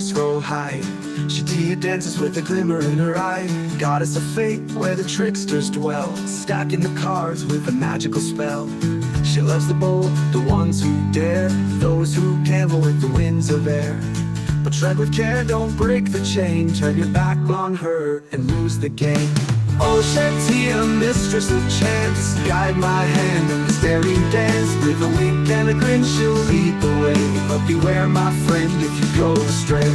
dice roll high. She dances with a glimmer in her eye. Goddess of fate, where the tricksters dwell, stacking the cards with a magical spell. She loves the bold, the ones who dare, those who gamble with the winds of air. But tread with care, don't break the chain. Turn your back on her and lose the game. Oh, Shantia, mistress of chance, guide my hand in the staring dance. With a wink and a grin, she'll lead the way. But beware, my friend, if you go astray.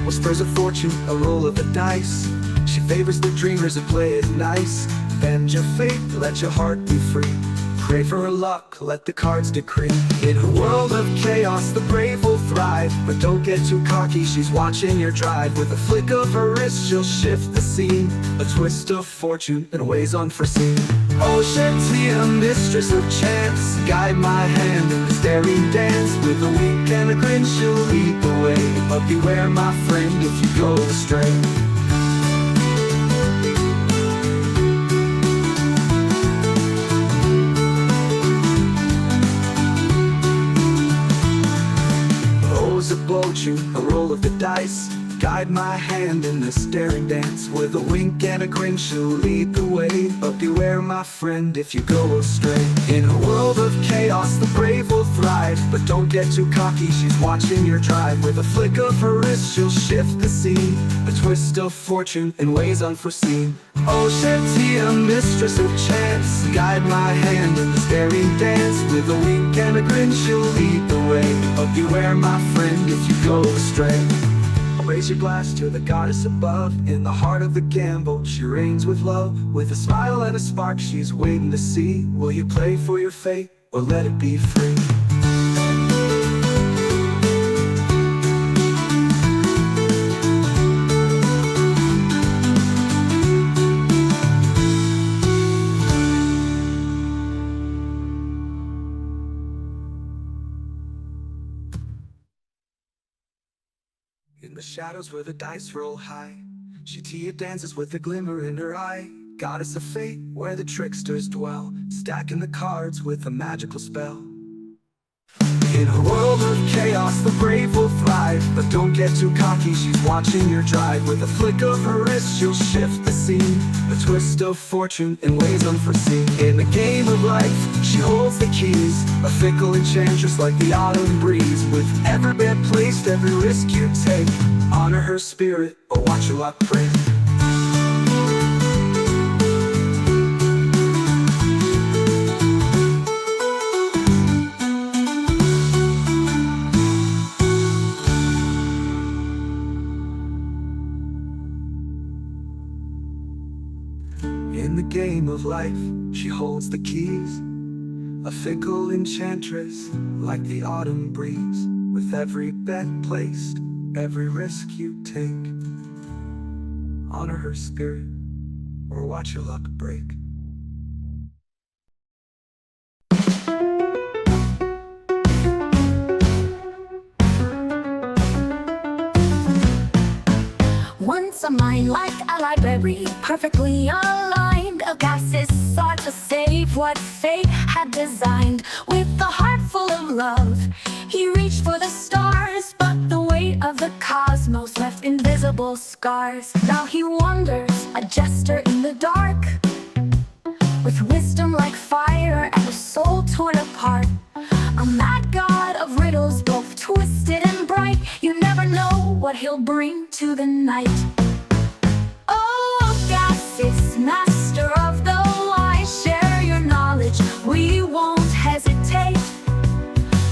Whispers of fortune, a roll of the dice. She favors the dreamers who play it nice. Bend your fate, let your heart be free. Pray for her luck, let the cards decree. In her world of chaos, the brave will thrive. But don't get too cocky, she's watching your drive. With a flick of her wrist, she'll shift the scene. A twist of fortune in ways unforeseen. Oh, Shantia, mistress of chance, guide my hand in the staring dance. With a wink and a grin, she'll lead the way. But beware, my friend, if you go astray. A roll of the dice, guide my hand in the staring dance. With a wink and a grin, she'll lead the way. But beware, my friend, if you go astray. In a world of chaos, the brave will thrive. But don't get too cocky, she's watching your drive. With a flick of her wrist, she'll shift the scene. A twist of fortune in ways unforeseen. Oh, Shantia, mistress of chance, guide my hand in the staring dance. With a wink and a grin, she'll lead the way. But beware, my friend, if you go astray. Raise your glass to the goddess above. In the heart of the gamble, she reigns with love. With a smile and a spark, she's waiting to see. Will you play for your fate, or let it be free? In the shadows where the dice roll high, Shantia dances with a glimmer in her eye. Goddess of fate, where the tricksters dwell, stacking the cards with a magical spell. In a world of chaos, the brave will thrive. But don't get too cocky, she's watching your drive. With a flick of her wrist, she'll shift the scene. A twist of fortune in ways unforeseen. In the game of life, she holds the keys. A fickle enchantress like the autumn breeze. With every bet placed, every risk you take, honor her spirit or watch your luck break. In the game of life, she holds the keys. A fickle enchantress, like the autumn breeze. With every bet placed, every risk you take, honor her spirit, or watch your luck break. Once a mind like a library, perfectly aligned. Agassiz sought to save what fate had designed. With a heart full of love, he reached for the stars. But the weight of the cosmos left invisible scars. Now he wanders, a jester in the dark, with wisdom like fire and a soul torn apart. A mad god of riddles, both twisted and bright. You never know what he'll bring to the night. Oh, Agassiz, master of the lie, share your knowledge, we won't hesitate.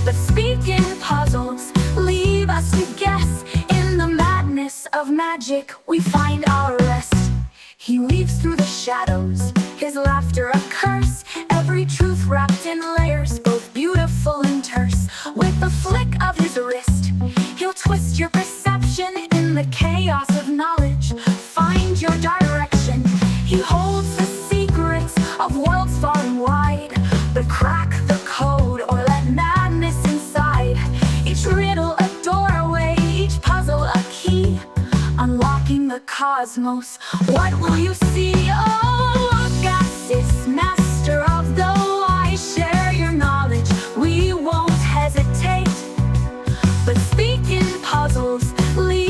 But speak in puzzles, leave us to guess. In the madness of magic, we find our rest. He weaves through the shadows, his laughter a curse. Every truth wrapped in layers, both beautiful and terse. With the flick of his wrist, he'll twist your perception. In the chaos of knowledge, find your direction. He holds the secrets of worlds far and wide. But crack the code or let madness inside. Each riddle a doorway, each puzzle a key, unlocking the cosmos. What will you see? Oh, Agassiz, master of the lie, share your knowledge, we won't hesitate. But speak in puzzles, leave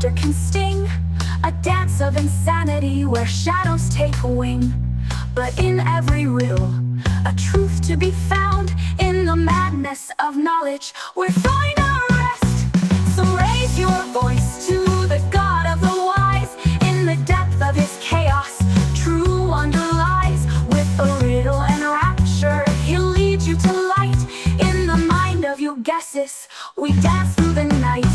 laughter can sting, a dance of insanity where shadows take wing. But in every riddle, a truth to be found. In the madness of knowledge, we're find our rest. So raise your voice to the God of the wise. In the depth of his chaos, true wonder lies. With a riddle and rapture, he'll lead you to light. In the mind of your guesses, we dance through the night.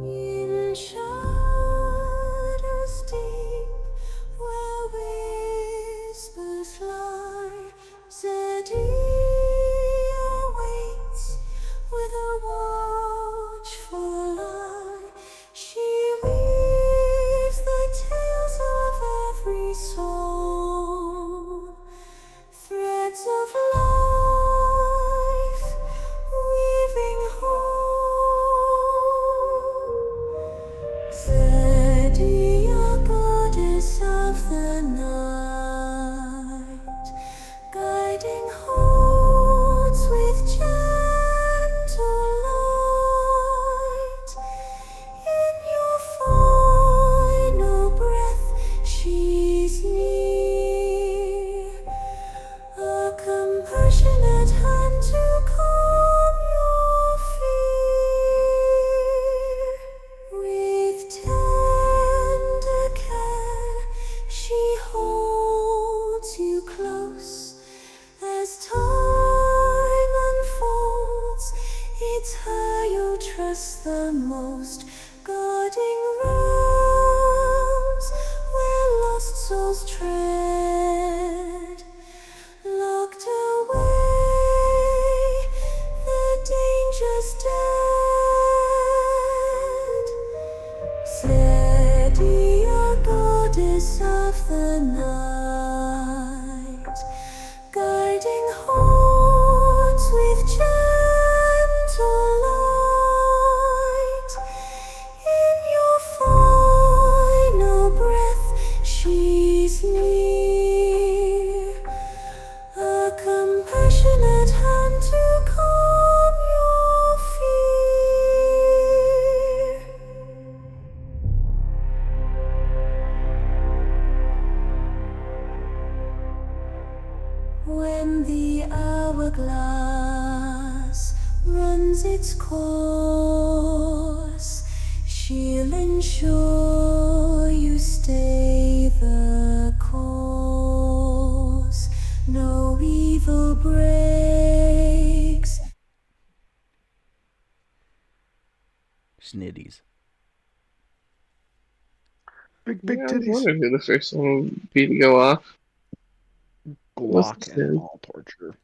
In shadows deep, where whispers lie, Zedia waits with a watchful eye. She weaves the tales of every soul, threads of life, weaving hope. Zedia, goddess of the night, guiding hearts with gentle light. In your final breath, she's near, a compassionate hand to calm your fear. With tender care, she holds you close. As time unfolds, it's her you'll trust the most, guarding realms where lost souls tread. Locked away, the danger's dead. Zedia, goddess of the night, guiding hearts with gentle light. In your final breath, she's near, a compassionate hand to calm your fear. When the hourglass runs its course, she'll ensure you stay the course. No evil breaks. Snitties. Big Yeah, I was titties. wondering who the first one would be to go off. Glock This and is- all torture.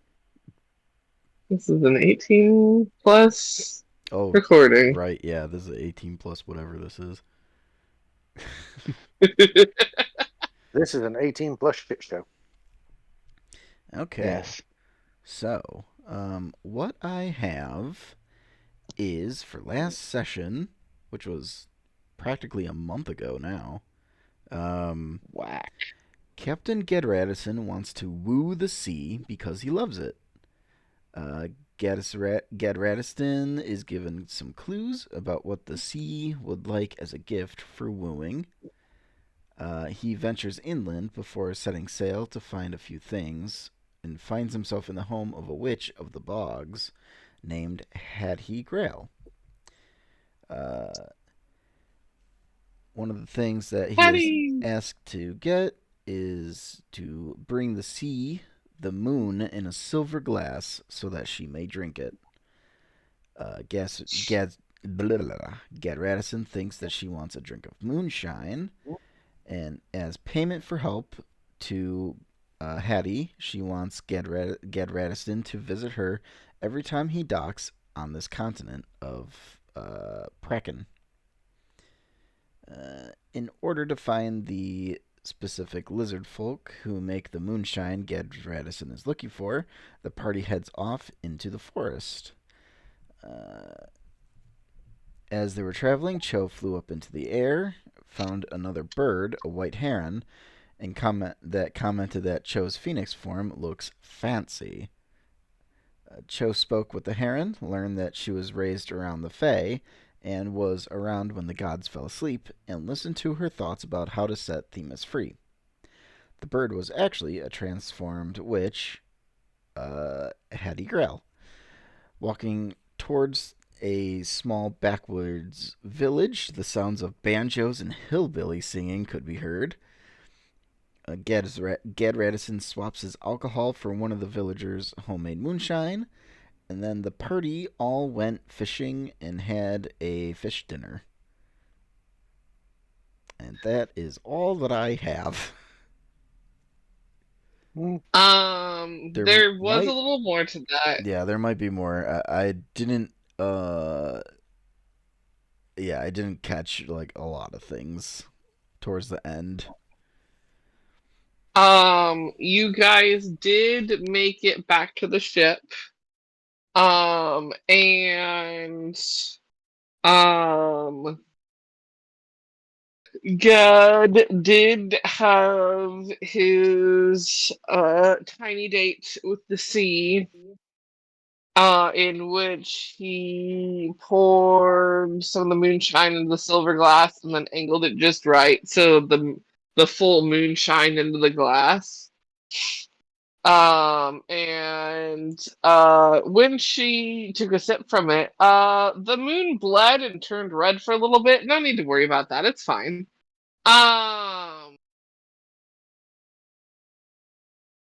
This is an 18 plus Oh, recording. right, yeah, this is 18 plus whatever this is. This is an 18 plus shit show. Okay. Yes. So, what I have is for last session, which was practically a month ago now, Whack. Captain Gaddradison wants to woo the sea because he loves it. Gaddradison is given some clues about what the sea would like as a gift for wooing. He ventures inland before setting sail to find a few things, and finds himself in the home of a witch of the bogs named Hadhi Grail. One of the things that he is asked to get is to bring the sea, the moon, in a silver glass so that she may drink it. Gaddradison thinks that she wants a drink of moonshine, and as payment for help to Hattie, she wants Gaddradison to visit her every time he docks on this continent of Praken. In order to find the specific Lizardfolk who make the moonshine Gaddradison is looking for, the party heads off into the forest. As they were traveling, Chou flew up into the air, found another bird, a white heron, and commented that Chou's phoenix form looks fancy. Chou spoke with the heron, learned that she was raised around the Fae, and was around when the gods fell asleep, and listened to her thoughts about how to set Themis free. The bird was actually a transformed witch, Hattie Grell. Walking towards a small backwoods village, the sounds of banjos and hillbilly singing could be heard. Gaddradison swaps his alcohol for one of the villagers' homemade moonshine, and then the party all went fishing and had a fish dinner. And that is all that I have. There was a little more to that. Yeah, there might be more. I didn't. Yeah, I didn't catch like a lot of things towards the end. You guys did make it back to the ship. And Gad did have his tiny date with the sea, in which he poured some of the moonshine into the silver glass and then angled it just right so the full moonshine into the glass. And when she took a sip from it, the moon bled and turned red for a little bit. No need to worry about that. It's fine.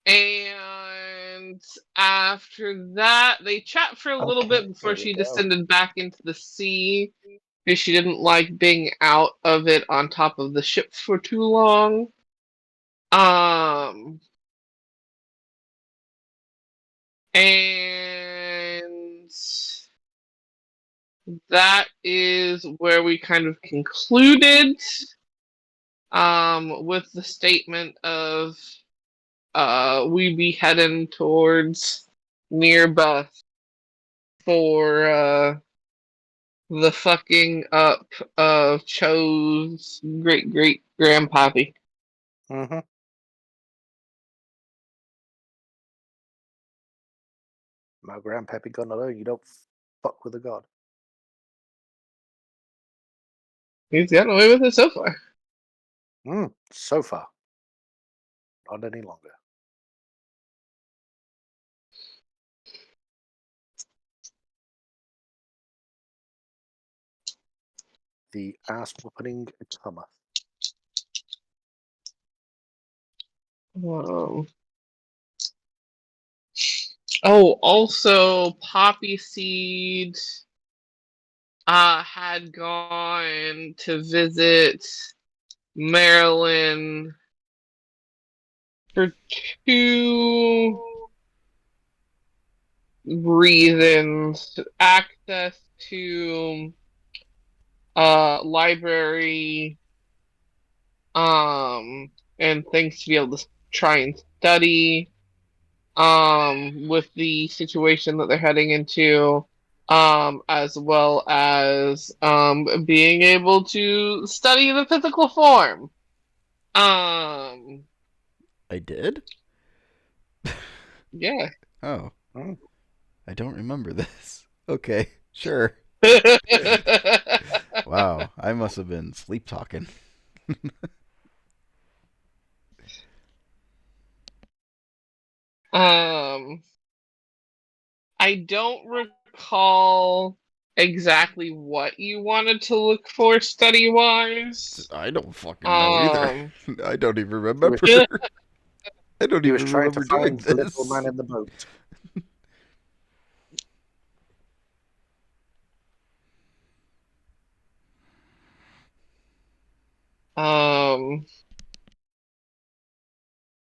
And after that, they chat for a little bit before she descended back into the sea because she didn't like being out of it on top of the ship for too long. And that is where we kind of concluded, with the statement of we be heading towards near Beth for the fucking up of Chou's great grandpappy. Mm-hmm. My grandpappy gonna learn you don't fuck with a god. He's gotten away with it so far. So far. Not any longer. The ass whooping cometh. Also, Poppyseed had gone to visit Maryland for two reasons: access to library, and things to be able to try and study, with the situation that they're heading into, as well as being able to study the physical form. I did? Yeah. Oh. I don't remember this. Okay, sure. Wow, I must have been sleep talking. I don't recall exactly what you wanted to look for study-wise. I don't fucking know either. I don't even remember. I don't He was even trying to remember doing find the this. little man in the boat.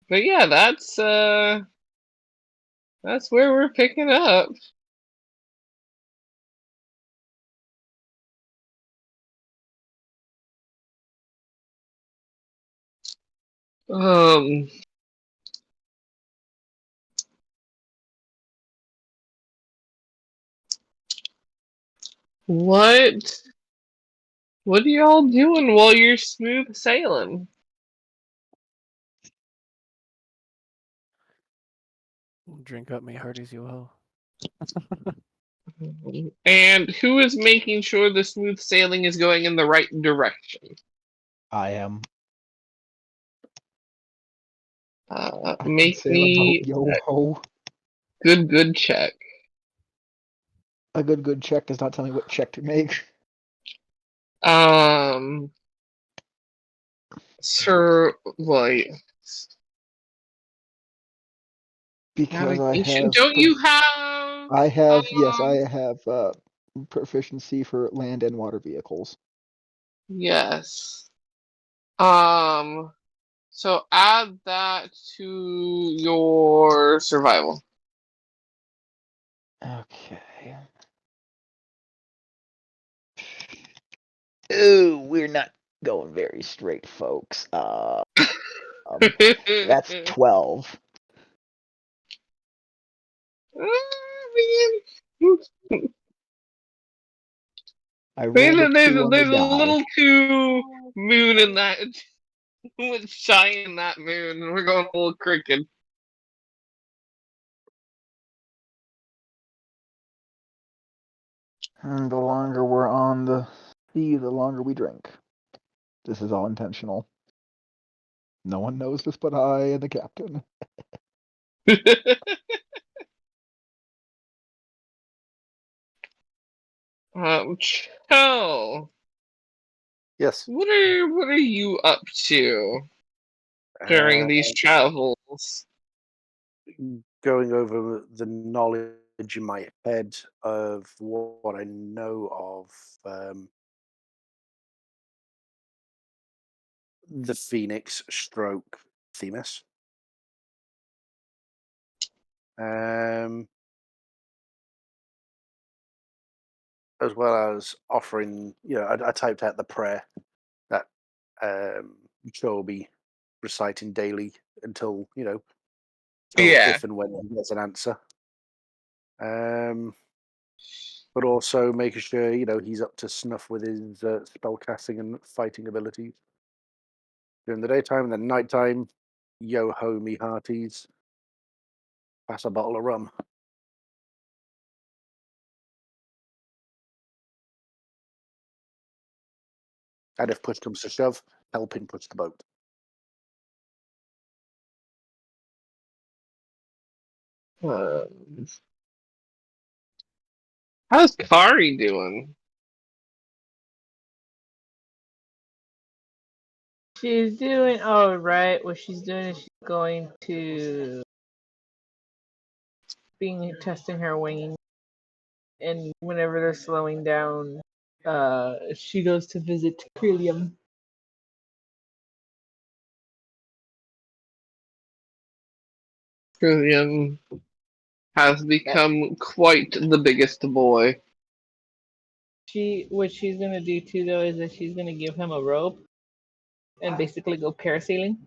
But yeah, that's where we're picking up. Um, what are y'all doing while you're smooth sailing? Drink up, my hearties, you will. And who is making sure the smooth sailing is going in the right direction? I am. I can Make sail a me boat, yo ho. good check. A good check does not tell me what check to make. Sir, wait. Because I Navigation. have. Don't you have? I have. Yes, I have proficiency for land and water vehicles. Yes. So add that to your survival. Okay. Ooh, we're not going very straight, folks. That's 12. I rolled a 2 on the There's a die. little too moon in that. Too much shine in that moon. We're going a little crooked. And the longer we're on the sea, the longer we drink. This is all intentional. No one knows this but I and the captain. Chou, Yes. what are you up to during these travels? Going over the knowledge in my head of what I know of the Phoenix stroke Themis. As well as offering, I typed out the prayer that Chou will be reciting daily until, Yeah. if and when he gets an answer. But also making sure, he's up to snuff with his spellcasting and fighting abilities. During the daytime and then nighttime, yo ho me hearties, pass a bottle of rum. And if push comes to shove, help him push the boat. How's Kari doing? She's doing all right. What she's doing is she's going to testing her wings, and whenever they're slowing down, she goes to visit Trillium. Trillium has become quite the biggest boy. What she's gonna do too, though, is that she's gonna give him a rope and basically go parasailing.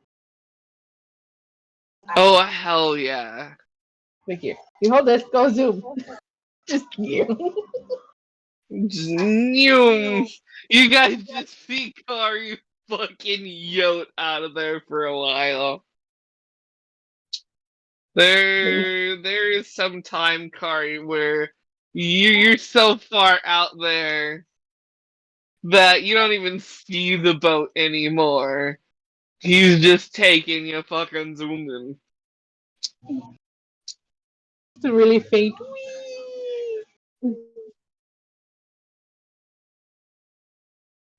Oh hell yeah! Look here, you hold this. Go zoom. Just you. You guys just see Kari fucking yote out of there for a while. There is some time, Kari, where you're so far out there that you don't even see the boat anymore. He's just taking you fucking zooming. It's a really faint.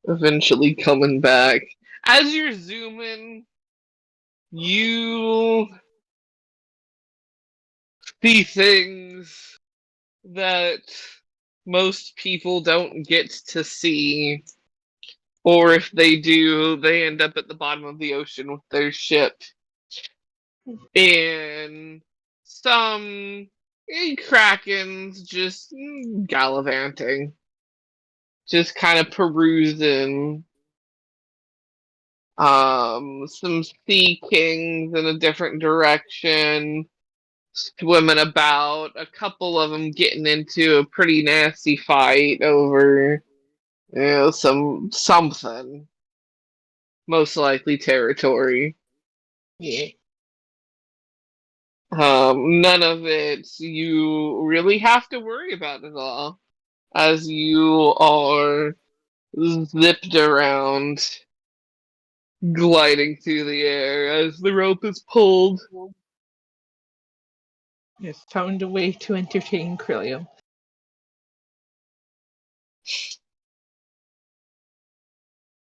Eventually coming back. As you're zooming, you see things that most people don't get to see. Or if they do, they end up at the bottom of the ocean with their ship. and some krakens just gallivanting, just kind of perusing. Some sea kings in a different direction, swimming about. A couple of them getting into a pretty nasty fight over, something. Most likely territory. Yeah. None of it you really have to worry about at all, as you are zipped around, gliding through the air as the rope is pulled. It's found a way to entertain Krillium.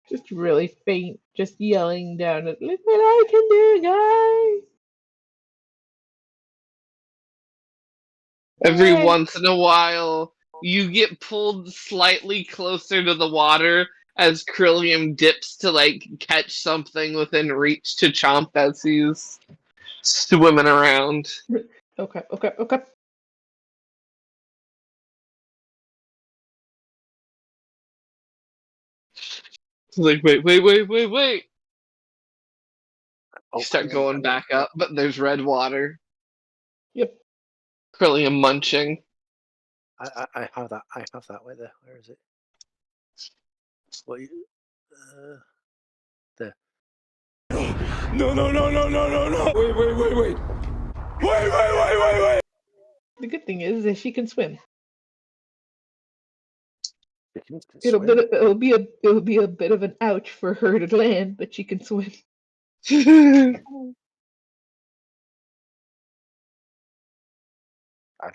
Just really faint, just yelling down at, look what I can do, guys! Every Yay! once in a while, you get pulled slightly closer to the water as Krillium dips to catch something within reach to chomp as he's swimming around. Okay. It's like, wait. You Oh, start going back up, but there's red water. Yep. Krillium munching. I have that. I have that. Wait there. Where is it? What? There. No. Wait. The good thing is that she can swim. Chickens can It'll swim. be a bit of an ouch for her to land, but she can swim. I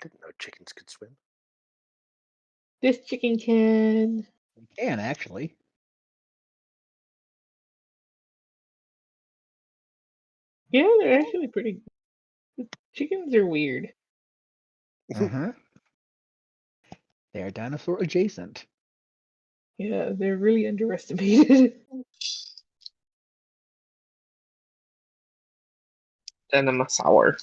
didn't know chickens could swim. This chicken can. We can, actually. Yeah, they're actually pretty. Chickens are weird. Uh-huh. They're dinosaur adjacent. Yeah, they're really underestimated. Dinosaur.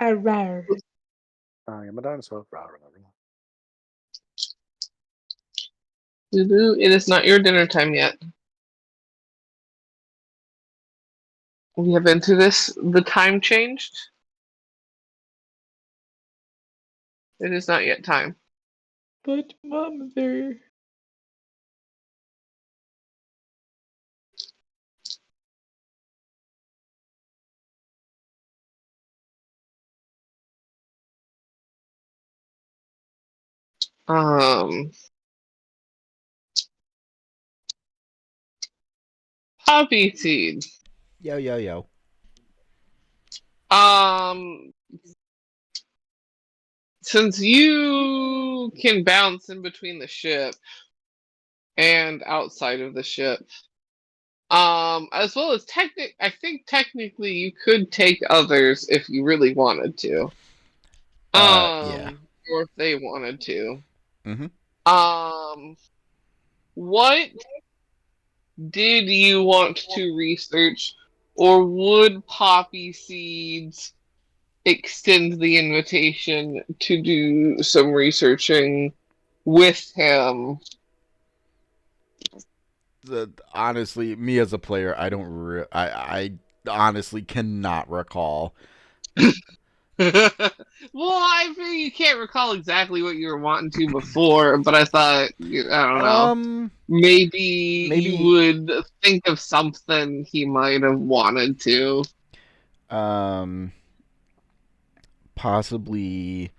Arr. I am a dinosaur. Rah, rah, rah. Lulu, it is not your dinner time yet. We have been through this. The time changed. It is not yet time. But mother. Poppyseed. Yo. Since you can bounce in between the ship and outside of the ship, as well as I think technically you could take others if you really wanted to. Yeah. Or if they wanted to. Mm-hmm. What did you want to research, or would poppy seeds extend the invitation to do some researching with him? Honestly, me as a player, I don't. I honestly cannot recall. Well, I mean, you can't recall exactly what you were wanting to before, but I thought, I don't know, maybe you would think of something he might have wanted to. Possibly.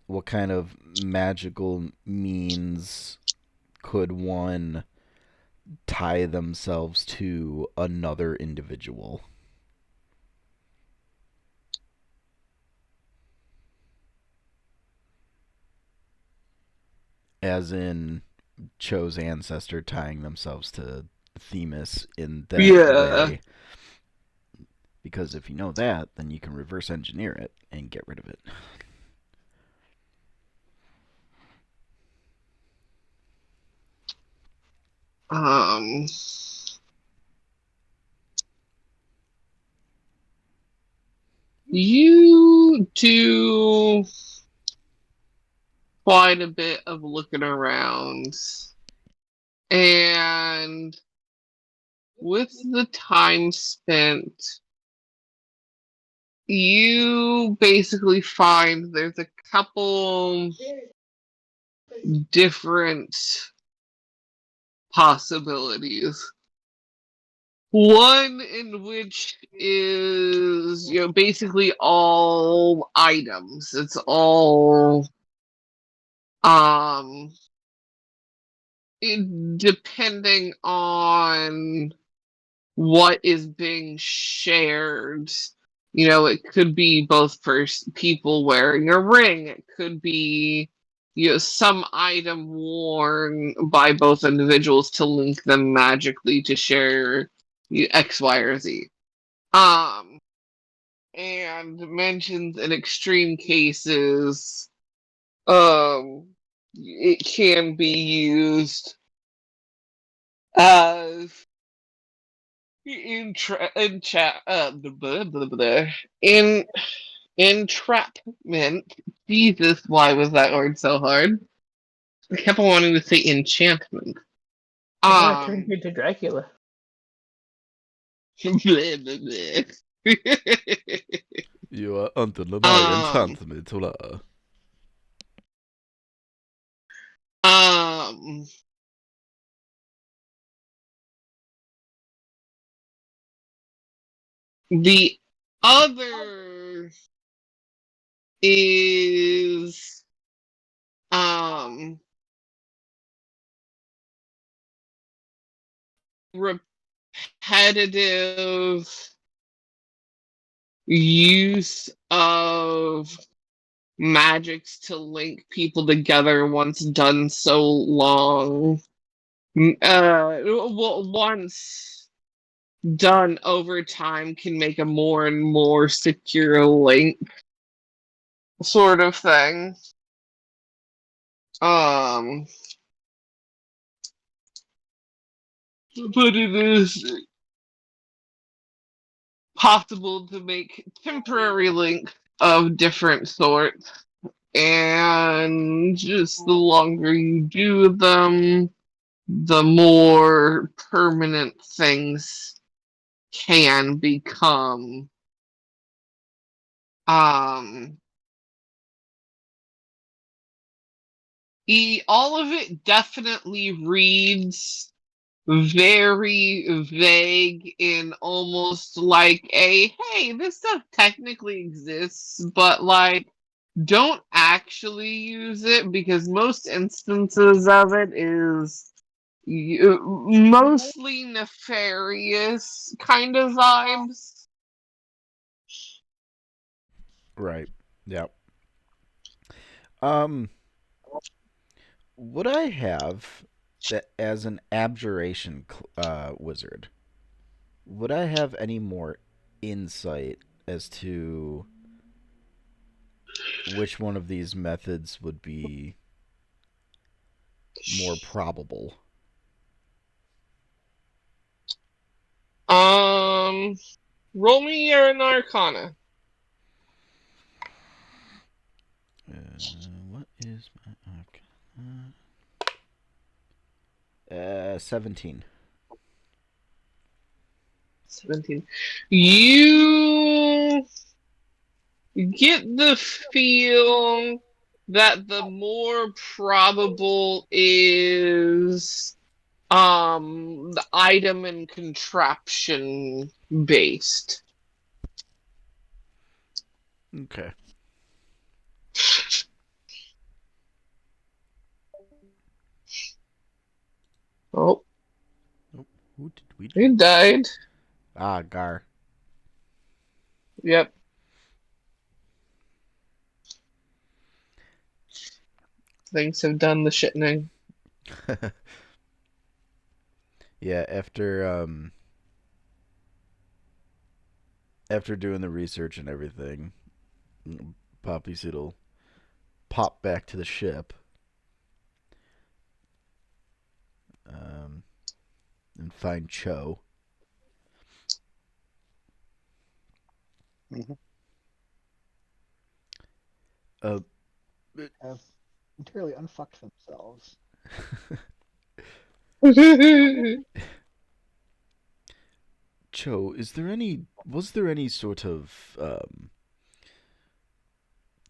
What kind of magical means could one tie themselves to another individual? As in Chou's ancestor tying themselves to Themis in that way. Because if you know that, then you can reverse engineer it and get rid of it. You do quite a bit of looking around, and with the time spent, you basically find there's a couple different possibilities. One in which is, basically all items. It's all, um, depending on what is being shared. It could be both for people wearing a ring. It could be, some item worn by both individuals to link them magically to share X, Y, or Z. And mentions in extreme cases, it can be used as in entrapment. Jesus, why was that word so hard? I kept on wanting to say enchantment. Yeah, turned into Dracula. Bleh, bleh, bleh. You are under my enchantment, hola. The other is repetitive use of magics to link people together once done so long. Once done over time can make a more and more secure link, sort of thing. But it is possible to make temporary links of different sorts, and just the longer you do them, the more permanent things can become. All of it definitely reads very vague in almost like a, hey, this stuff technically exists, but like, don't actually use it, because most instances of it is mostly nefarious kind of vibes. Right. Yep. Would I have that as an abjuration wizard? Would I have any more insight as to which one of these methods would be more probable? Roll me an Arcana. What is my Arcana? 17. 17. You get the feel that the more probable is the item and contraption based. Okay. Oh, Who did we? he died. Ah, Gar. Yep. Things have done the shitting. Yeah, after doing the research and everything, Poppyseed will pop back to the ship. and find Chou. Mm-hmm. Have entirely unfucked themselves. Chou, was there any sort of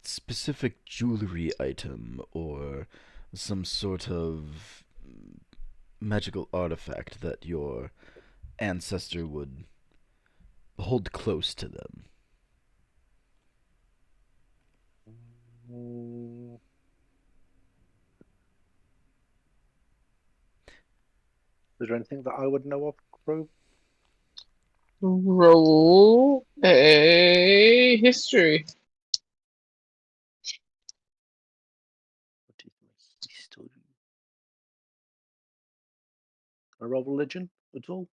specific jewelry item or some sort of magical artifact that your ancestor would hold close to them? Is there anything that I would know of, Crow? Roll a history. What is my history? I roll religion at all?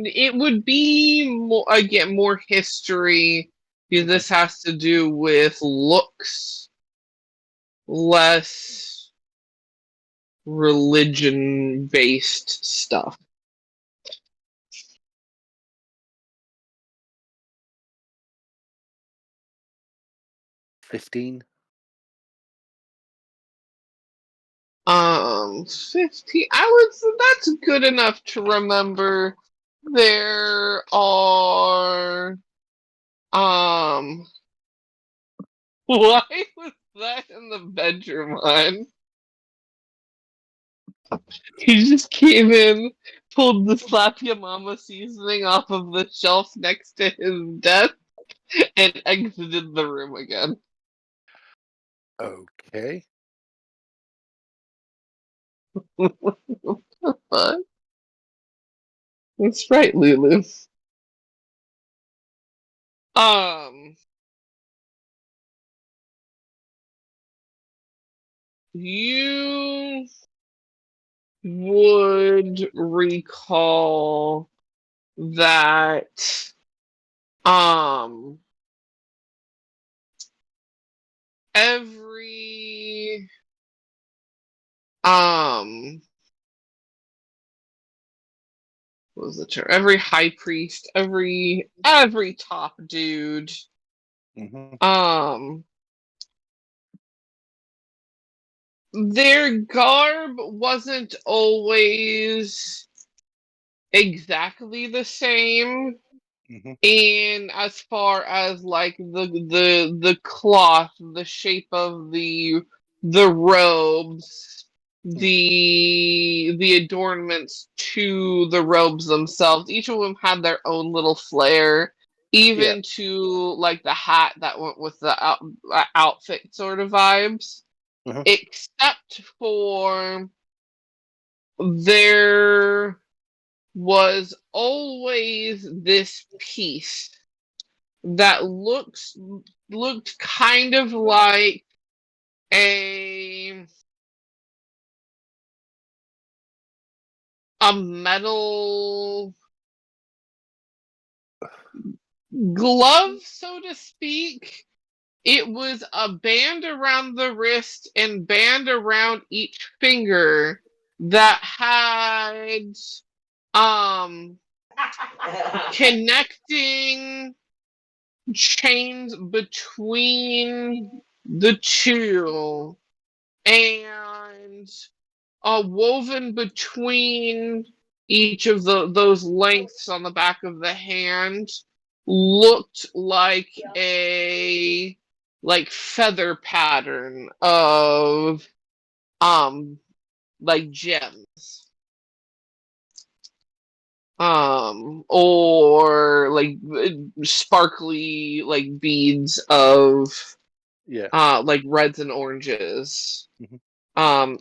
It would be more again more history because Okay. this has to do with looks, less religion-based stuff. $15. 15. That's good enough to remember. There are, why was that in the bedroom, hon? He just came in, pulled the Slap Ya Mama seasoning off of the shelf next to his desk, and exited the room again. Okay. What? That's right, Lulu. You would recall that every what was the term? Every high priest, every top dude, Mm-hmm. their garb wasn't always exactly the same. Mm-hmm. And as far as like the cloth, the shape of the robes, the adornments to the robes themselves, each of them had their own little flair, Yeah. even to like the hat that went with the outfit sort of vibes, Mhm. except for there was always this piece that looked kind of like a metal glove, so to speak. It was a band around the wrist and band around each finger that had connecting chains between the two, and woven between each of those lengths on the back of the hand looked like a feather pattern of like gems, or like sparkly like beads of Yeah. like reds and oranges, Mhm.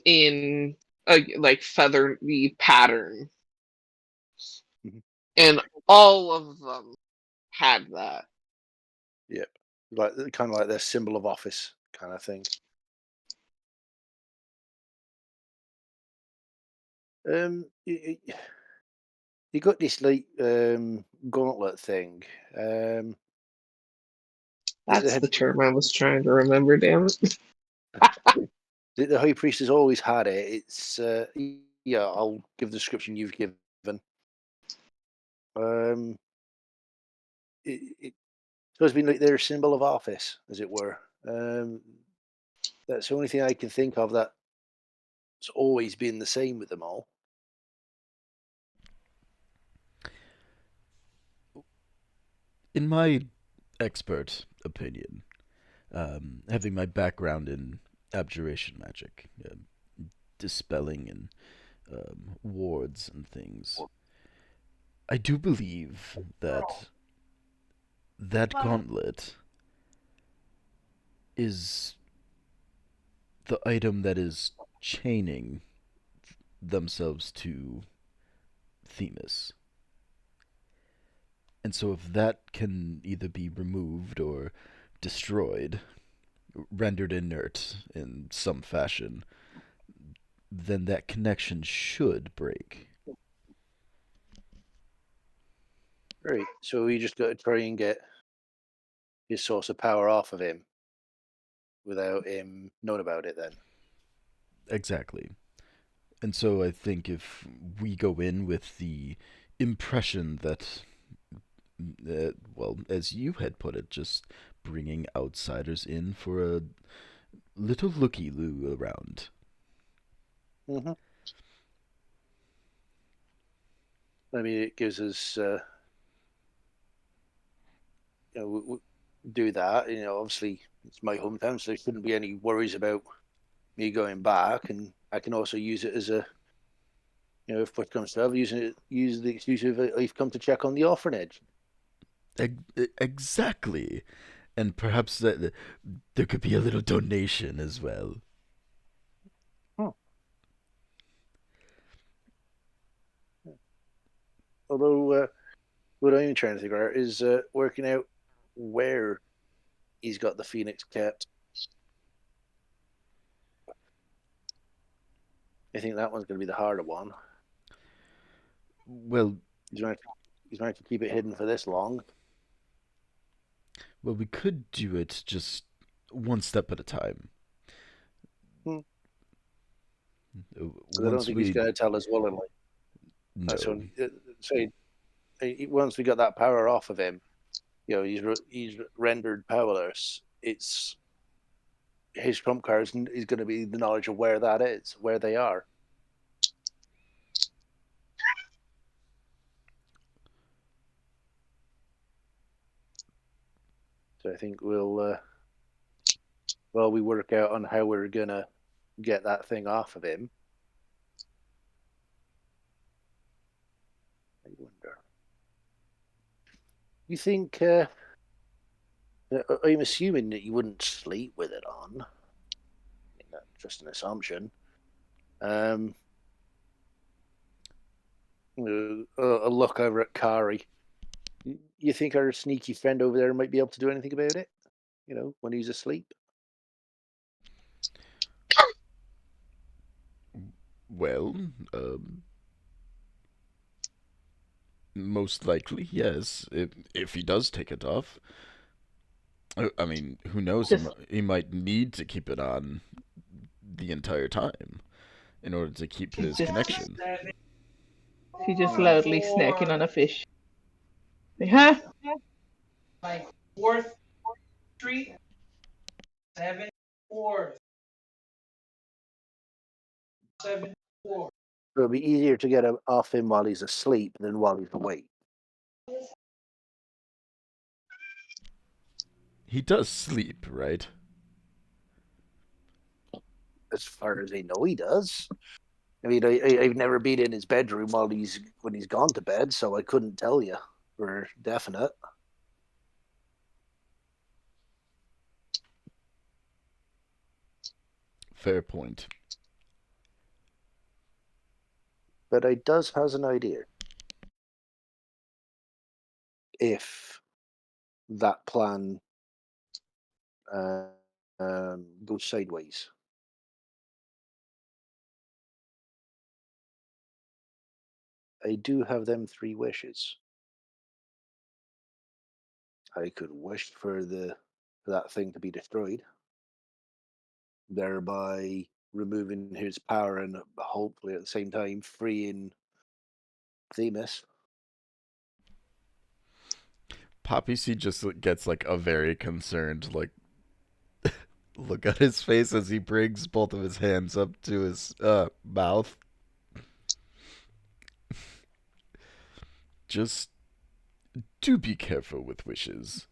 in a like feathery pattern, Mhm. and all of them had that. Yep. Like kind of like their symbol of office kind of thing. You got this like gauntlet thing. That's the term I was trying to remember, damn it. The high priest has always had it. It's yeah. I'll give the description you've given. Um, it's supposed to be like their symbol of office, as it were. That's the only thing I can think of that's always been the same with them all. In my expert opinion, having my background in abjuration magic, dispelling and wards and things, I do believe that that gauntlet is the item that is chaining themselves to Themis. And so if that can either be removed or destroyed, rendered inert in some fashion, then that connection should break. Right. So we just got to try and get his source of power off of him without him knowing about it. Then. Exactly. And so I think if we go in with the impression that, well, as you had put it, just bringing outsiders in for a little looky-loo around. Mm-hmm. I mean, it gives us, do that. Obviously it's my hometown, so there shouldn't be any worries about me going back, and I can also use it as a, if push comes to shove, use the excuse of I've come to check on the orphanage. Exactly. And perhaps that there could be a little donation as well. Huh. Although, what I'm trying to figure out is working out where he's got the phoenix kept. I think that one's going to be the harder one. Well, He's managed to keep it hidden for this long. we could do it just one step at a time. Because I don't Once think he's we going to tell us willingly. no, So once we got that power off of him, he's rendered powerless. It's his trump card is going to be the knowledge of where that is, where they are. So I think we work out on how we're gonna get that thing off of him. I wonder. You think? I'm assuming that you wouldn't sleep with it on. I mean, that's just an assumption. A look over at Kari. You think our sneaky friend over there might be able to do anything about it? When he's asleep. well, most likely, yes. If he does take it off, I mean, who knows? He might need to keep it on the entire time in order to keep his connection. She's just loudly snacking on a fish. Huh? Like 4th Street, 7th floor, 7th floor. It'll be easier to get him off him while he's asleep than while he's awake. He does sleep, right? As far as I know, he does. I mean, I've never been in his bedroom when he's gone to bed, so I couldn't tell you for definite. Fair point. But I does has an idea. If that plan goes sideways. I do have them 3 wishes. I could wish for that thing to be destroyed, thereby removing his power and hopefully at the same time freeing Themis. Poppyseed just gets like a very concerned like look at his face as he brings both of his hands up to his mouth. Just do be careful with wishes.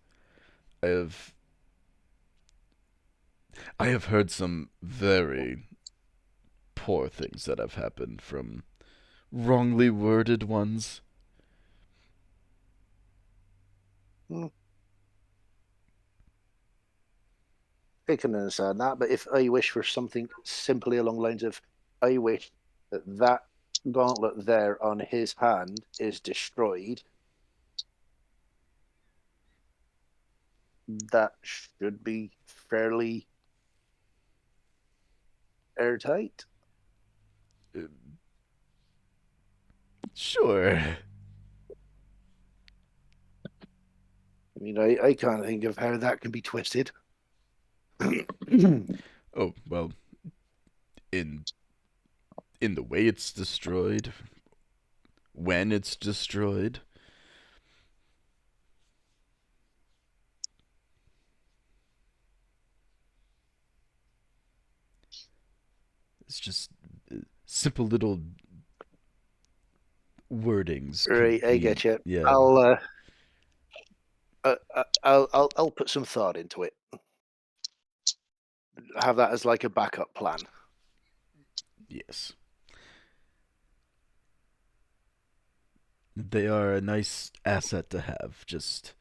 I have heard some very poor things that have happened from wrongly worded ones. I can understand that, but if I wish for something simply along the lines of, I wish that gauntlet there on his hand is destroyed, that should be fairly airtight. Sure. I mean, I can't think of how that can be twisted. Oh, well, in the way it's destroyed, when it's destroyed. It's just simple little wordings. Right, I get you. Yeah. I'll put some thought into it. Have that as like a backup plan. Yes. They are a nice asset to have. Just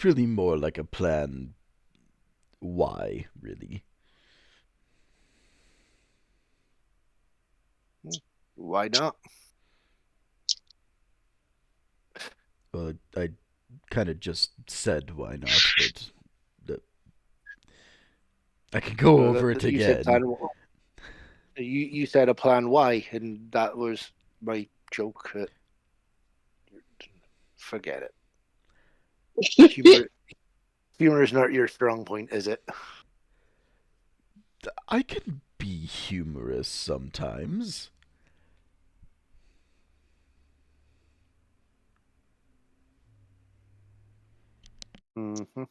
really more like a plan. Why, really? Why not? Well, I kind of just said why not, but I can go over it You said again. you said a plan why, and that was my joke. Forget it. Humor is not your strong point, is it? I can be humorous sometimes. Mm-hmm. I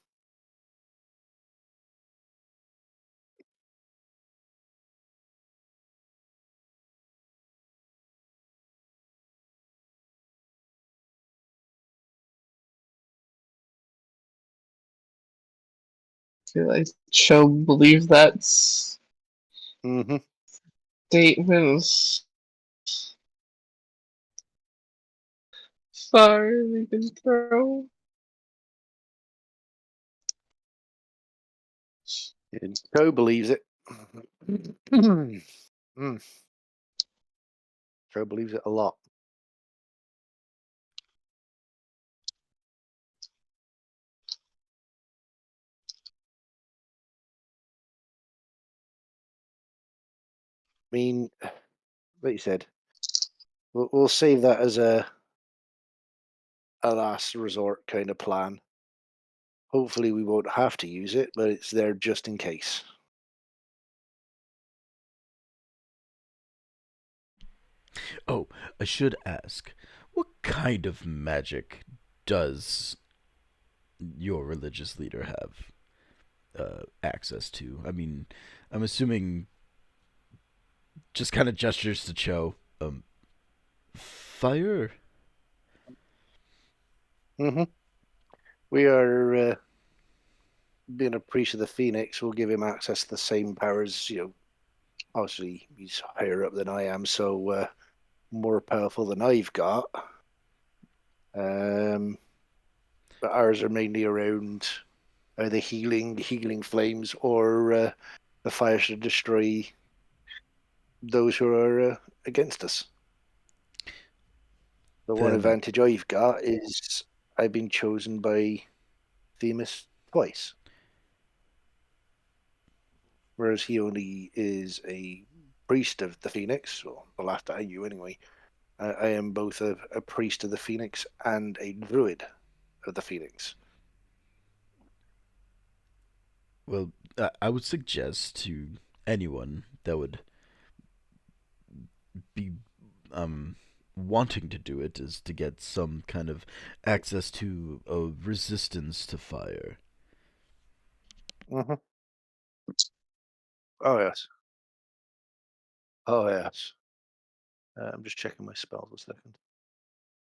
feel like Chou believes that Mm-hmm. statement. Sorry, control. And Joe believes it. Mm. Joe believes it a lot. I mean, like you said, we'll save that as a last resort kind of plan. Hopefully, we won't have to use it, but it's there just in case. Oh, I should ask, what kind of magic does your religious leader have access to? I mean, I'm assuming just kind of gestures to Cho. Fire? Mm-hmm. We are being a priest of the Phoenix. Will give him access to the same powers. Obviously he's higher up than I am, so more powerful than I've got. But ours are mainly around either healing flames, or the fire should destroy those who are against us. The one Then, advantage I've got is I've been chosen by Themis twice, whereas he only is a priest of the Phoenix. Well, the last I knew anyway. I am both a priest of the Phoenix and a druid of the Phoenix. well, I would suggest to anyone that would be wanting to do it is to get some kind of access to a resistance to fire. Mm-hmm. Oh yes. Oh yes. I'm just checking my spells a second.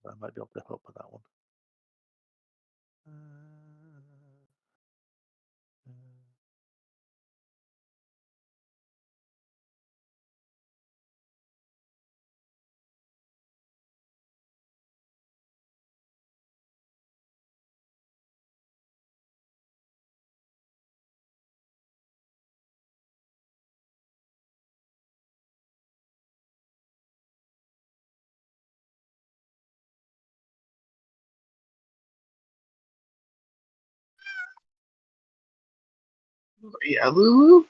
I might be able to help with that one. Yeah, Lulu.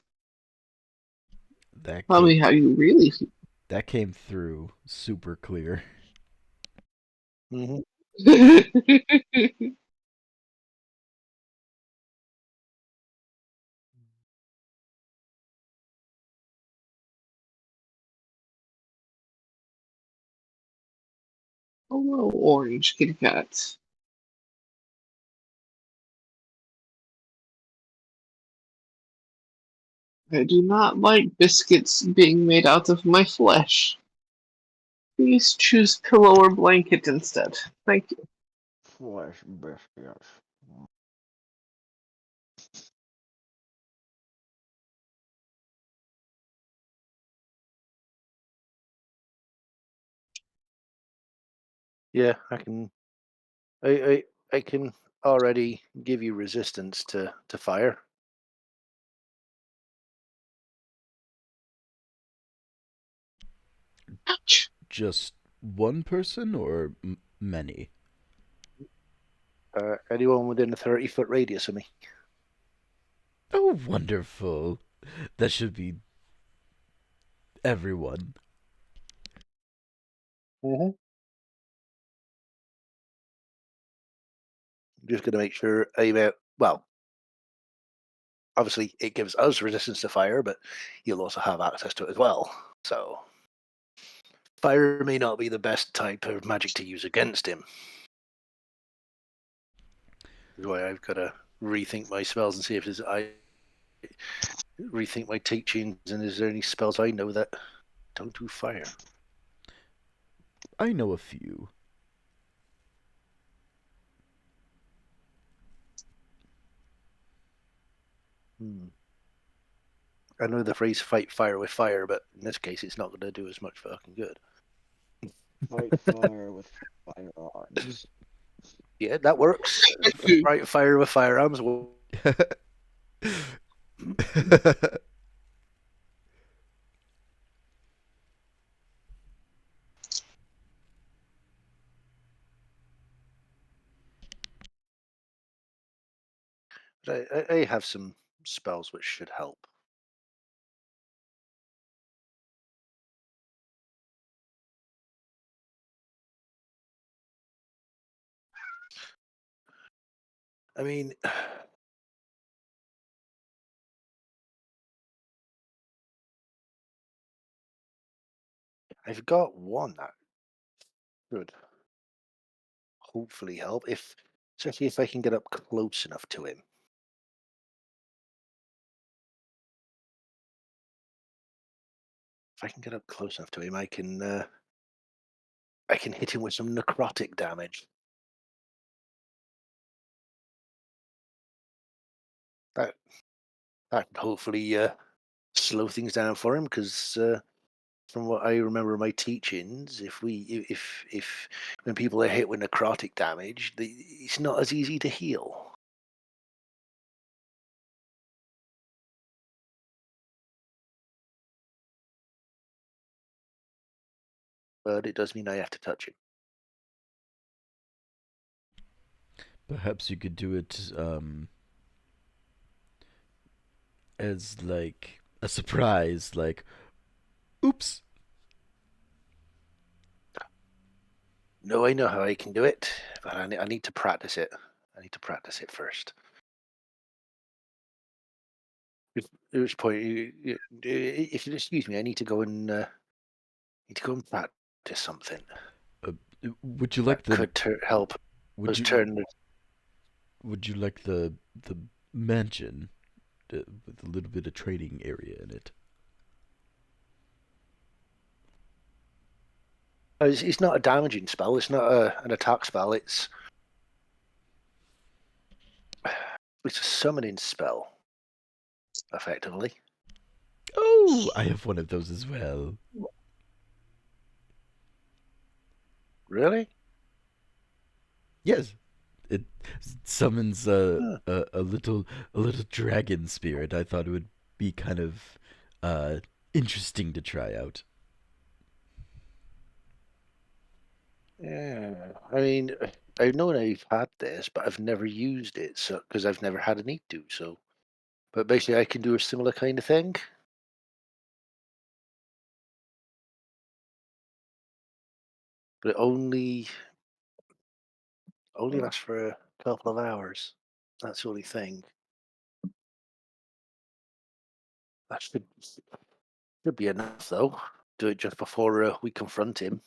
That Tell me came, how you really feel. that came through super clear. Mm-hmm. Oh, little orange Kit Kats. I do not like biscuits being made out of my flesh. Please choose pillow or blanket instead. Thank you. Flesh biscuits. Yeah, I can. I can already give you resistance to fire. Ouch. Just one person or many? Anyone within a 30-foot radius of me. Oh, wonderful. That should be everyone. Mm-hmm. Just going to make sure well, obviously it gives us resistance to fire, but you'll also have access to it as well. So fire may not be the best type of magic to use against him. That's why I've got to rethink my spells and see if I rethink my teachings and is there any spells I know that don't do fire. I know a few. I know the phrase "fight fire with fire," but in this case, it's not going to do as much fucking good. Fight fire with firearms. Yeah, that works. Fight fire with firearms. But I have some spells which should help. I mean, I've got one that should hopefully help, especially if I can get up close enough to him. If I can get up close enough to him, I can hit him with some necrotic damage. That can hopefully slow things down for him because. From what I remember in my teachings, if when people are hit with necrotic damage, it's not as easy to heal. But it does mean I have to touch him. Perhaps you could do it as like a surprise, like, oops. No, I know how I can do it, but I need to practice it. I need to practice it first. At which point, if you'll excuse me, I need to go and practice something. Would you like That the could help would us you turn. would you like the mansion with a little bit of trading area in it? It's not a damaging spell. It's not an attack spell. It's a summoning spell, effectively. Oh, I have one of those as well. Really? Yes, it summons a little dragon spirit. I thought it would be kind of interesting to try out. Yeah. I mean, I've known I've had this, but I've never used it, so because I've never had a need to. So, but basically, I can do a similar kind of thing. But it only lasts for a couple of hours. That's the only thing. That should be enough, though. Do it just before we confront him.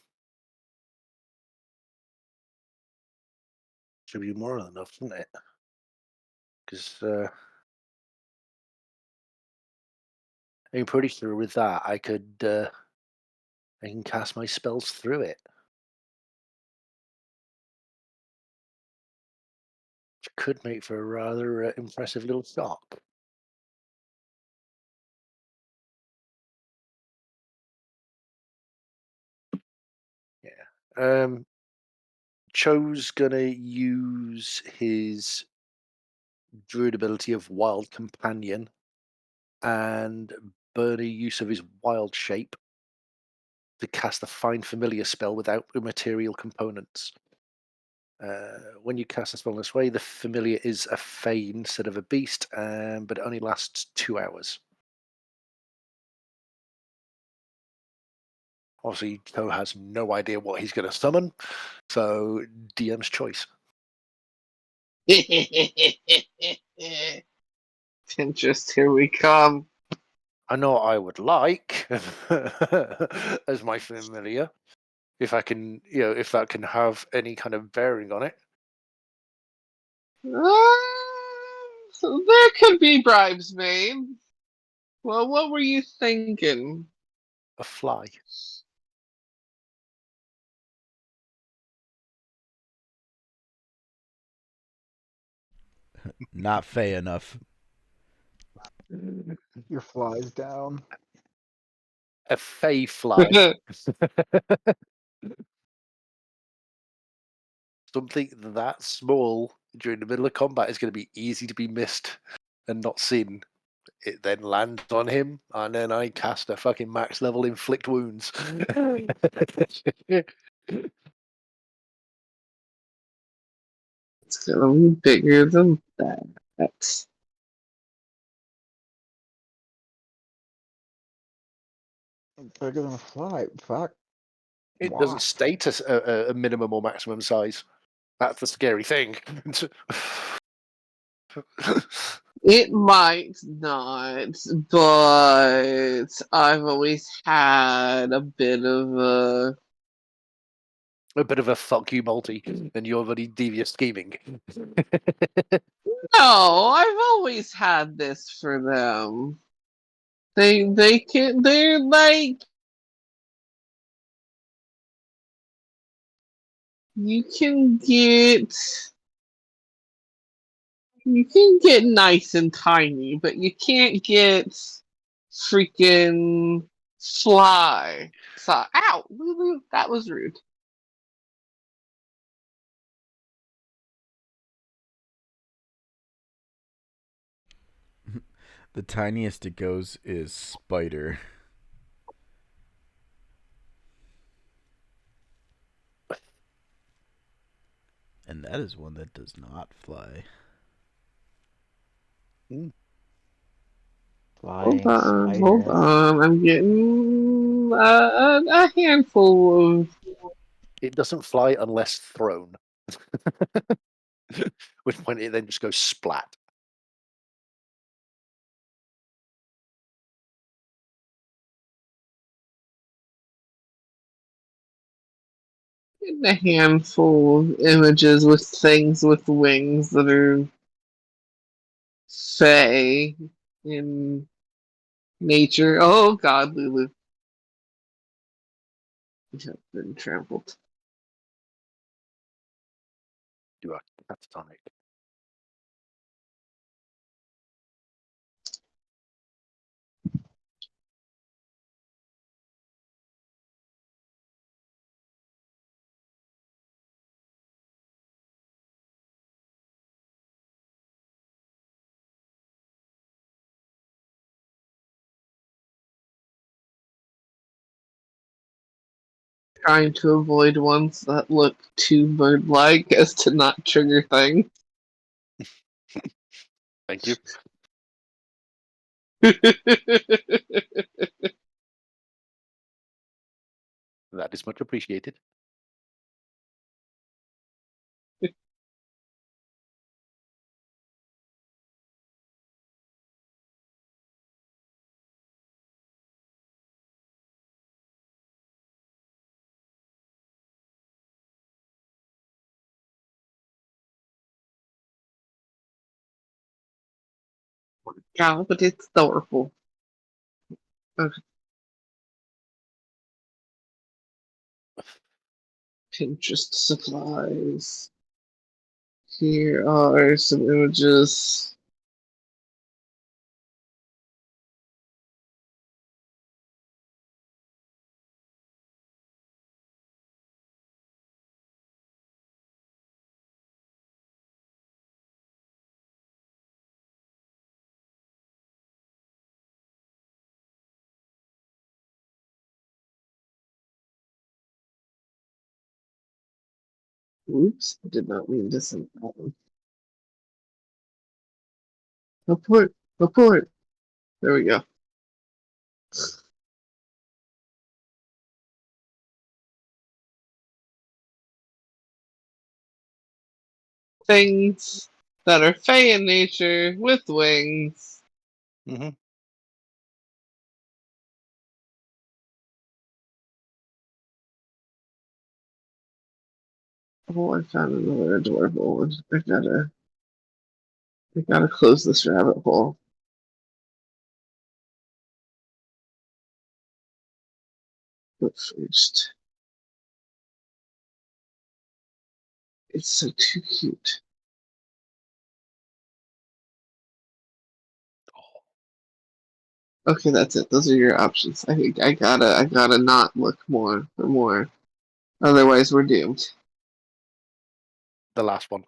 Should be more than enough, shouldn't it? Because I'm pretty sure with that I can cast my spells through it. Which could make for a rather impressive little shock. Yeah. Chou's gonna use his druid ability of Wild Companion and burn a use of his wild shape to cast the Find Familiar spell without material components. When you cast a spell this way, the familiar is a fey instead of a beast, but it only lasts 2 hours. Obviously, Chou has no idea what he's going to summon, so DM's choice. Pinterest, here we come. I know I would like as my familiar, if I can, if that can have any kind of bearing on it. There could be bribes made. Well, what were you thinking? A fly. Not fey enough. Your fly's down. A fey fly. Something that small during the middle of combat is going to be easy to be missed and not seen. It then lands on him, and then I cast a fucking max level inflict wounds. It's gonna be bigger than that. Bigger than a fly. Fuck. It Why? doesn't state a minimum or maximum size. That's the scary thing. It might not, but I've always had a bit of A bit of a fuck you multi, and you're very devious scheming. No, I've always had this for them. They're like you can get nice and tiny, but you can't get freaking fly. So, ow, that was rude. The tiniest it goes is spider. And that is one that does not fly. Flying Hold spider. on. I'm getting a handful of. It doesn't fly unless thrown. Which point it then just goes splat. And a handful of images with things with wings that are fey in nature. Oh god, Lulu. You have been trampled. Do a catatonic. Trying to avoid ones that look too bird-like as to not trigger things. Thank you. That is much appreciated. Yeah, but it's adorable. Okay. Pinterest supplies. Here are some images. Oops, I did not mean to send that one. Report, report. There we go. Things that are fey in nature with wings. Mm-hmm. Oh, I found another adorable one. I gotta close this rabbit hole. But first, it's so too cute. Okay, that's it. Those are your options. I gotta not look more for more. Otherwise, we're doomed. The last one.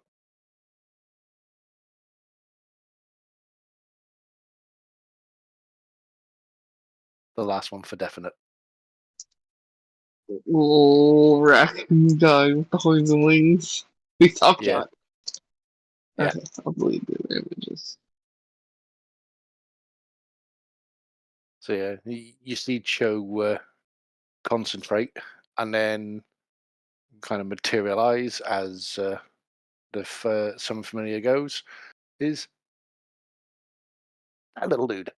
The last one for definite. Oh, raccoon guy with the horns and wings. We talked Yeah. about. Yeah. Okay, I'll believe the images. So yeah, you see Chou concentrate and then kind of materialize as the some familiar goes is that little dude.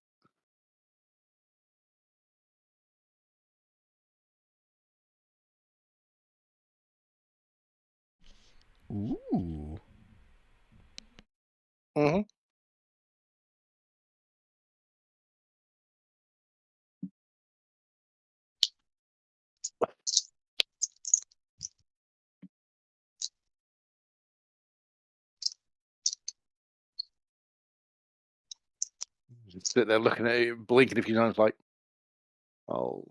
Ooh. Mm-hmm. Just sit there looking at it, blinking a few times, like, oh,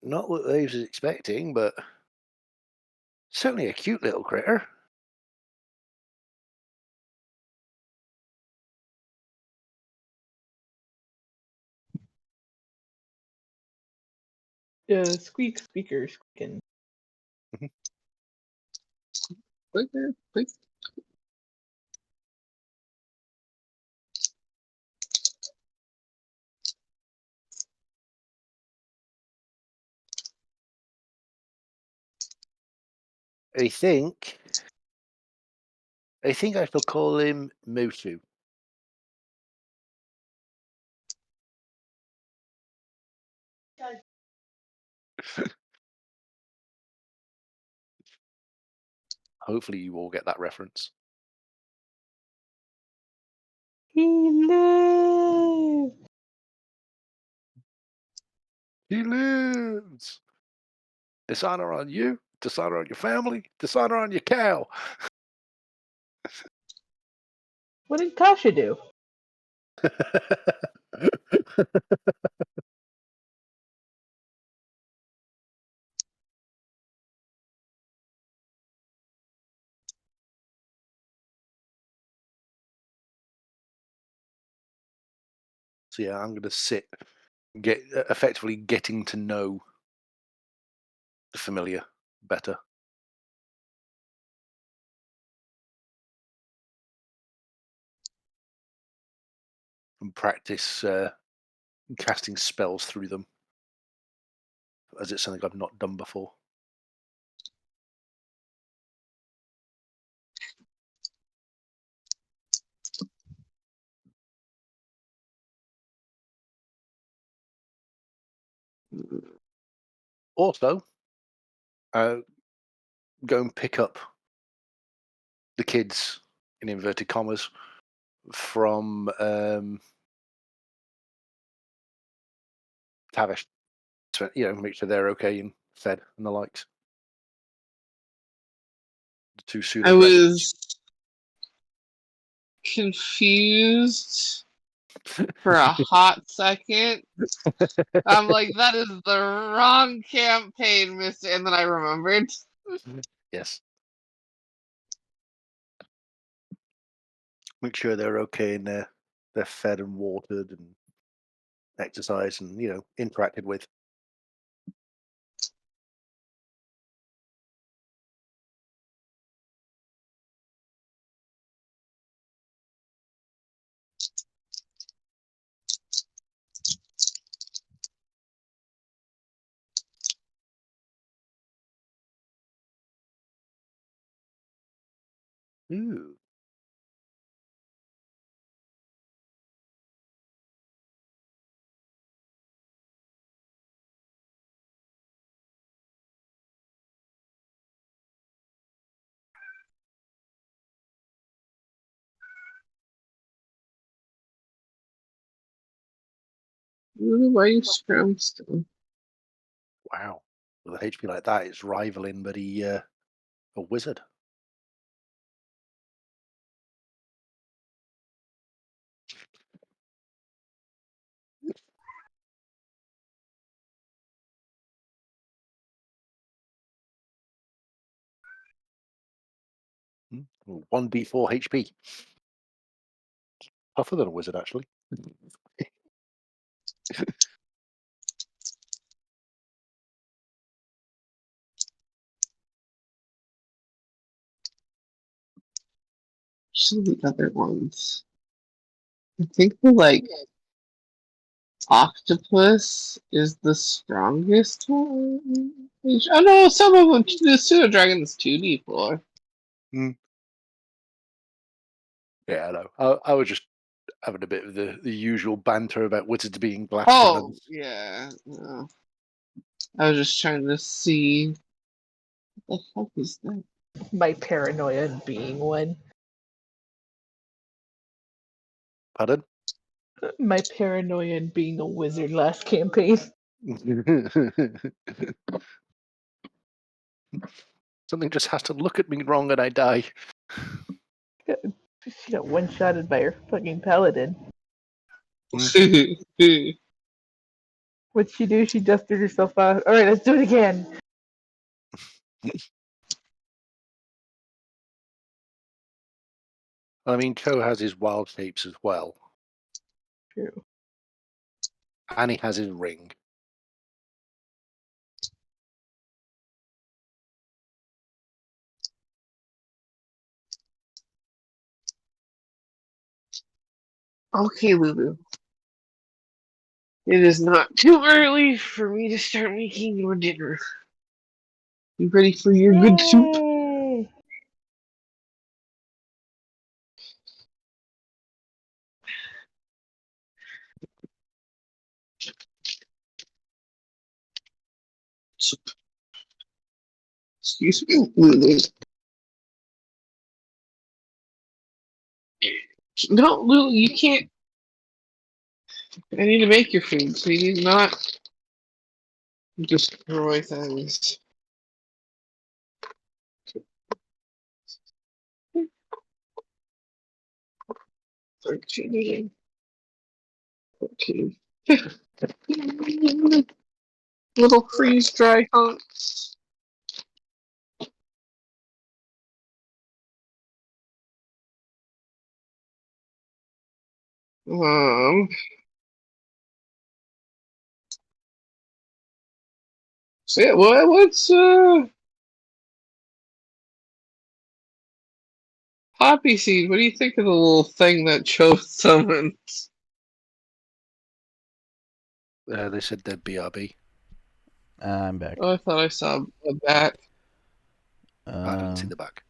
not what they was expecting, but certainly a cute little critter. Squeak speaker squeaking. Right there, please. I think I shall call him Musu. Hopefully you all get that reference. He lives. He lives! Dishonor on you, dishonor on your family, dishonor on your cow. What did Kasha do? So yeah, I'm going to sit, effectively getting to know the familiar better. And practice casting spells through them, as it's something I've not done before. Also, go and pick up the kids, in inverted commas, from Tavish. To, make sure they're okay and fed and the likes. The two I pseudo was confused for a hot second. I'm like, that is the wrong campaign, mister. And then I remembered. Yes. Make sure they're okay and they're fed and watered and exercised and interacted with. Ooh. Why are you scrum still? Wow. With an HP like that, it's rivaling a wizard. Hmm. 1d4 HP. Tougher than a wizard, actually. Some of the other ones. I think the octopus is the strongest one. Oh no, some of them. The pseudo dragon is 2d4. Yeah, I know. I was just having a bit of the usual banter about wizards being glass Oh cannons. yeah. No. I was just trying to see. What the fuck is that? My paranoia being one. Pardon? My paranoia being a wizard last campaign. Something just has to look at me wrong and I die. She got one-shotted by her fucking paladin. What'd she do? She dusted herself off. Alright, let's do it again. I mean, Chou has his wild shapes as well. True. And he has his ring. Okay, Lulu. It is not too early for me to start making your dinner. You ready for your good soup? Yay! Soup. Excuse me, Lulu. No, Lou, you can't. I need to make your food, so you need not destroy things. $13. Okay. Little freeze dry hunks. So yeah, what's Poppyseed? What do you think of the little thing that Chou summoned? They said they're BRB. I'm back. Oh, I thought I saw a bat. I didn't see the back.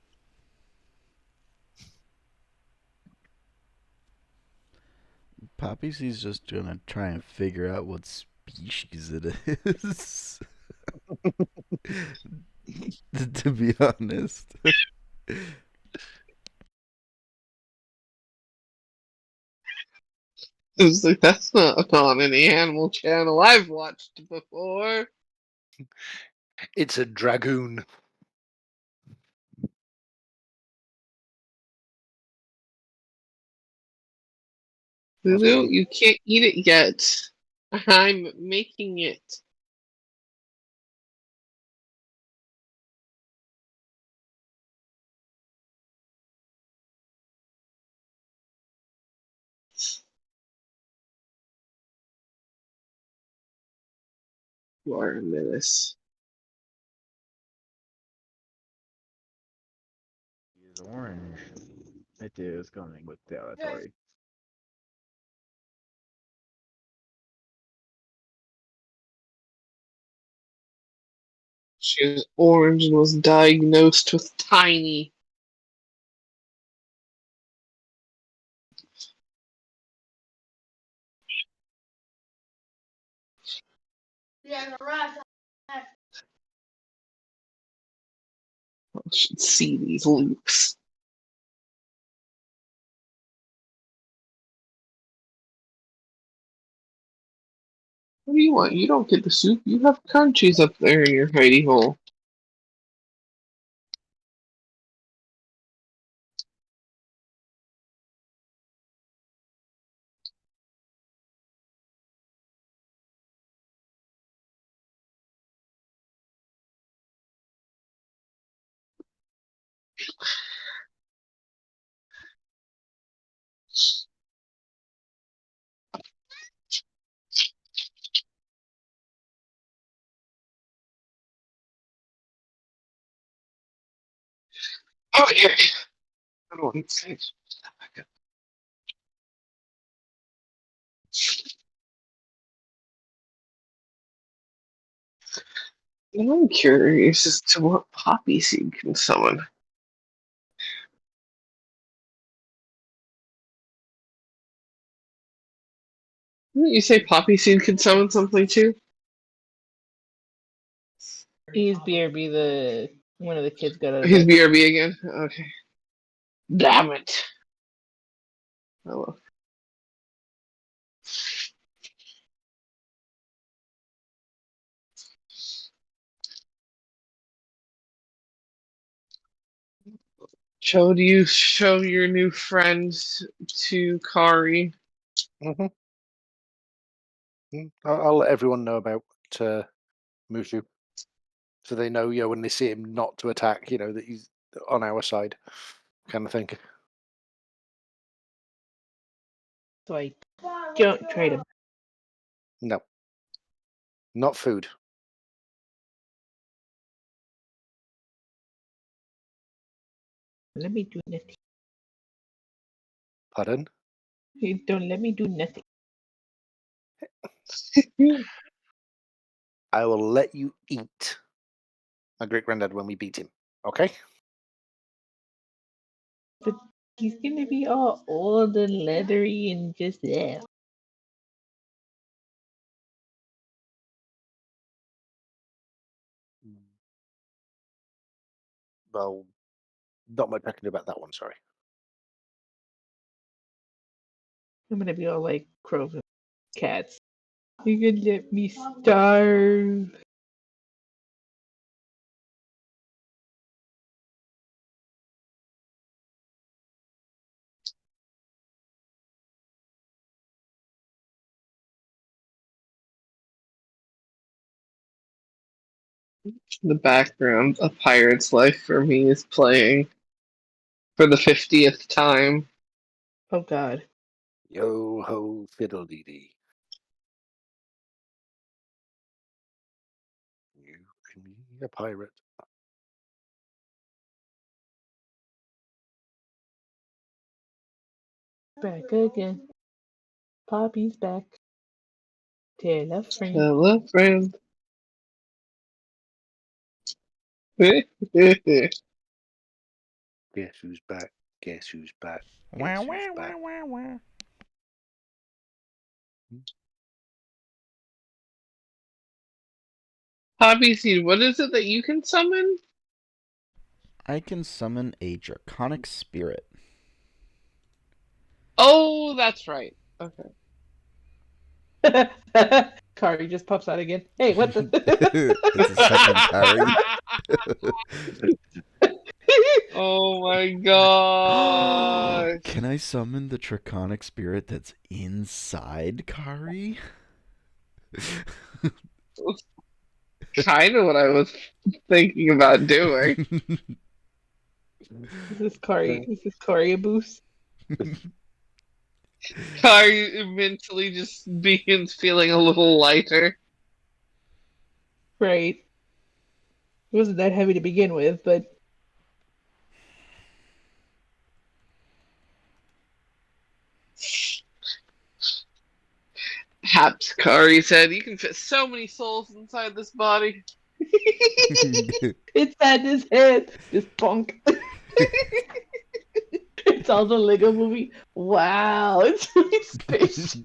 Poppyseed's just gonna try and figure out what species it is. To be honest. It's like, that's not on any animal channel I've watched before. It's a dragoon. Lulu, you can't eat it yet. I'm making it. You are a menace. Is orange. It is coming with territory. She was orange and was diagnosed with tiny. I should see these loops. What do you want? You don't get the soup. You have crunchies up there in your hidey hole. Okay. I don't want to say. I'm curious as to what Poppyseed can summon. Didn't you say Poppyseed can summon something too? He's BRB. The one of the kids got out of He's bed. BRB again? Okay. Damn it. Oh well. Chou, do you show your new friends to Kari? Mm-hmm. I'll let everyone know about Mushu, so they know, when they see him, not to attack. That he's on our side, kind of thing. So I don't try to. No, not food. Let me do nothing. Pardon? You don't let me do nothing. I will let you eat my great granddad when we beat him. Okay? But he's gonna be all old and leathery and just yeah. Well, not much I can do about that one. Sorry. I'm gonna be all like crows and cats. You could let me starve. In the background, A Pirate's Life for me is playing for the 50th time. Oh God. Yo ho fiddle dee dee. You can be a pirate. Back again. Poppy's back. Tell a friend. Tell a friend. Guess who's back? Guess who's back? Wah, Guess wah, who's wah, back? wah, wah. Poppyseed, what is it that you can summon? I can summon a draconic spirit. Oh, that's right. Okay. Kari just pops out again. Hey, what the? It's a second Kari. Oh my god. Can I summon the draconic spirit that's inside Kari? Kind of what I was thinking about doing. Is this Kari? Is this Kari a boost? Kari mentally just begins feeling a little lighter. Right. It wasn't that heavy to begin with, but Haps Kari said, "You can fit so many souls inside this body." it's at his head. This punk. It's all the Lego movie. Wow, it's really space.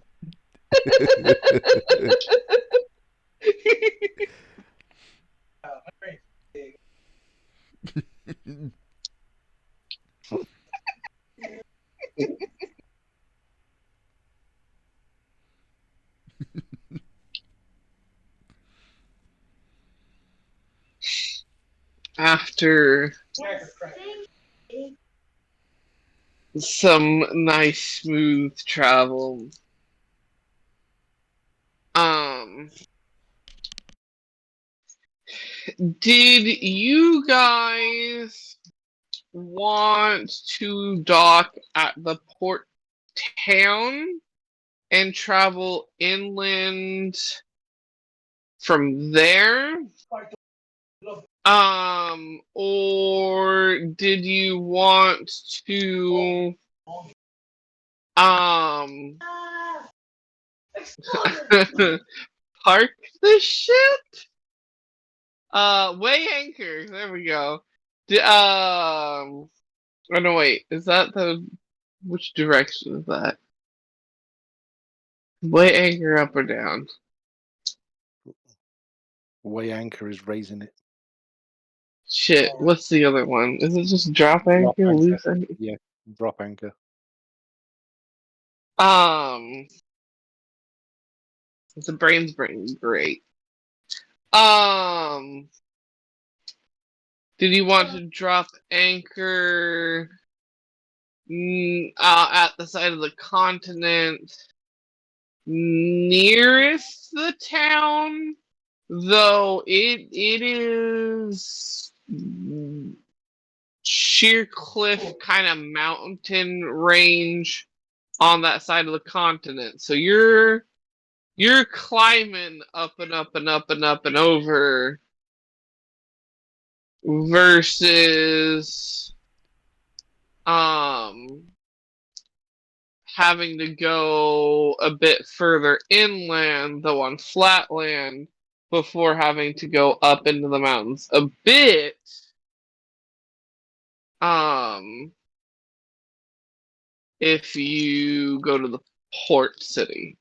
After some nice smooth travel, did you guys want to dock at the port town and travel inland from there? Or did you want to park the ship? Weigh anchor. There we go. Oh no, wait. Is that the which direction is that? Weigh anchor up or down? Way anchor is raising it. Shit. What's the other one? Is it just drop Drop anchor? anchor. Loose anchor? Yeah, drop anchor. It's a brain's brain. Great. Did you want to drop anchor at the side of the continent nearest the town? Though it is sheer cliff kind of mountain range on that side of the continent. So you're climbing up and up and up and up and over versus having to go a bit further inland, though on flat land, before having to go up into the mountains a bit. If you go to the port city.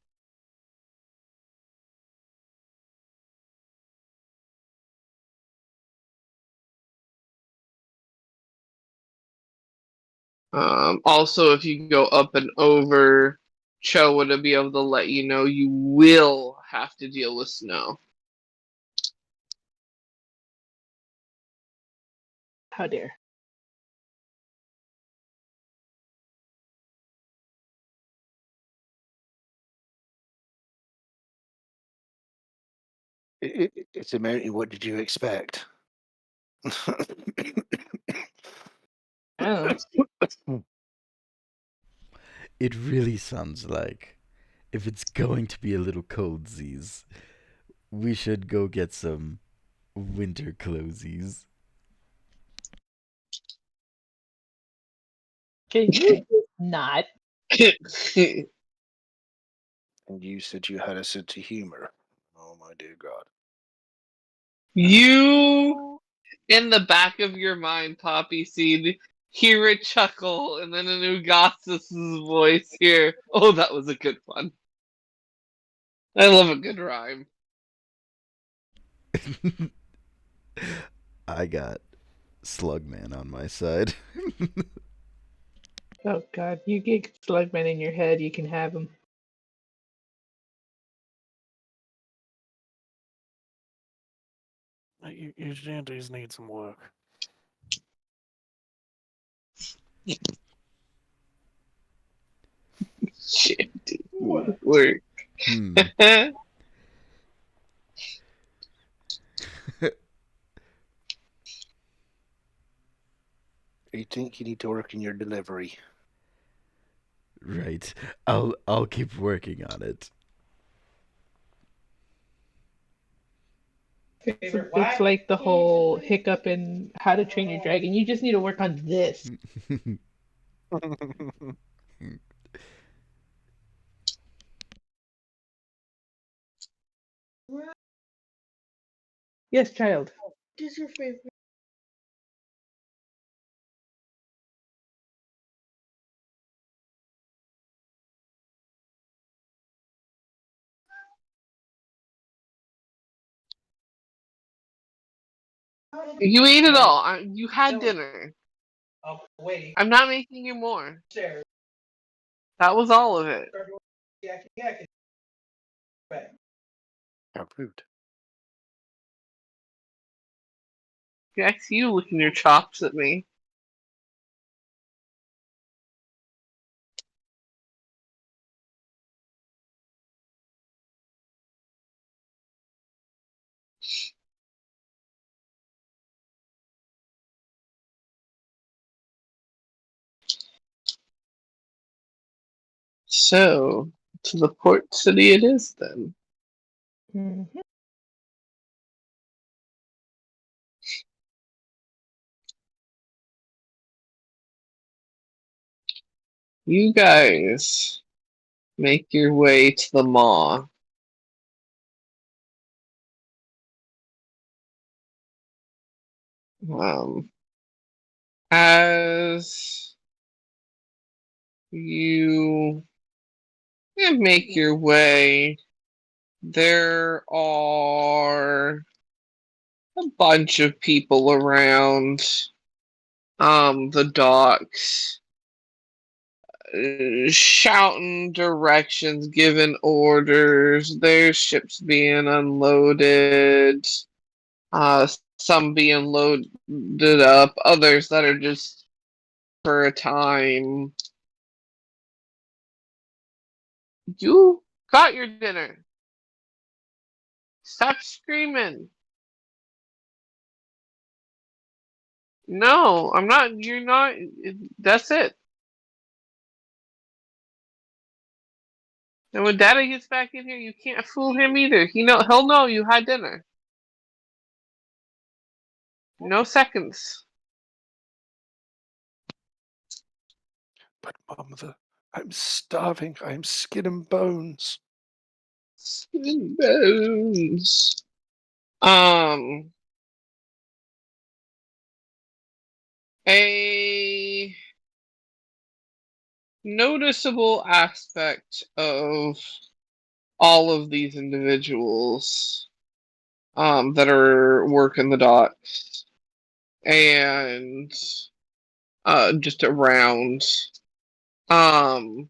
Also, if you go up and over Chou would be able to let you know you will have to deal with snow. How dare. It's a mountain. What did you expect? Oh, It really sounds like if it's going to be a little coldsies, we should go get some winter clothies. can you not? And you said you had a sense of humor. Oh my dear God. You, in the back of your mind, Poppyseed, hear a chuckle and then an Ugasis' voice here. Oh, that was a good one. I love a good rhyme. I got Slugman on my side. Oh god, you get Slugman in your head, you can have him. Your shanties need some work. Shit, dude. Work. Hmm. You think you need to work in your delivery? Right. I'll keep working on it. It's like the whole hiccup in How to Train Your Dragon. You just need to work on this. Yes, child. What is your favorite? You ate it all. You had dinner. Oh, wait. I'm not making you more. Upstairs. That was all of it. How rude. Yeah, I see you licking your chops at me. So, to the port city it is then. Mhm. You guys make your way to the maw. As you make your way, there are a bunch of people around the docks, shouting directions, giving orders. There's ships being unloaded, some being loaded up, others that are just for a time. You got your dinner. Stop screaming. No, I'm not. You're not. That's it. And when Dada gets back in here, you can't fool him either. He'll know you had dinner. No seconds. But mother, I'm starving. I'm skin and bones. Skin bones. Um, a noticeable aspect of all of these individuals that are working the docks and just around, um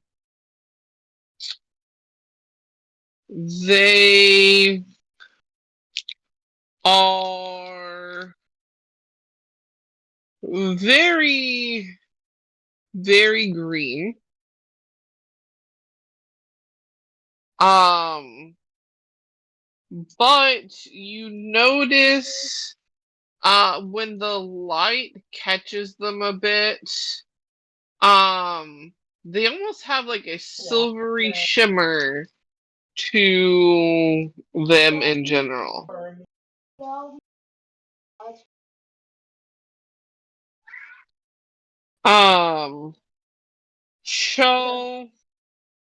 They are very, very green. But you notice when the light catches them a bit, they almost have like a silvery shimmer to them in general. Chou,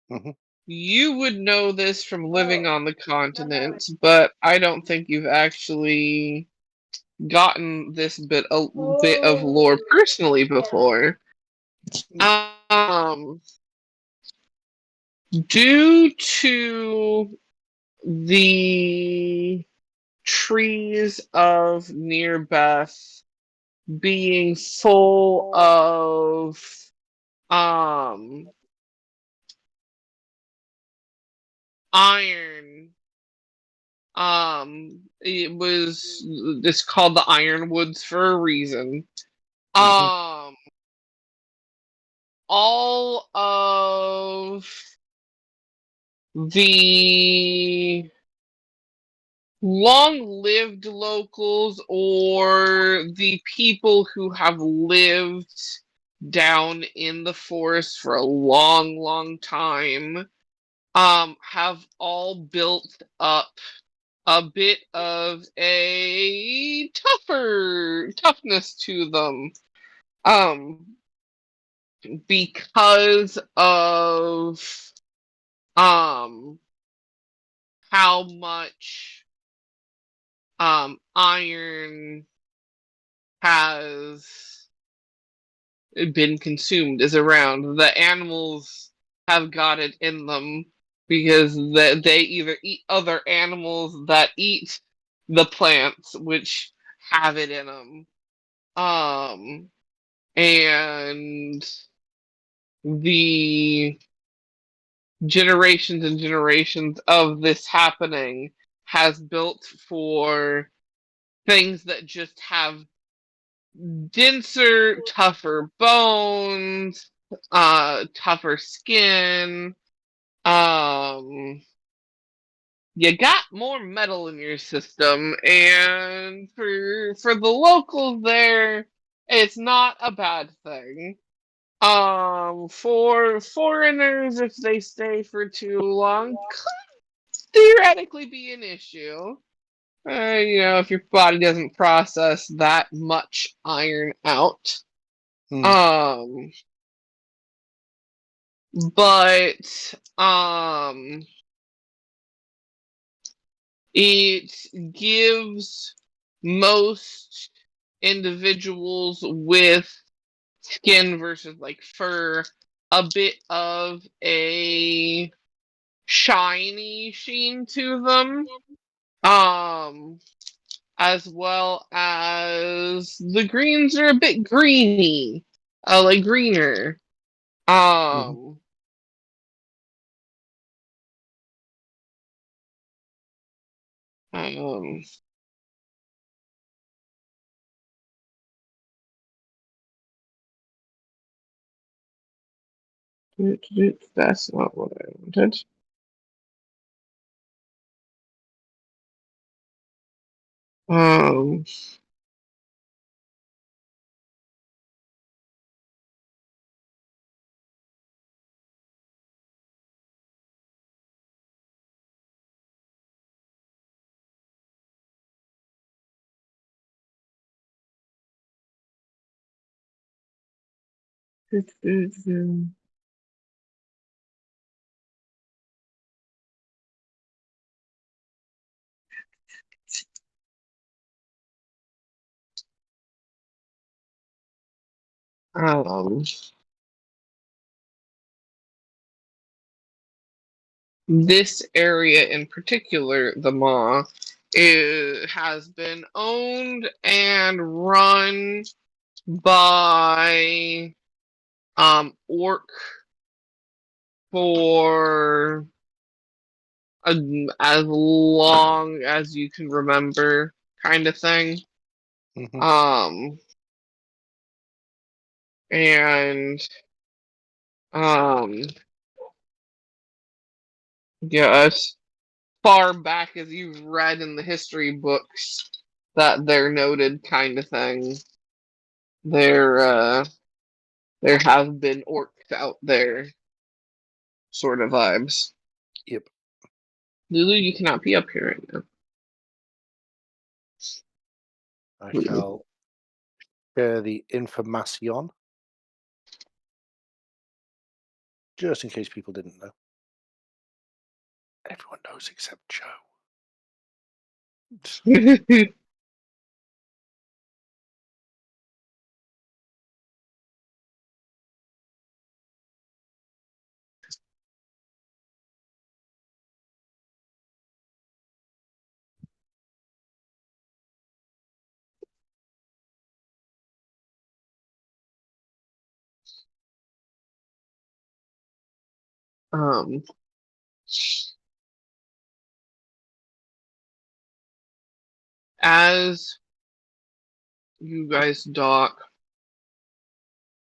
Mhm. you would know this from living on the continent, but I don't think you've actually gotten this bit of lore personally before. Um, due to the trees of near Beth being full of um iron, it's called the Ironwoods for a reason. Mhm. All of the long-lived locals or the people who have lived down in the forest for a long, long time have all built up a bit of a toughness to them. Um, because of um how much iron has been consumed is around. The animals have got it in them because they either eat other animals that eat the plants, which have it in them. And the generations and generations of this happening has built for things that just have denser, tougher bones, tougher skin. Um, you got more metal in your system, and for the locals there, it's not a bad thing. For foreigners, if they stay for too long, could theoretically be an issue. If your body doesn't process that much iron out. Mm. Um, but it gives most individuals with skin versus like fur a bit of a shiny sheen to them. As well as the greens are a bit greeny, like greener. Mhm. Um, um, that's not what I wanted. Um, um, this area in particular, the Maw, has been owned and run by orc for as long as you can remember, kind of thing. Mhm. And yeah, as far back as you've read in the history books that they're noted, kind of thing. There have been orcs out there, sort of vibes. Yep. Lulu, you cannot be up here right now. I shall share the information, just in case people didn't know. Everyone knows except Chou. um, as you guys dock,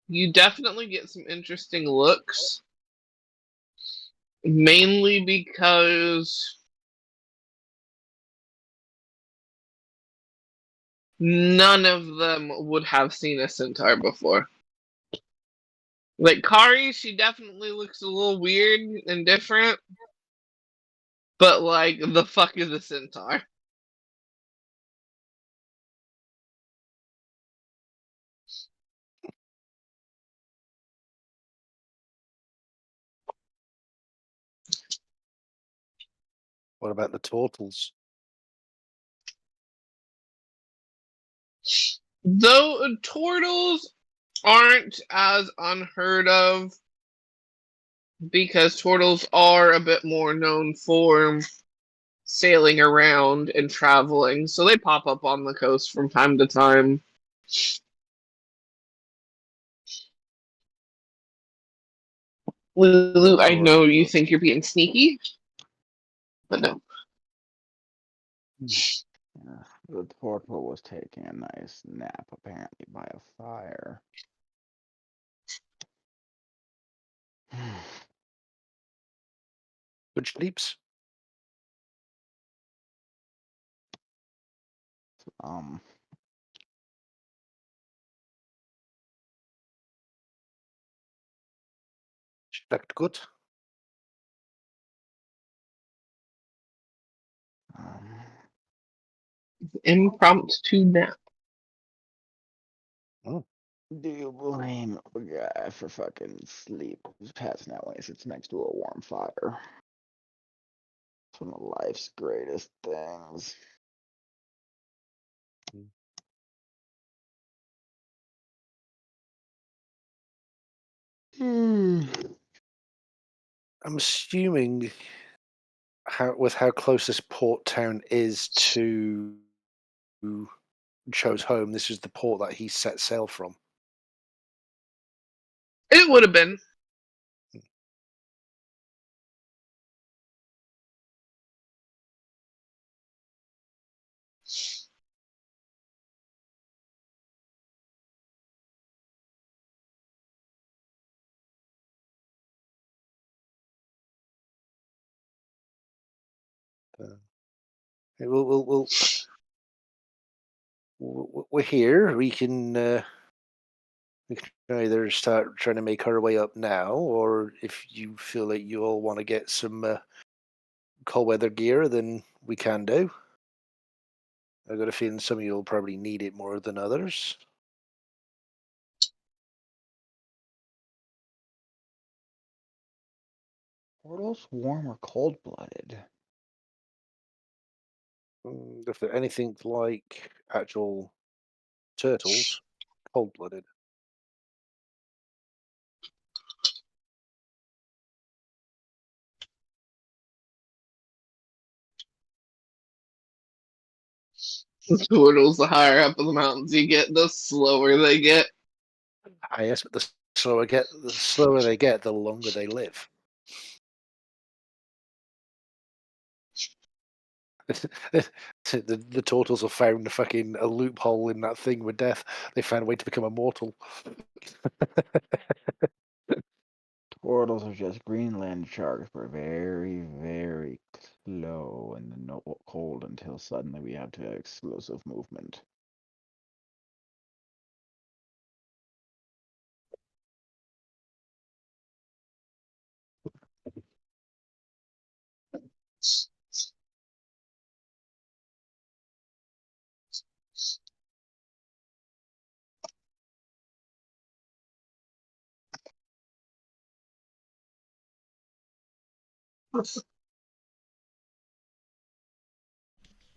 you definitely get some interesting looks. Mainly because none of them would have seen a centaur before. Like Kari, she definitely looks a little weird and different. But like, the fuck is a centaur? What about the Tortles? Though Tortles aren't as unheard of, because Tortles are a bit more known for sailing around and traveling, so they pop up on the coast from time to time. Lulu, I know you think you're being sneaky, but no. Yeah, the Tortle was taking a nice nap, apparently, by a fire. Good sleeps? Um, Schmeckt gut? um, Impromptu nap. do you blame a guy for fucking sleep? He's passing out when he sits next to a warm fire. It's one of life's greatest things. I'm assuming with how close this port town is to Chou's home, this is the port that he set sail from. It would have been. We're here. We can either start trying to make our way up now, or if you feel like you all want to get some cold weather gear, then we can do. I've got a feeling some of you will probably need it more than others. Portals warm or cold-blooded? If they're anything like actual turtles, cold-blooded. Turtles, the higher up in the mountains you get, the slower they get. Yes, but the slower they get, the longer they live. The Tortles have found a loophole in that thing with death. They found a way to become immortal. Tortles are just Greenland sharks. We're very, very slow in the cold until suddenly we have to have explosive movement.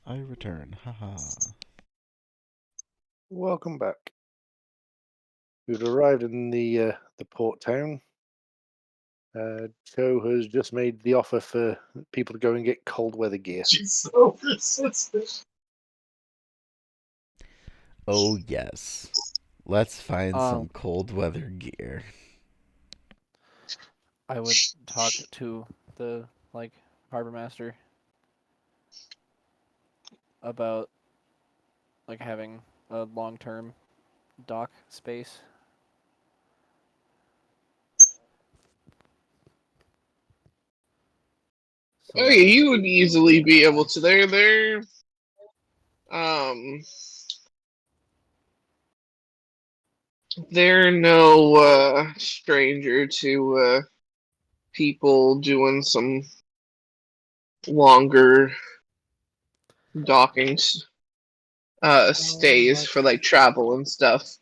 I return. Haha. Welcome back. We've arrived in the port town. Chou has just made the offer for people to go and get cold weather gear. Oh yes. Let's find some Um, cold weather gear. I would talk to the harbor master about having a long-term dock space. So Oh, yeah, you would easily be able to. Um, they're no stranger to people doing some longer dockings, stays for much? travel and stuff.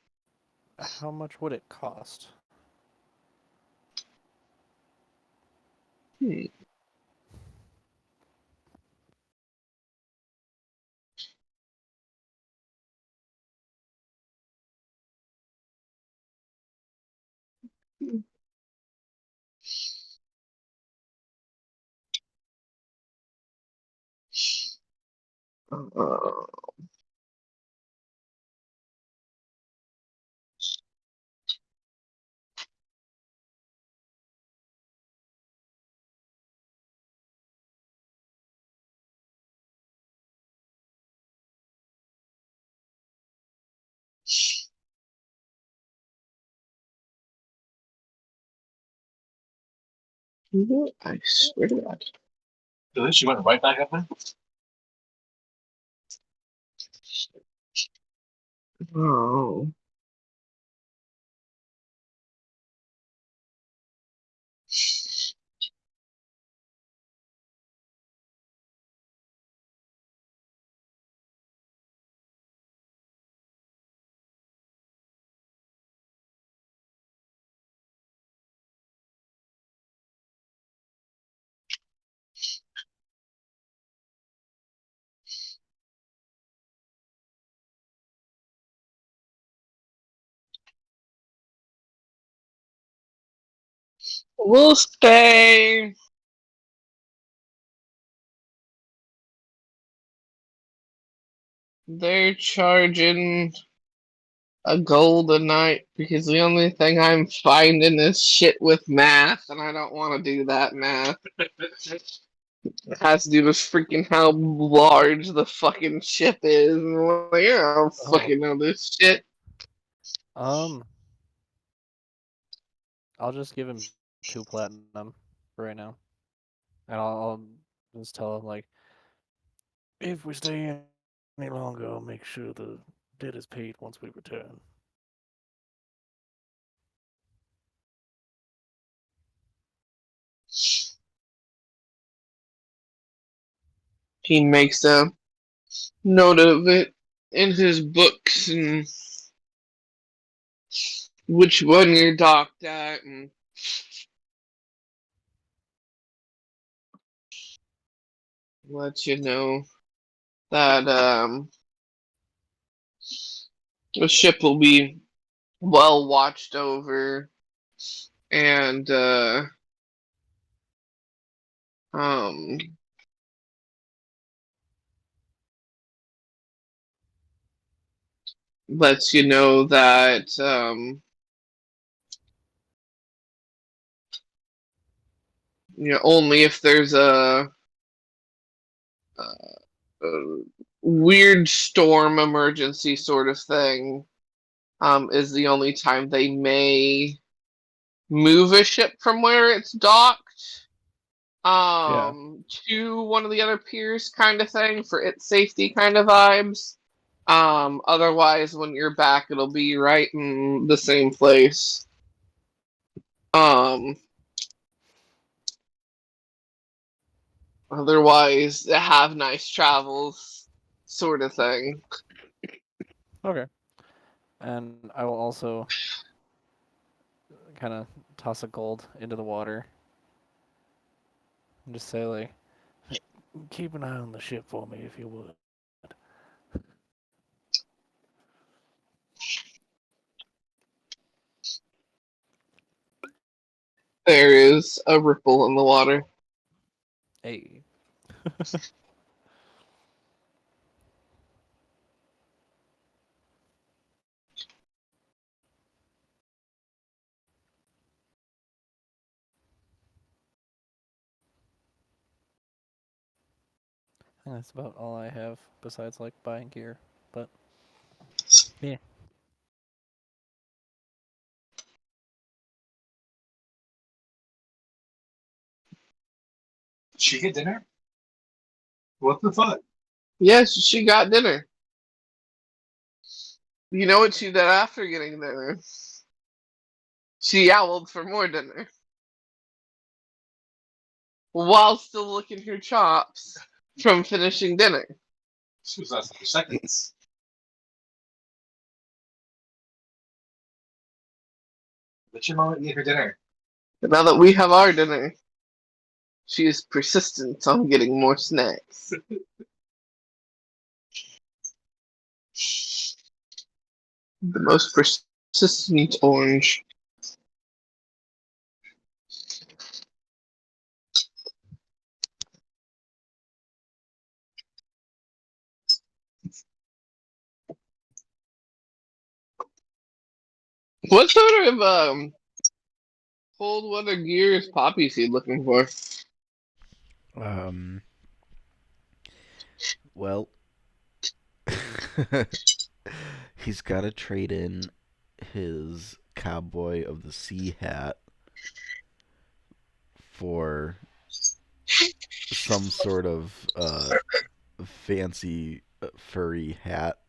How much would it cost? Hmm. Uh, I swear to God. So she went right back up there? Oh. We'll stay. They're charging a gold a night because the only thing I'm finding is shit with math, and I don't want to do that math. It has to do with freaking how large the fucking ship is. And I'm like, yeah, I don't Oh, fucking know this shit. um, I'll just give him 2 platinum for right now, and I'll just tell him if we stay any longer, I'll make sure the debt is paid once we return. He makes a note of it in his books and which one you're docked at and let you know that the ship will be well watched over and um lets you know that only if there's a weird storm emergency sort of thing, is the only time they may move a ship from where it's docked to one of the other piers kind of thing for its safety kind of vibes. Otherwise, when you're back, it'll be right in the same place. Otherwise, have nice travels sort of thing. Okay. And I will also kind of toss a gold into the water and just say, like, Keep an eye on the ship for me if you would. There is a ripple in the water. hey. And that's about all I have besides, like, buying gear. But, yeah. Did she get dinner? What the fuck? Yes, she got dinner. You know what she did after getting dinner? She owled for more dinner. While still licking her chops from finishing dinner. She was lasting for seconds. Let your mom eat her dinner. But now that we have our dinner, she is persistent on getting more snacks. The most persistent orange. What sort of cold weather gear is Poppyseed looking for? Well, he's got to trade in his Cowboy of the Sea hat for some sort of fancy furry hat,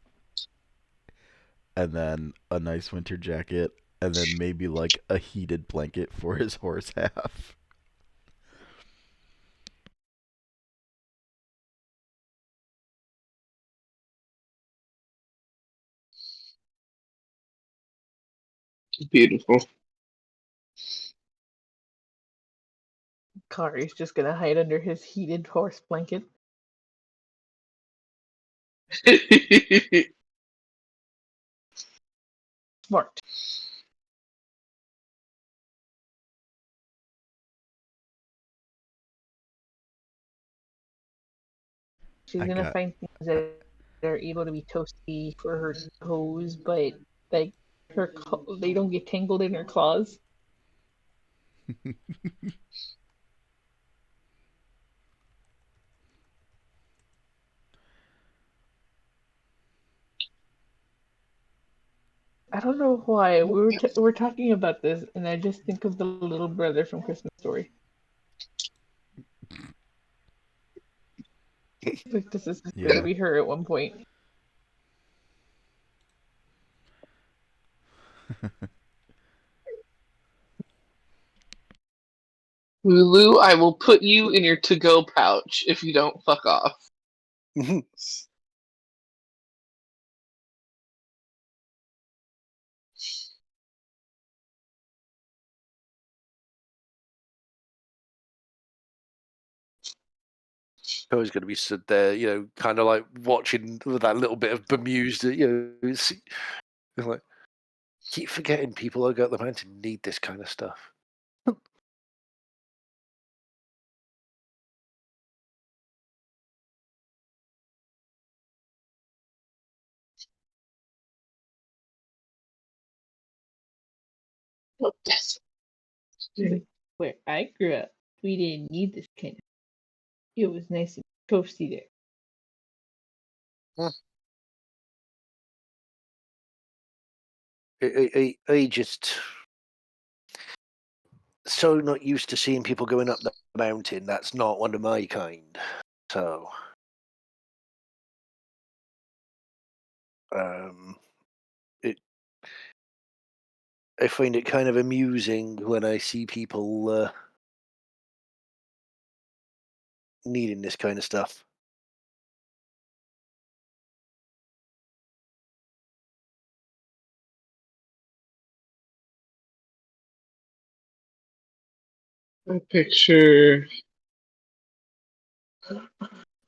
and then a nice winter jacket, and then maybe like a heated blanket for his horse half. Beautiful. Kari's just gonna hide under his heated horse blanket. Smart. She's I gonna got find things that are able to be toasty for her toes, but like they don't get tangled in her claws. I don't know why we're talking about this, and I just think of the little brother from Christmas Story. Like this is gonna yeah. be her at one point. Lulu, I will put you in your to-go pouch if you don't fuck off. Always going to be stood there, kind of like watching with that little bit of bemused, like, keep forgetting people who go up the mountain need this kind of stuff. Oh, yes. Where I grew up, we didn't need this kind of. It was nice and toasty there. I just so not used to seeing people going up the mountain. That's not one of my kind. So, I find it kind of amusing when I see people needing this kind of stuff. I picture.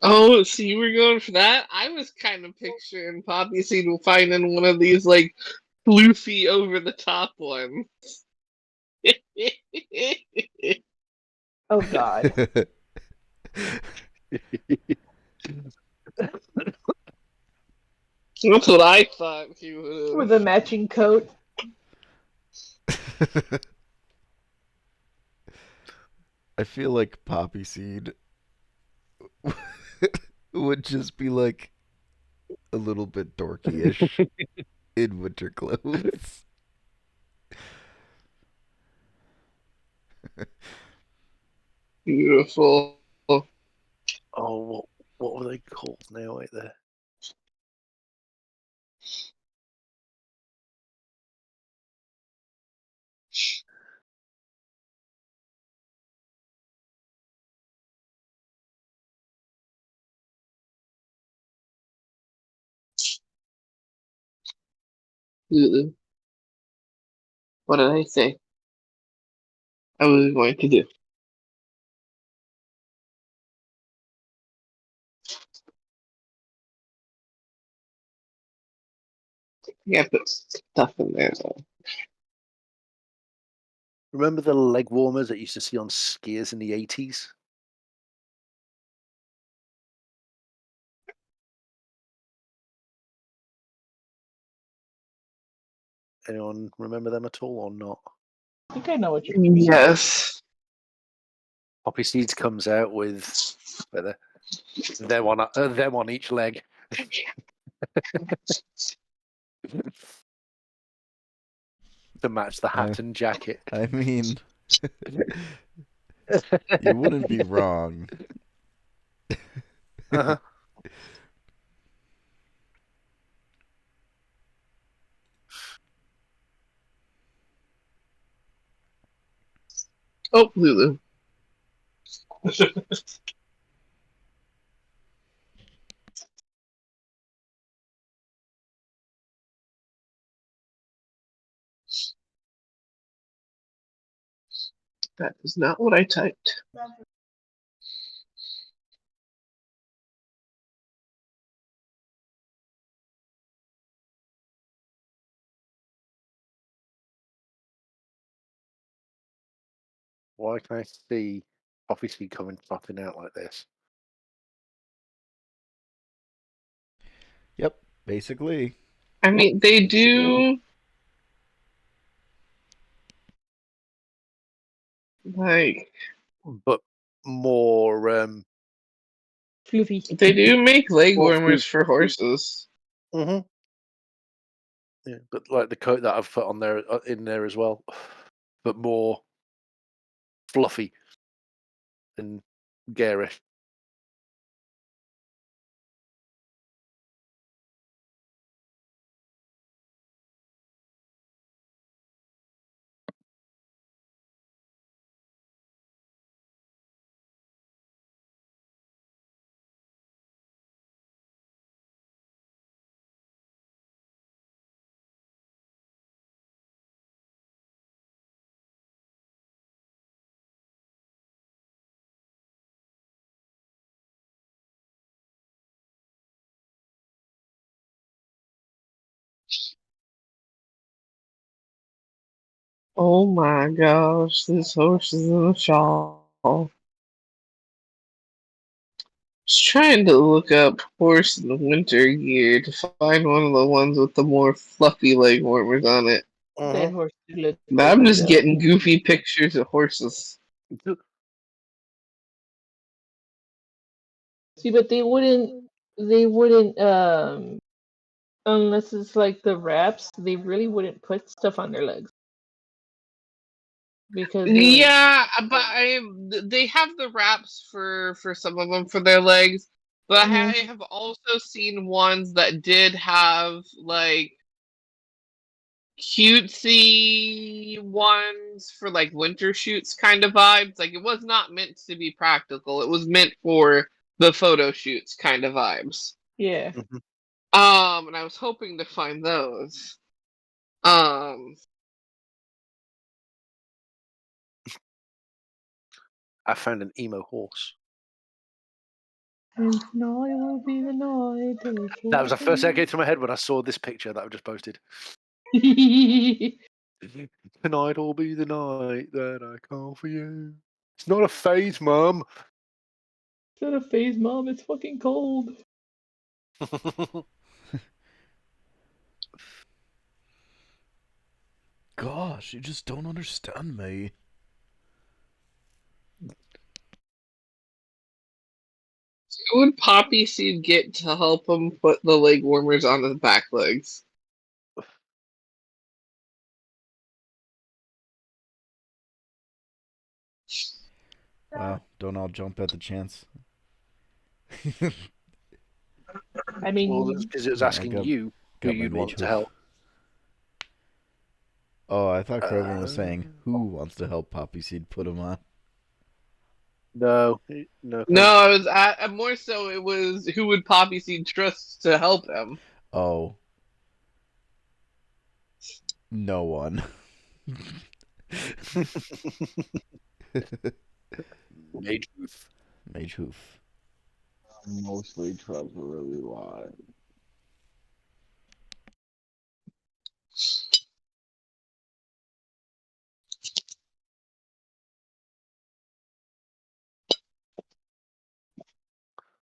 Oh, so you were going for that? I was kind of picturing Poppyseed finding one of these like floofy over the top ones. Oh God. That's what I thought he would With have. a matching coat. I feel like Poppyseed would just be like a little bit dorky-ish in winter clothes. Beautiful. Oh, what were they called now? Right there. Lulu. What did I say? I was going to do. Yeah, put stuff in there though. Remember the leg warmers that you used to see on skiers in the 80s? Anyone remember them at all or not? I think I know what you're doing. Yes. Poppyseeds comes out with them on each leg. To match the hat and jacket. I mean, you wouldn't be wrong. Uh-huh. Oh, Lulu. That is not what I typed. Why can I see Poppyseed popping out like this? Yep, basically. I mean, they do like But more Floofy. they do make leg More warmers floofy. for horses. Yeah, but like the coat that I've put on there in there as well, but more fluffy and garish. Oh my gosh, this horse is in a shawl. Just trying to look up horse in the winter gear to find one of the ones with the more fluffy leg warmers on it. That horse look But I'm just good. getting goofy pictures of horses. See, but they wouldn't they wouldn't unless it's like the wraps, they really wouldn't put stuff on their legs. Because Yeah, but they have the wraps for some of them for their legs, but I have also seen ones that did have like cutesy ones for like winter shoots kind of vibes. Like it was not meant to be practical. It was meant for the photo shoots kind of vibes. yeah. And I was hoping to find those. I found an emo horse. And tonight will be the night. That was the first thing that came to my head when I saw this picture that I've just posted. Tonight will be the night that I call for you. It's not a phase, Mum. It's not a phase, Mom. It's fucking cold. Gosh, you just don't understand me. Who would Poppyseed get to help him put the leg warmers on his back legs? Wow, don't all jump at the chance. I mean, Well, that's because it was Yeah, I asking got- you who got my you'd mage want to hoof. help. Oh, I thought Krogan was saying, who wants to help Poppyseed put him on? No. No, it was more so. It was who would Poppyseed trust to help him? Oh. No one. Mage hoof. Mage hoof. Mostly trust really wide.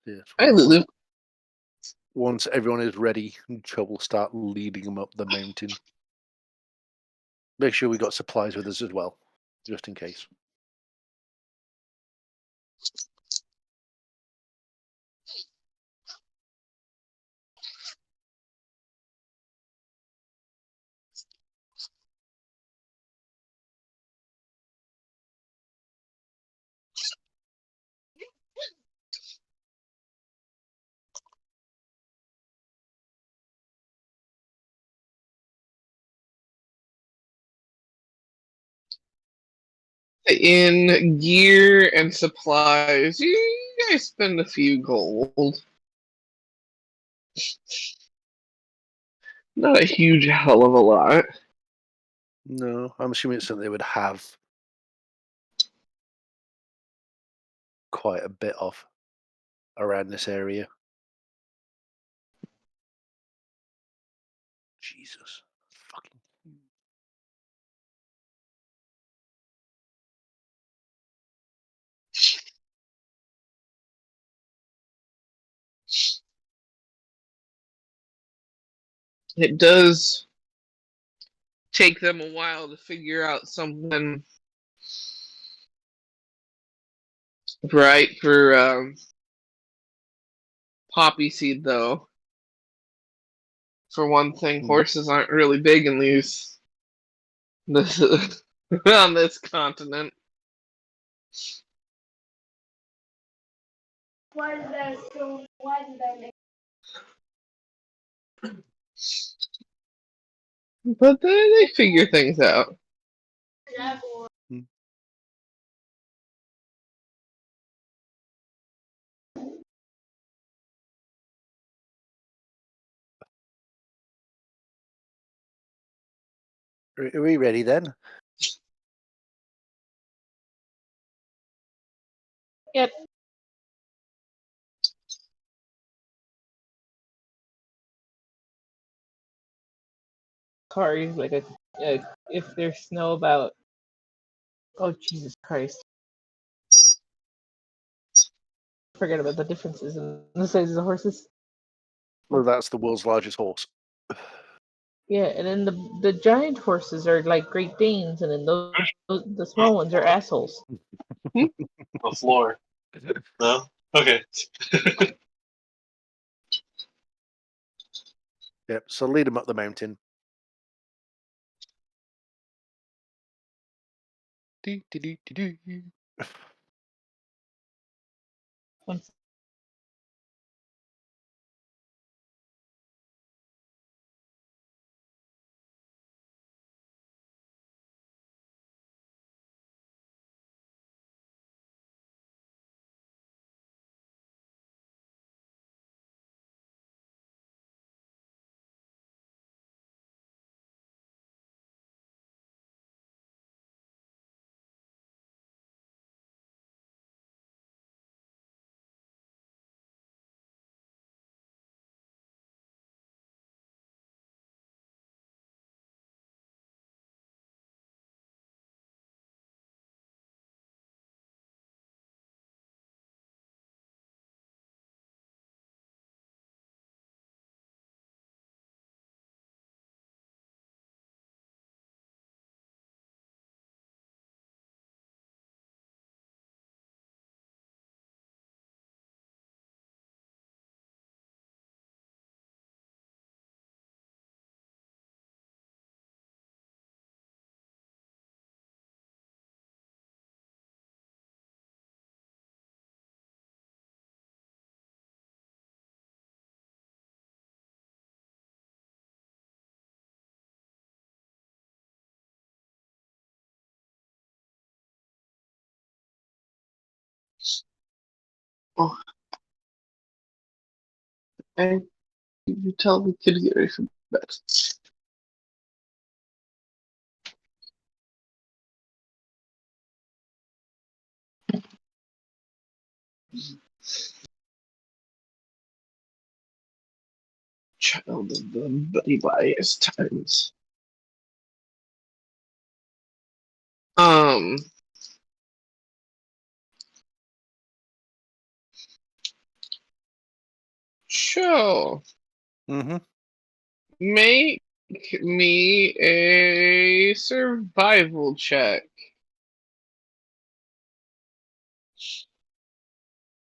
Yes. Hey, Lulu. Once everyone is ready, Chou will start leading them up the mountain. Make sure we got supplies with us as well, just in case. In gear and supplies, you guys spend a few gold. Not a huge hell of a lot. No, I'm assuming it's something they would have quite a bit of around this area. Jesus. Fucking. It does take them a while to figure out something right for Poppyseed, though. For one thing, horses aren't really big in these on this continent. Why did that make But they figure things out. that? Are we ready then? Yep. Kari's like if there's snow about. Oh Jesus Christ! Forget about the differences in the sizes of horses. Well, that's the world's largest horse. Yeah, and then the giant horses are like Great Danes, and then those the small ones are assholes. The floor. No? Okay. Yep. So lead him up the mountain. Dee, dee, dee, dee, dee. Oh, and you tell the kid to get ready for bed. Child of the buddy bias times. Sure. Mm-hmm. Make me a survival check.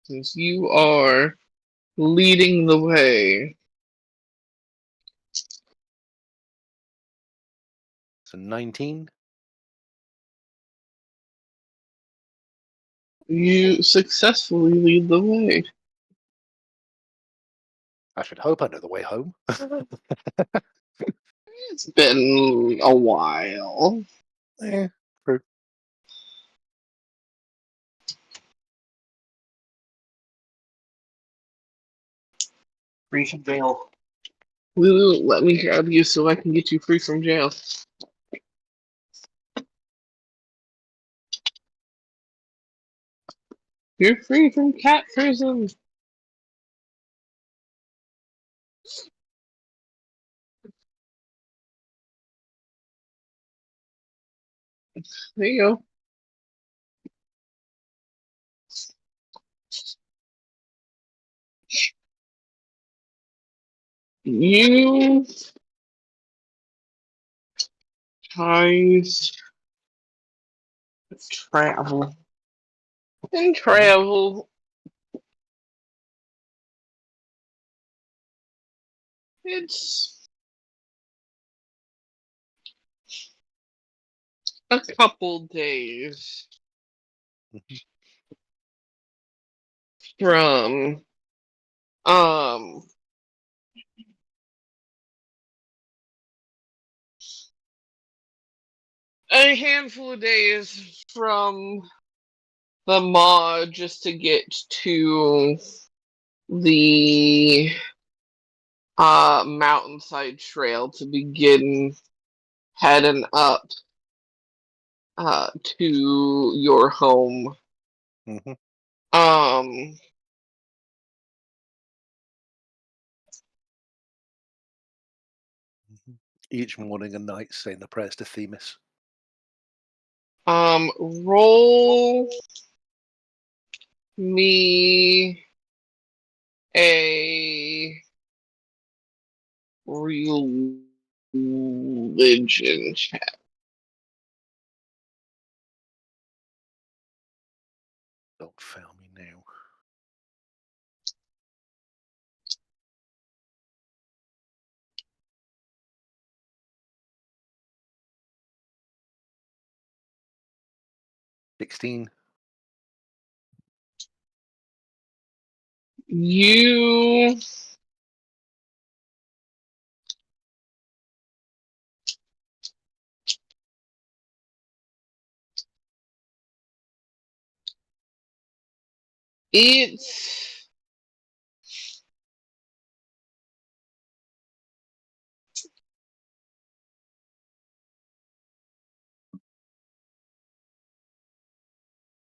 Since you are leading the way. So 19. You successfully lead the way. I should hope I know the way home. It's been a while. True. Free from jail. Lulu, let me grab you so I can get you free from jail. You're free from cat prison. There you go. You guys travel and travel. It's a couple days from um a handful of days from the maw just to get to the mountainside trail to begin heading up to your home. Mm-hmm. Um Each morning and night saying the prayers to Themis. roll me a religion check. Don't fail me now. 16. You it's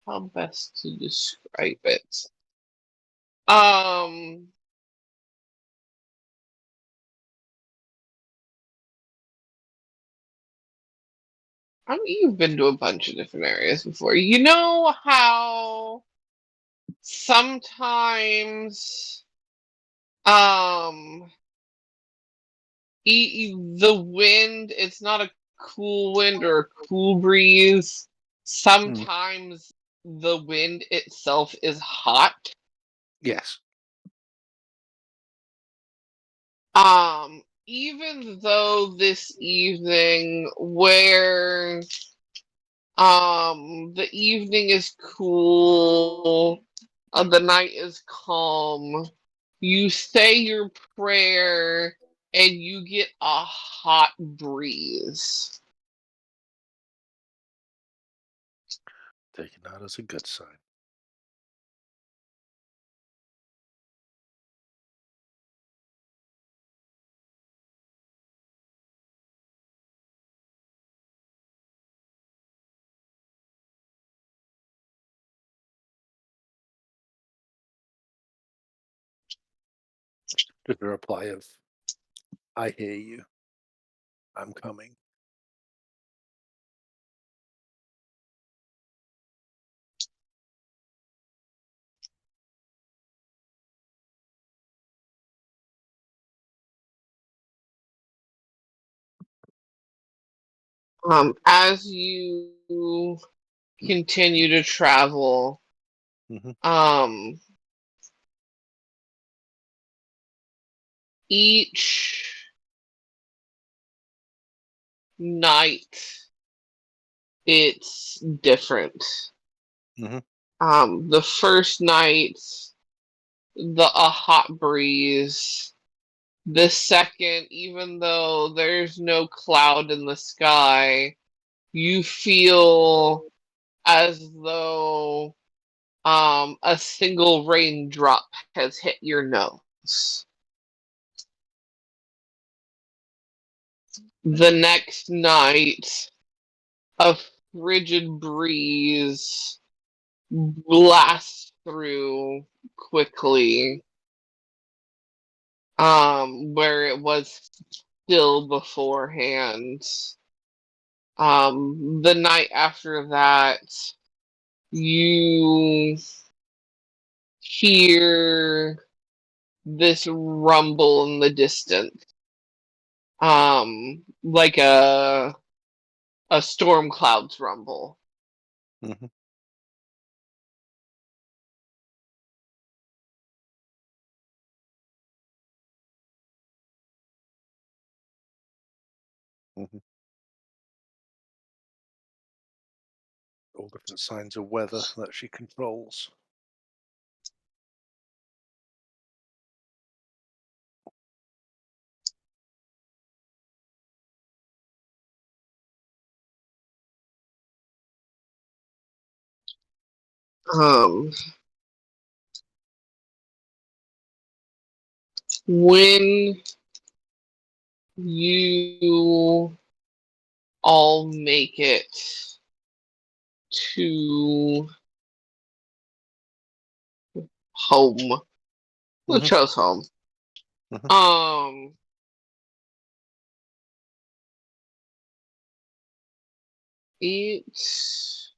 how best to describe it. Um I mean, you've been to a bunch of different areas before. You know how sometimes um the wind, it's not a cool wind or a cool breeze. Sometimes the wind itself is hot. Yes. Even though this evening where the evening is cool, the night is calm, you say your prayer and you get a hot breeze. Taking that as a good sign. Just a reply of, I hear you. I'm coming. As you continue to travel, Mm-hmm. each night it's different. Mm-hmm. The first night, a hot breeze. The second, even though there's no cloud in the sky, you feel as though a single raindrop has hit your nose. The next night, a frigid breeze blasts through quickly, where it was still beforehand. The night after that, you hear this rumble in the distance, like a storm cloud's rumble. Mm-hmm. Mm-hmm. All different signs of weather that she controls. Um, when you all make it to home, the Mm-hmm. Chou's home, Mm-hmm. it's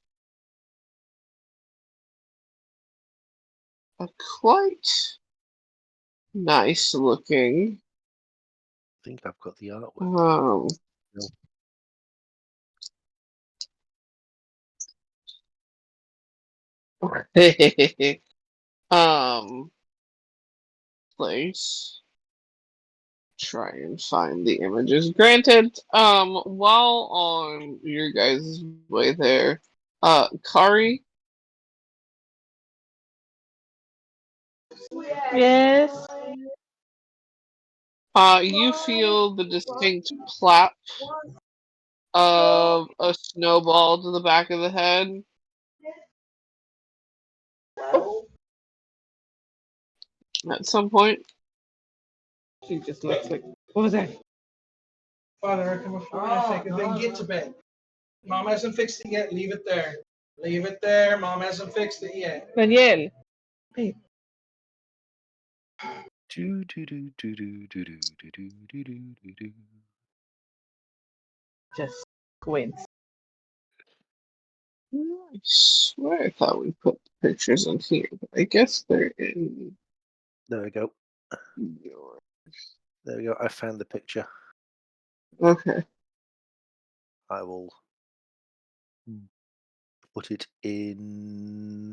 a quite nice looking. I think I've got the artwork. No. um place. Try and find the images. Granted, while on your guys' way there, Kari, Yes. you feel the distinct plap of a snowball to the back of the head. At some point. She just looks like. What was that? Father, come for a second. Then get to bed. Mom hasn't fixed it yet. Leave it there. Leave it there. Mom hasn't fixed it yet. Danielle. Hey. Just quince. I swear I thought we put the pictures in here, but I guess they're in There we go. yours. There we go. I found the picture. Okay. I will put it in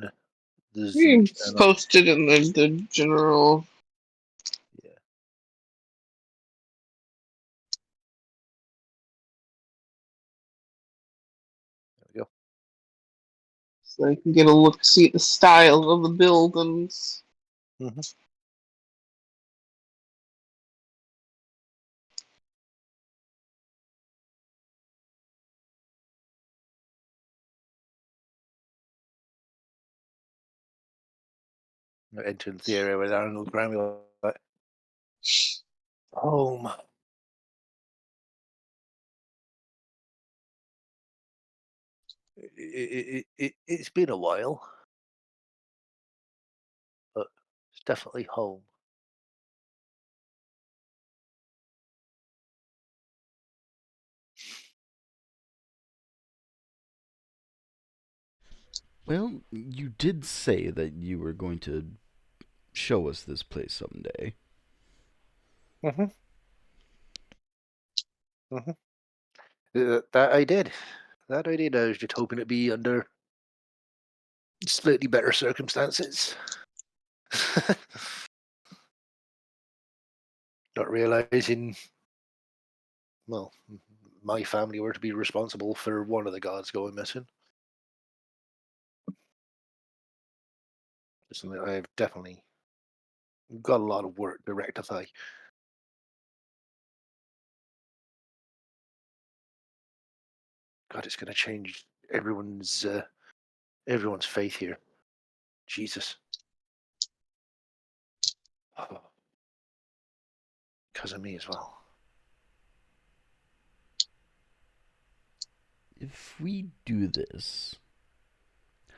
the Zoom You channel. post it in the general. Yeah. There we go. So you can get a look, see the style of the buildings. Mm-hmm. Entering the area with Arnold Grammy like home. It's been a while, but it's definitely home. Well, you did say that you were going to show us this place someday. Mm-hmm. Mm-hmm. That I did. That I did. I was just hoping to be under slightly better circumstances. Not realizing, well, my family were to be responsible for one of the gods going missing. It's something I've definitely got a lot of work to rectify. God, it's going to change everyone's faith here. Jesus. Because of me as well. If we do this,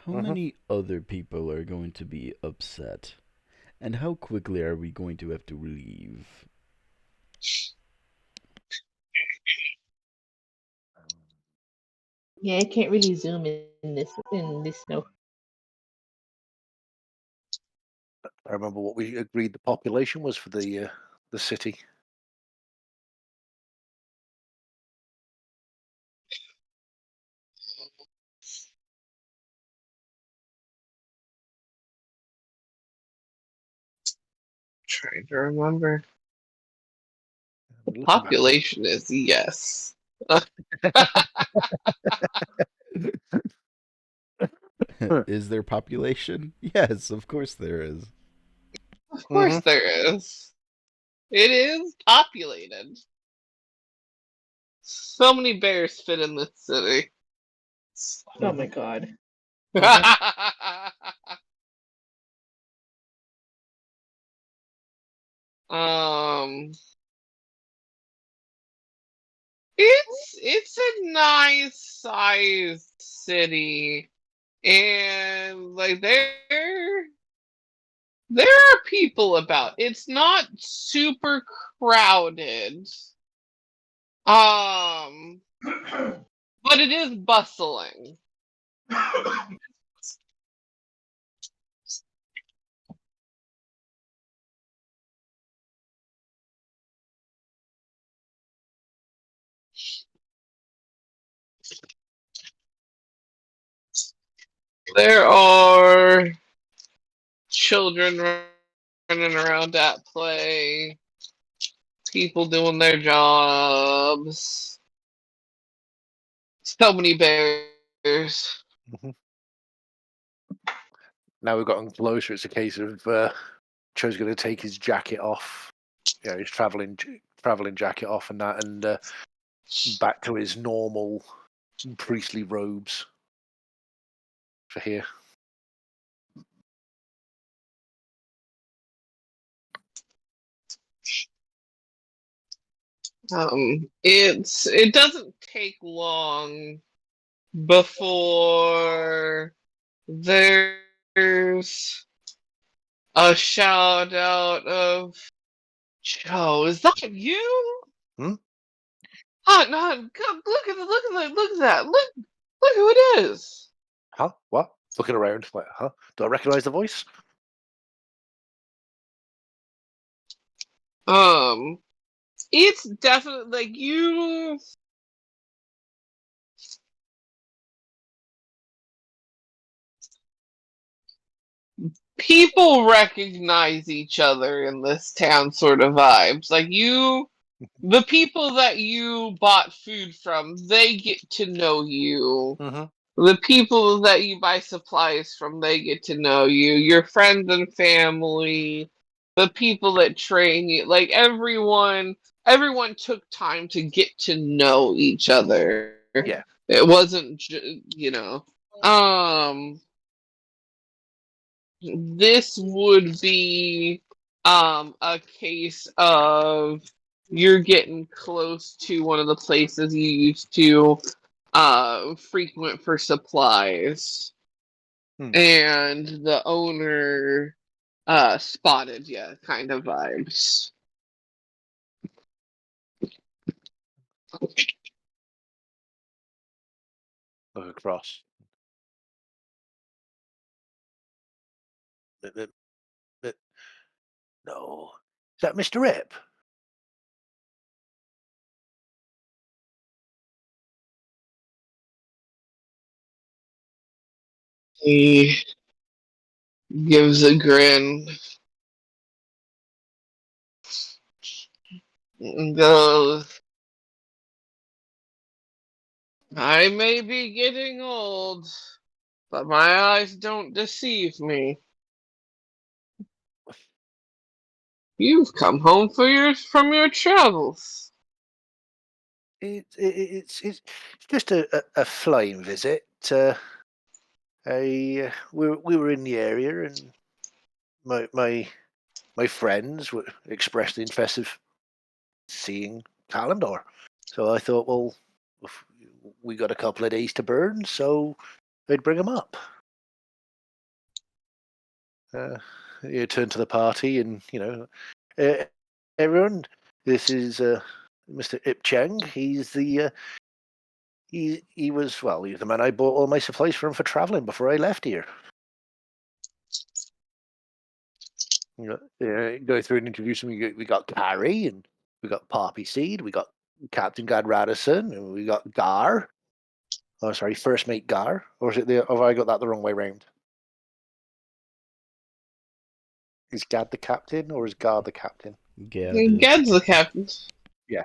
how Mhm. many other people are going to be upset? And how quickly are we going to have to leave? Yeah, I can't really zoom in this snow. I remember what we agreed the population was for the city. Trying to remember. The Looking back. population is yes. Is there population? Yes, of course there is. Of course there is. It is populated. So many bears fit in this city. Oh my god. um, it's a nice sized city, and like there are people about. It's not super crowded. But it is bustling. There are children running around at play, people doing their jobs. So many bears. Now we've gotten closer. It's a case of Chou's going to take his jacket off. His traveling jacket off and that, and back to his normal priestly robes for here. It doesn't take long before there's a shout out of Chou. Is that you? Hmm? No, come, look at that. Look who it is. Huh? What? Looking around, like, huh? Do I recognise the voice? It's definitely like you. People recognize each other in this town, sort of vibes. Like the people that you bought food from, they get to know you. The people that you buy supplies from, they get to know you. Your friends and family, the people that train you, like everyone took time to get to know each other. Yeah. It wasn't, this would be a case of you're getting close to one of the places you used to frequent for supplies. And the owner spotted you, kind of vibes. Look across. No. Is that Mr. Rip? He gives a grin and goes, I may be getting old, but my eyes don't deceive me. You've come home from your travels. It's just a flying visit. We were in the area, and my friends were expressed interest of seeing Calendar. So I thought, well, we got a couple of days to burn, so I'd bring them up. You turn to the party, and everyone. This is Mr. Ip Cheng. He's the he was the man I bought all my supplies from for traveling before I left here. Go through and introduce him. We got Kari, and we got Poppyseed, we got Captain Gaddradison, and we got Gar. Oh, sorry, First Mate Gar, or is it have I got that the wrong way round? Is Gad the captain, or is Gar the captain? Gad's the captain. Yeah.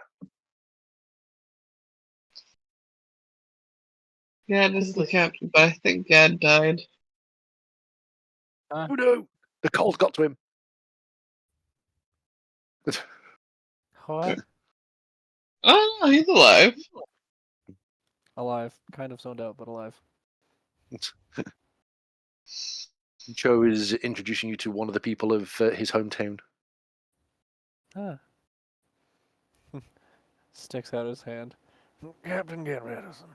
Gad is the captain, but I think Gad died. Oh no! The cold got to him. What? Oh, no, he's alive. Alive. Kind of zoned out, but alive. Chou is introducing you to one of the people of his hometown. Huh. Sticks out his hand. Captain Gaddradison.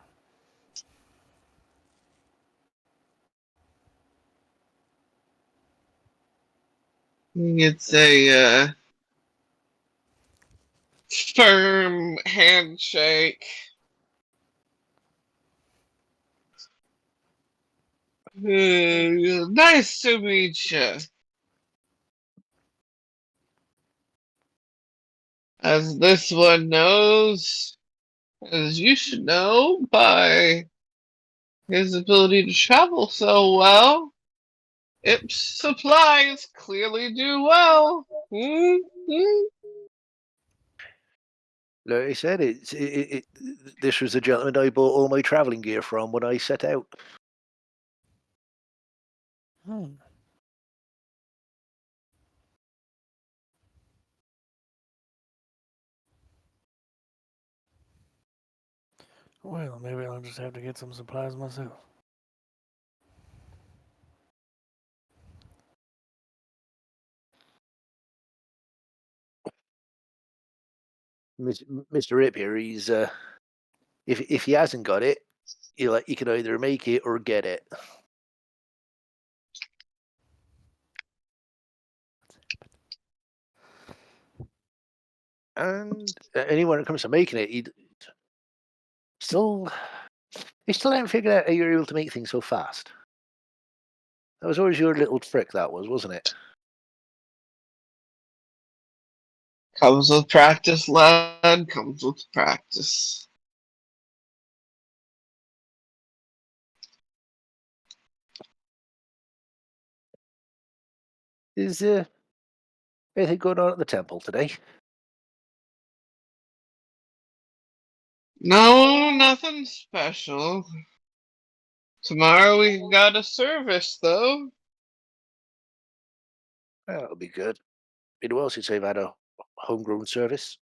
It's a firm handshake. Nice to meet you. As this one knows, as you should know, by his ability to travel so well, its supplies clearly do well. Like I said, this was the gentleman I bought all my travelling gear from when I set out. Hmm. Well, maybe I'll just have to get some supplies myself. Mr. Rip here, he's if he hasn't got it, he can either make it or get it. And anyone that comes to making it, he still haven't figured out how you're able to make things so fast. That was always your little trick, that was, wasn't it? Comes with practice, lad. Comes with practice. Is anything going on at the temple today? No, nothing special. Tomorrow we've got a service, though. Well, that'll be good. Been a while since I've had a homegrown service.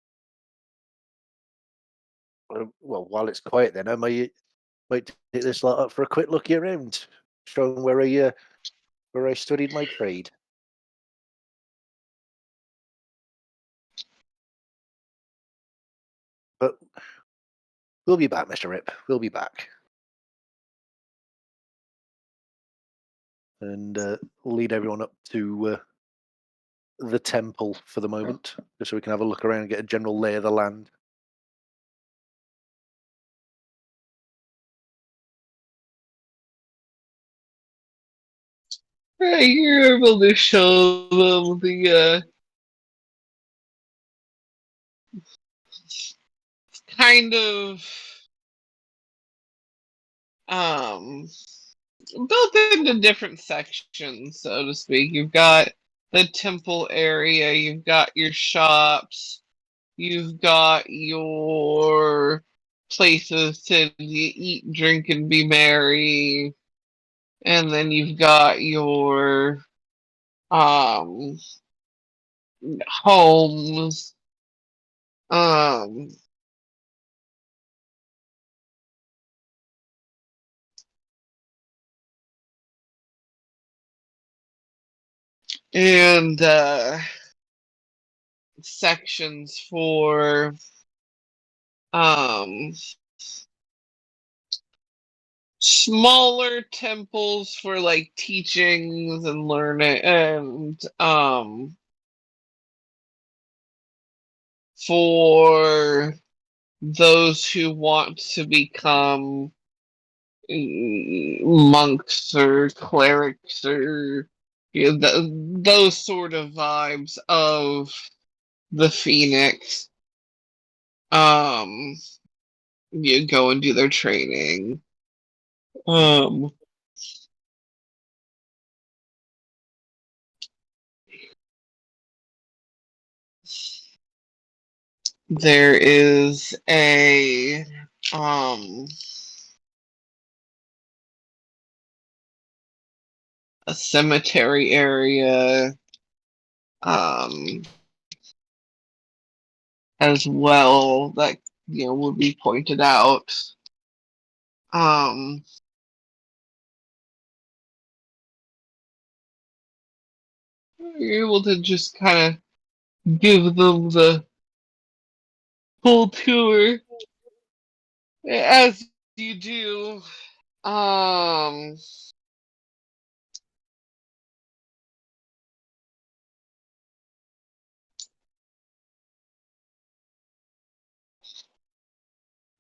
Well, while it's quiet, then I might take this lot up for a quick look around, showing where I studied my trade. But we'll be back, Mr. Rip. We'll be back. And lead everyone up to the temple for the moment, just so we can have a look around and get a general lay of the land. Hey, you're able to show them the kind of built into different sections, so to speak. You've got the temple area, you've got your shops, you've got your places to eat, drink, and be merry, and then you've got your homes. And sections for smaller temples for like teachings and learning, and for those who want to become monks or clerics or those sort of vibes of the Phoenix. You go and do their training. There is a cemetery area as well that would be pointed out. You're able to just kind of give them the full tour as you do. Um,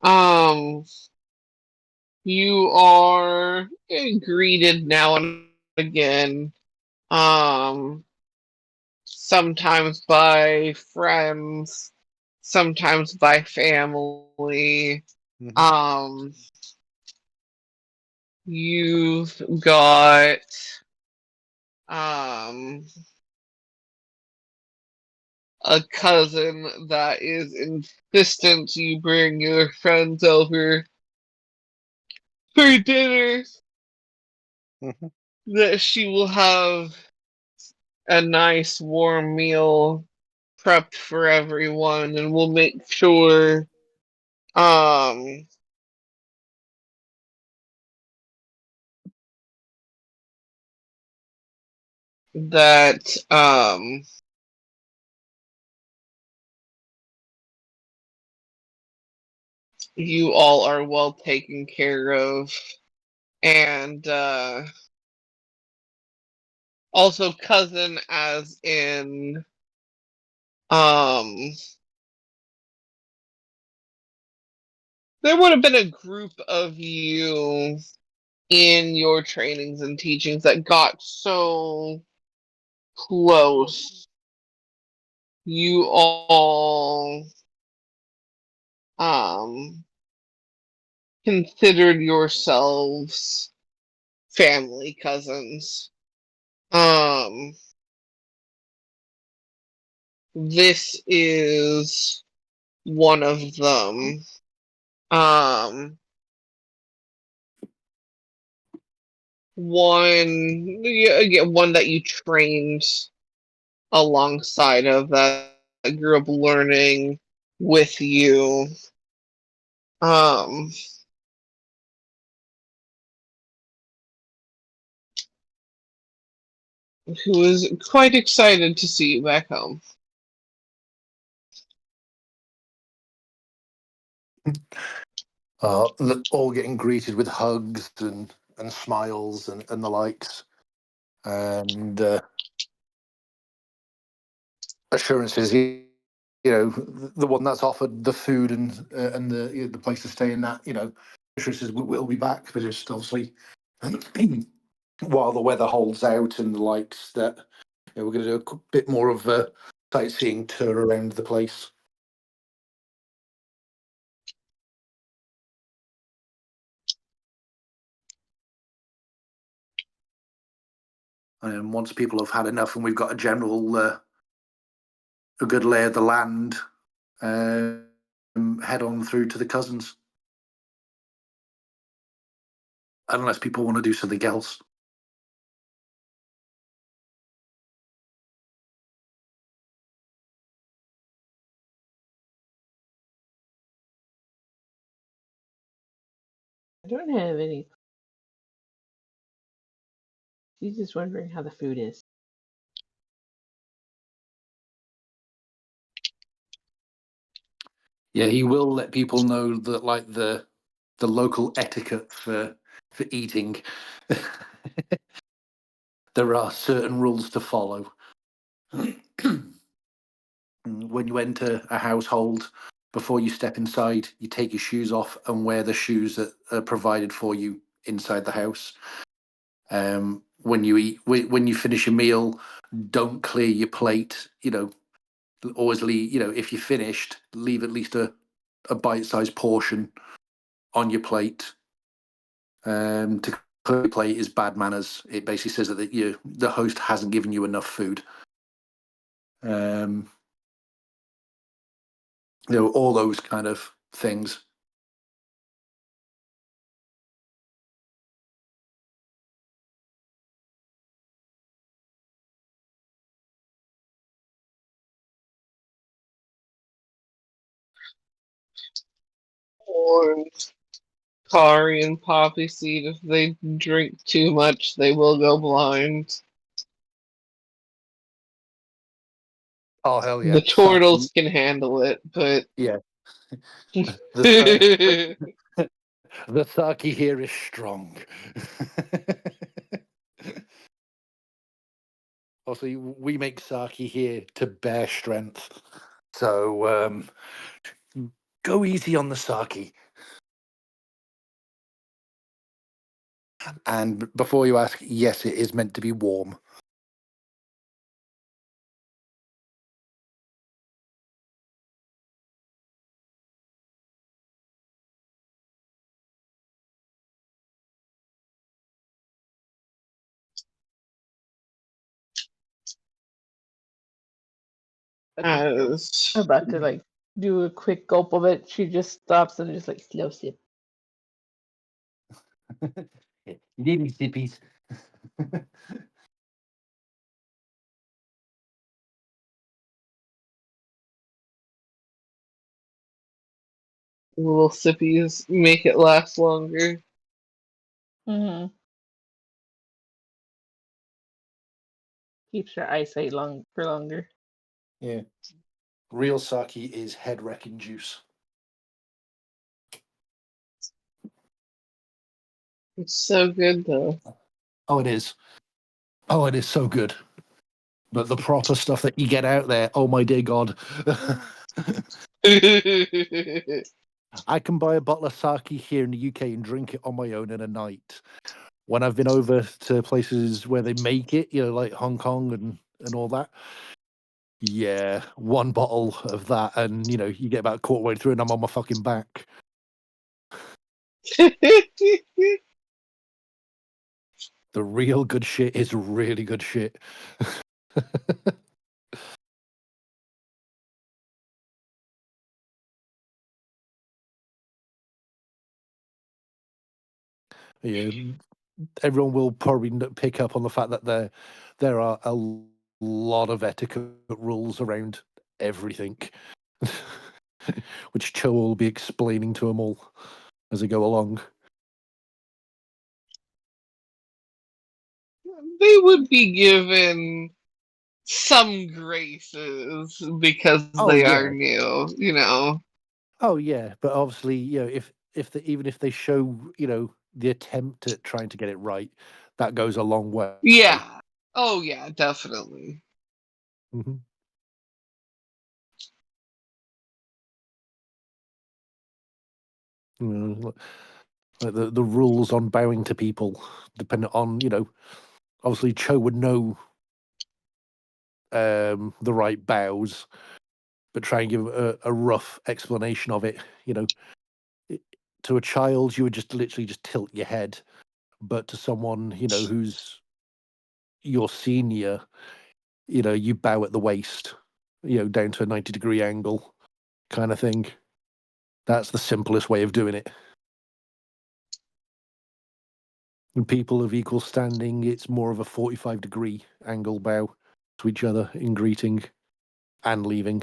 um, you are greeted now and again. Sometimes by friends, sometimes by family. Mm-hmm. You've got um a cousin that is insistent you bring your friends over for dinner. Mm-hmm. that she will have a nice warm meal prepped for everyone, and we'll make sure um that you all are well taken care of, and also cousin as in there would have been a group of you in your trainings and teachings that got so close. You all considered yourselves family cousins. This is one of them. One that you trained alongside of that grew up learning with you. Who is quite excited to see you back home. All getting greeted with hugs and smiles and the likes, and assurances. You know, the one that's offered the food and the place to stay in that. You know, assurances we'll be back, but just obviously while the weather holds out and the likes, that we're going to do a bit more of a sightseeing tour around the place. And once people have had enough and we've got a general, a good lay of the land, head on through to the cousins. Unless people want to do something else. I don't have any. She's just wondering how the food is. Yeah, he will let people know that, like, the local etiquette for eating. There are certain rules to follow. When you enter a household, before you step inside, you take your shoes off and wear the shoes that are provided for you inside the house. When you eat, when you finish a meal, don't clear your plate. You know, always leave. You know, if you're finished, leave at least a bite-sized portion on your plate. To clear your plate is bad manners. It basically says that the host hasn't given you enough food. All those kind of things. Or Kari and Poppyseed, if they drink too much, they will go blind. Oh hell yeah! The Tortles can handle it, but Yeah. The Saki here is strong. Also, we make Saki here to bear strength. So go easy on the Saki. And before you ask, yes, it is meant to be warm. as I'm about to like do a quick gulp of it. She just stops and just like slow sip. Good evening, sippies. Little sippies make it last longer. Mm-hmm. Keeps your eyesight long for longer. Yeah. Real sake is head wrecking juice. It's so good though. Oh, it is. Oh, it is so good. But the proper stuff that you get out there, oh my dear God. I can buy a bottle of sake here in the UK and drink it on my own in a night. When I've been over to places where they make it, like Hong Kong and all that, yeah, one bottle of that, and you get about a quarter way through, and I'm on my fucking back. The real good shit is really good shit. Yeah, everyone will probably pick up on the fact that there are a lot of etiquette rules around everything, which Chou will be explaining to them all as they go along. They would be given some graces because Oh they are yeah, new. oh yeah, but obviously, even if they show the attempt at trying to get it right, that goes a long way. Yeah. Oh yeah, definitely. Mm-hmm. Like the rules on bowing to people, depending on obviously Cho would know the right bows, but try and give a rough explanation of it. To a child, you would just literally just tilt your head, but to someone who's your senior, you bow at the waist, down to a 90-degree angle, kind of thing. That's the simplest way of doing it. And people of equal standing, it's more of a 45-degree angle bow to each other in greeting and leaving.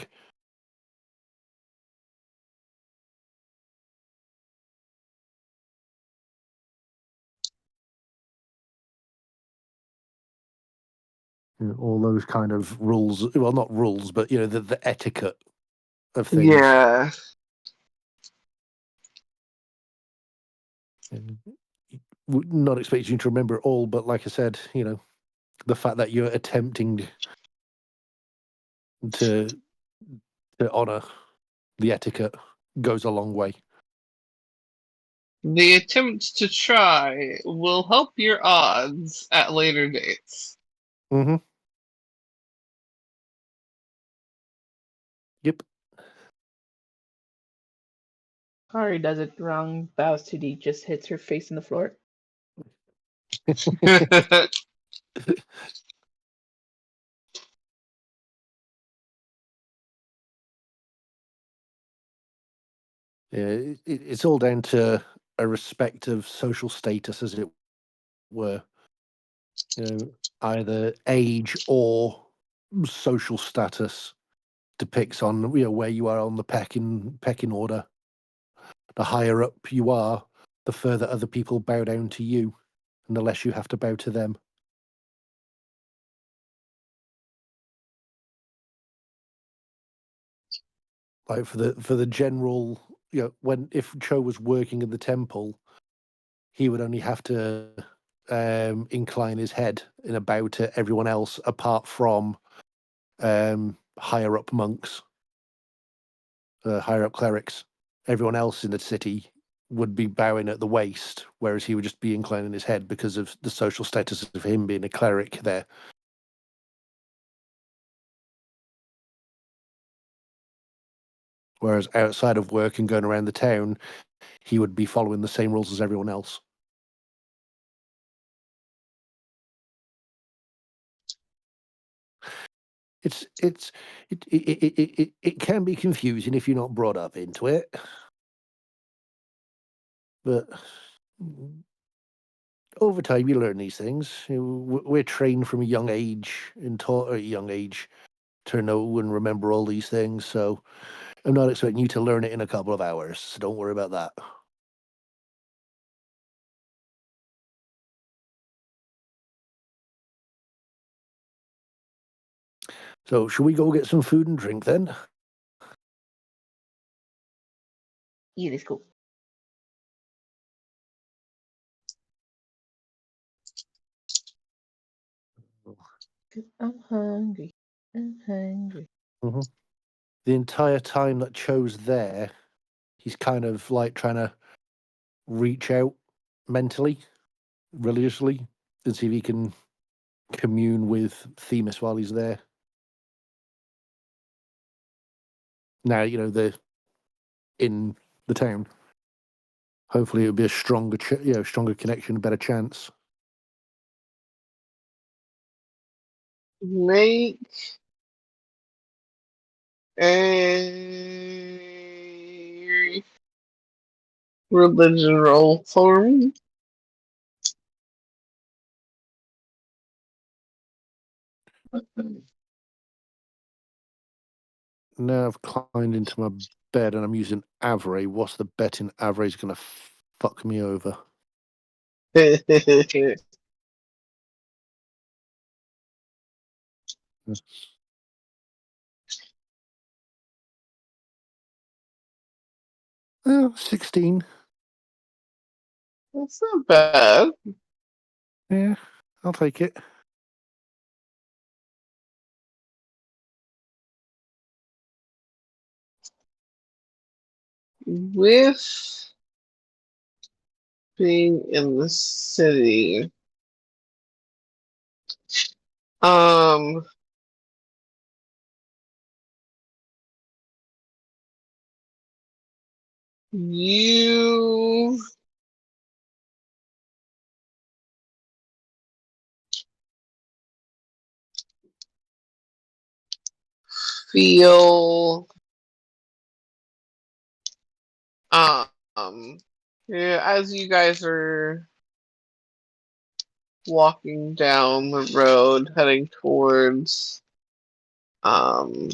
All those kind of rules, well, not rules, but the etiquette of things. Yeah. Would not expect you to remember it all, but like I said, the fact that you're attempting to honor the etiquette goes a long way. The attempt to try will help your odds at later dates. Mm-hmm. Yep. Kari does it wrong, bows too deep, just hits her face in the floor. Yeah, it's all down to a respect of social status, as it were. Either age or social status depicts on where you are on the pecking order. The higher up you are, the further other people bow down to you, and the less you have to bow to them. Like for the general, if Cho was working in the temple, he would only have to incline his head in a bow to everyone else, apart from higher up monks, higher up clerics. Everyone else in the city would be bowing at the waist, whereas he would just be inclining his head because of the social status of him being a cleric there. Whereas outside of work and going around the town, he would be following the same rules as everyone else. It can be confusing if you're not brought up into it, but over time you learn these things. We're trained from a young age and taught at a young age to know and remember all these things. So I'm not expecting you to learn it in a couple of hours. So don't worry about that. So should we go get some food and drink then? Yeah, let's go. I'm hungry. I'm hungry. Mm-hmm. The entire time that Chou's there, he's kind of like trying to reach out mentally, religiously, and see if he can commune with Themis while he's there. Now, they're in the town. Hopefully it'll be a stronger, stronger connection, a better chance. Make a religion roll for me. Now I've climbed into my bed and I'm using Avray. What's the betting Avray's going to fuck me over? 16. That's not bad. Yeah, I'll take it. With being in the city, um, you feel, yeah, as you guys are walking down the road heading towards the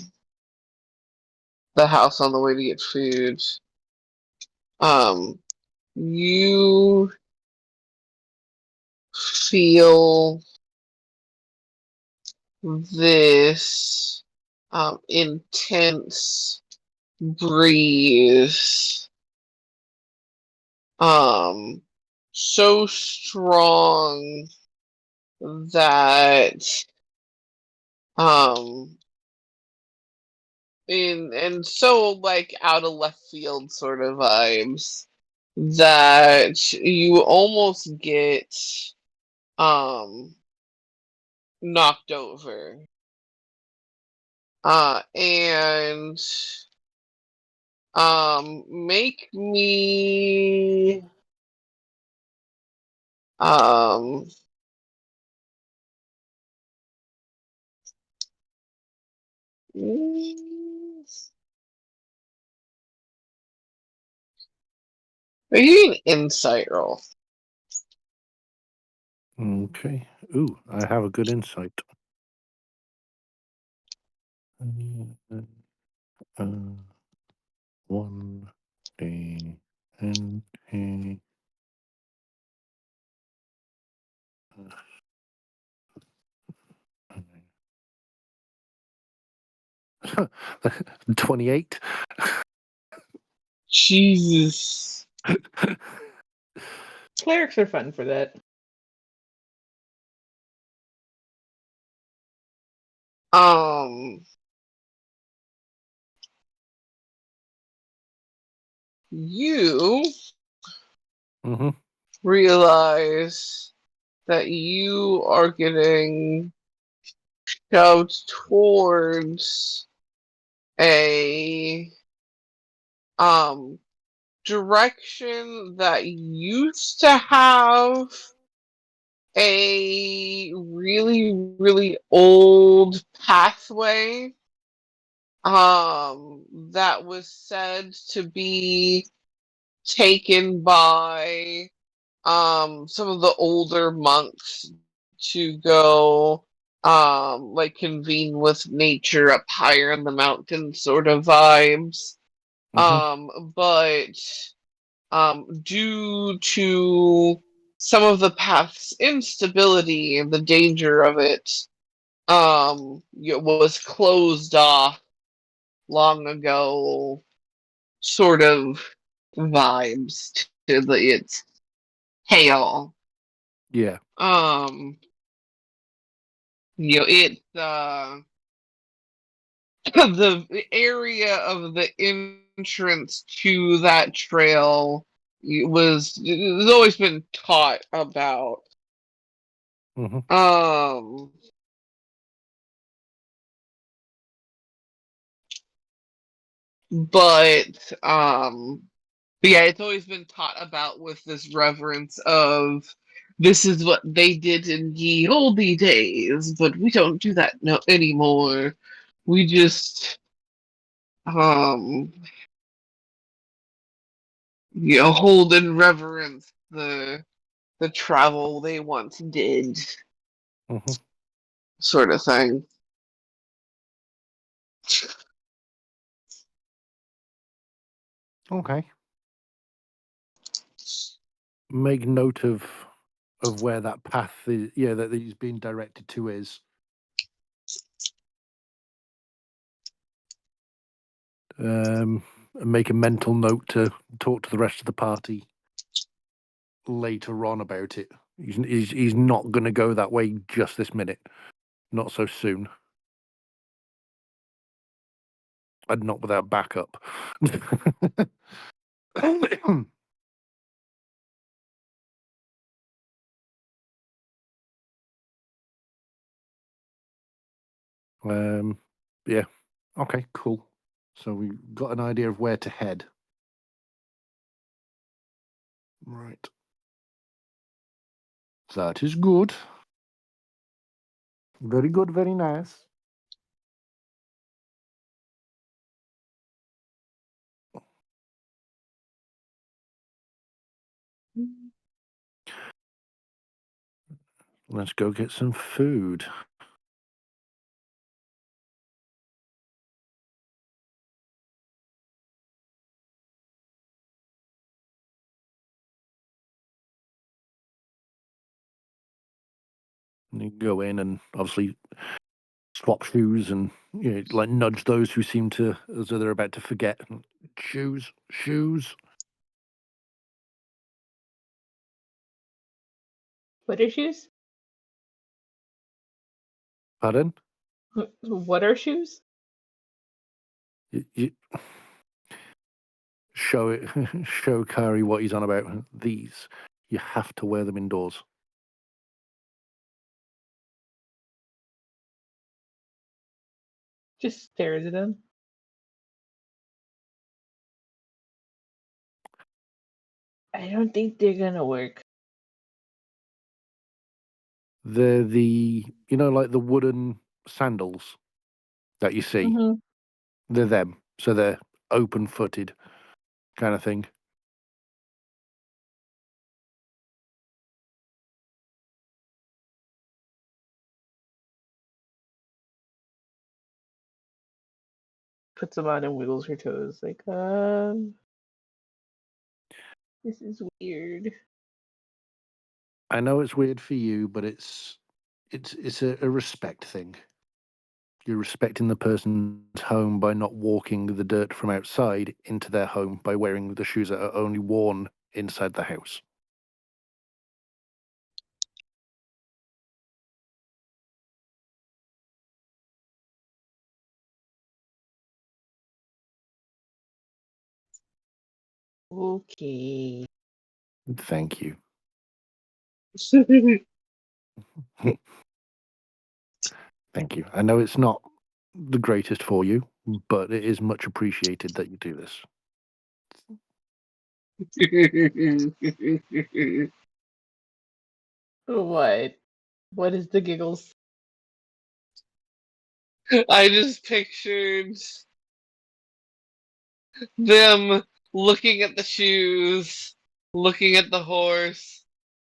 house on the way to get food, you feel this intense breeze, so strong that and so like out of left field sort of vibes that you almost get knocked over. And make me um maybe an insight roll. Okay. Ooh, I have a good insight. One, and a. 28. Jesus. Clerics are fun for that. You Mm-hmm. realize that you are getting shoved towards a direction that used to have a really, really old pathway that was said to be taken by some of the older monks to go like convene with nature up higher in the mountain sort of vibes. But due to some of the path's instability and the danger of it, it was closed off long ago, sort of vibes to its hail. Yeah. It's the area of the entrance to that trail has always been taught about. But yeah, it's always been taught about with this reverence of this is what they did in ye olde days, but we don't do that no anymore. We just hold in reverence the travel they once did, sort of thing. Okay. Make note of where that path is, that he's being directed to is. And make a mental note to talk to the rest of the party later on about it. He's not going to go that way just this minute. Not so soon. And not without backup. Yeah. Okay, cool. So we got an idea of where to head. Right. That is good. Very good, very nice. Let's go get some food. And you go in and obviously swap shoes and like nudge those who seem to as though they're about to forget. Shoes. What are shoes? Pardon? What are shoes? You show it. Show Kari what he's on about. These, you have to wear them indoors. Just stares at him. I don't think they're gonna work. They're the like the wooden sandals that you see. They're them. So they're open-footed kind of thing. Puts them on and wiggles her toes, like, this is weird. I know it's weird for you, but it's a respect thing. You're respecting the person's home by not walking the dirt from outside into their home by wearing the shoes that are only worn inside the house. Okay. Thank you. Thank you. I know it's not the greatest for you, but it is much appreciated that you do this. What? What is the giggles? I just pictured them looking at the shoes, looking at the horse,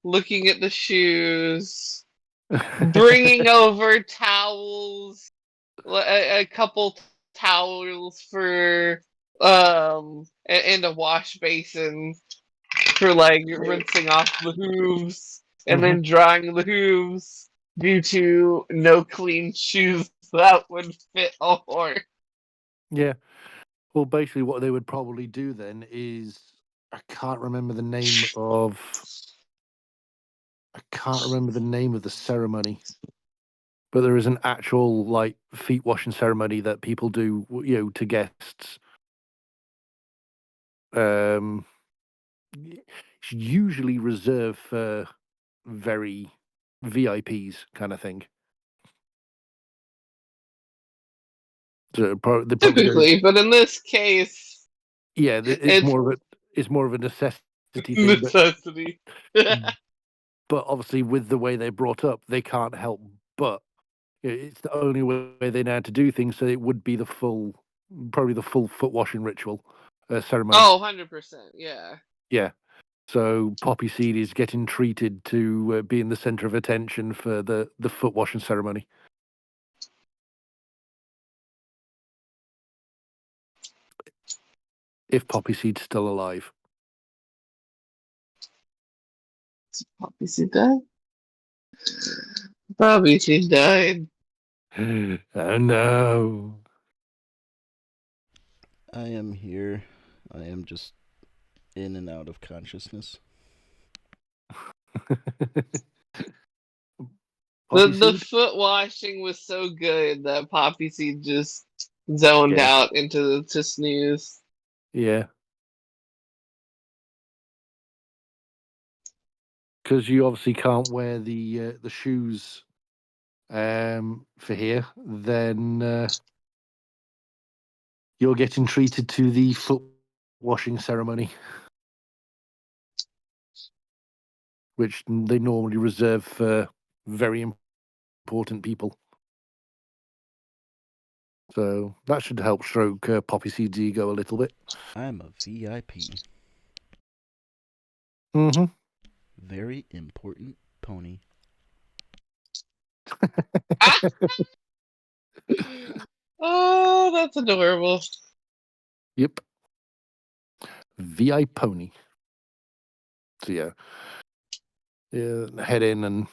looking at the shoes, bringing over towels, a couple towels for and a wash basin for like rinsing off the hooves and then drying the hooves due to no clean shoes that would fit a horse. Yeah. Well, basically, what they would probably do then is I can't remember the name of the ceremony, but there is an actual like feet washing ceremony that people do, to guests. It's usually reserved for very VIPs kind of thing. So they probably go, Typically, but in this case, yeah, it's more of a necessity thing. necessity. But obviously, with the way they're brought up, they can't help but it's the only way they know how to do things. So it would be probably the full foot washing ritual ceremony. Oh, 100%, yeah. Yeah. So Poppyseed is getting treated to be in the center of attention for the foot washing ceremony. If Poppyseed's still alive. Poppyseed died? Poppyseed died. Oh no. I am here. I am just in and out of consciousness. The foot washing was so good that Poppyseed just zoned out into to snooze. Yeah. Because you obviously can't wear the shoes for here, then you're getting treated to the foot washing ceremony, which they normally reserve for very important people. So that should help stroke Poppyseed's ego a little bit. I'm a VIP. Mm-hmm. Very important pony. Oh, that's adorable. Yep. VI pony. So yeah, head in and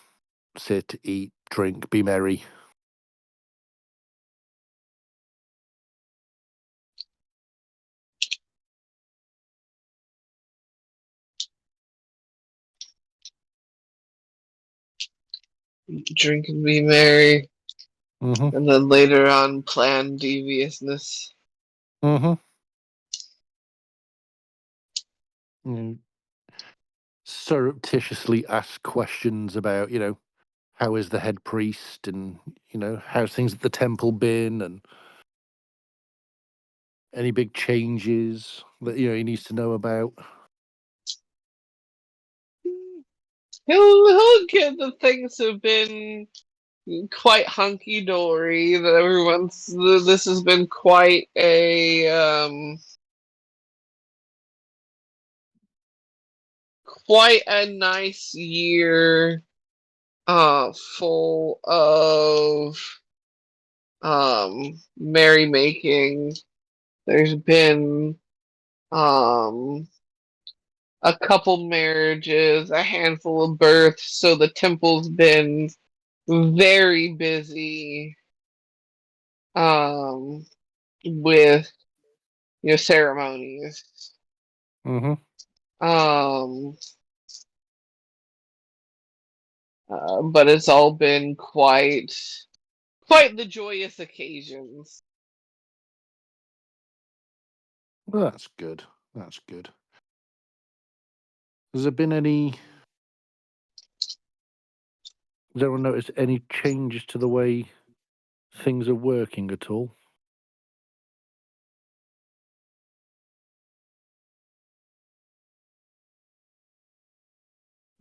sit, eat, drink, be merry. Drink and be merry. Mm-hmm. And then later on, plan deviousness. Mm-hmm. Surreptitiously ask questions about, how is the head priest and, how's things at the temple been and any big changes that, he needs to know about. He'll get the things have been quite hunky dory. That everyone's. This has been quite a nice year. Full of merrymaking. There's been a couple marriages, a handful of births, so the temple's been very busy with ceremonies. Mm-hmm. But it's all been quite the joyous occasions. Well, that's good. That's good. Has there been any... Has anyone noticed any changes to the way things are working at all?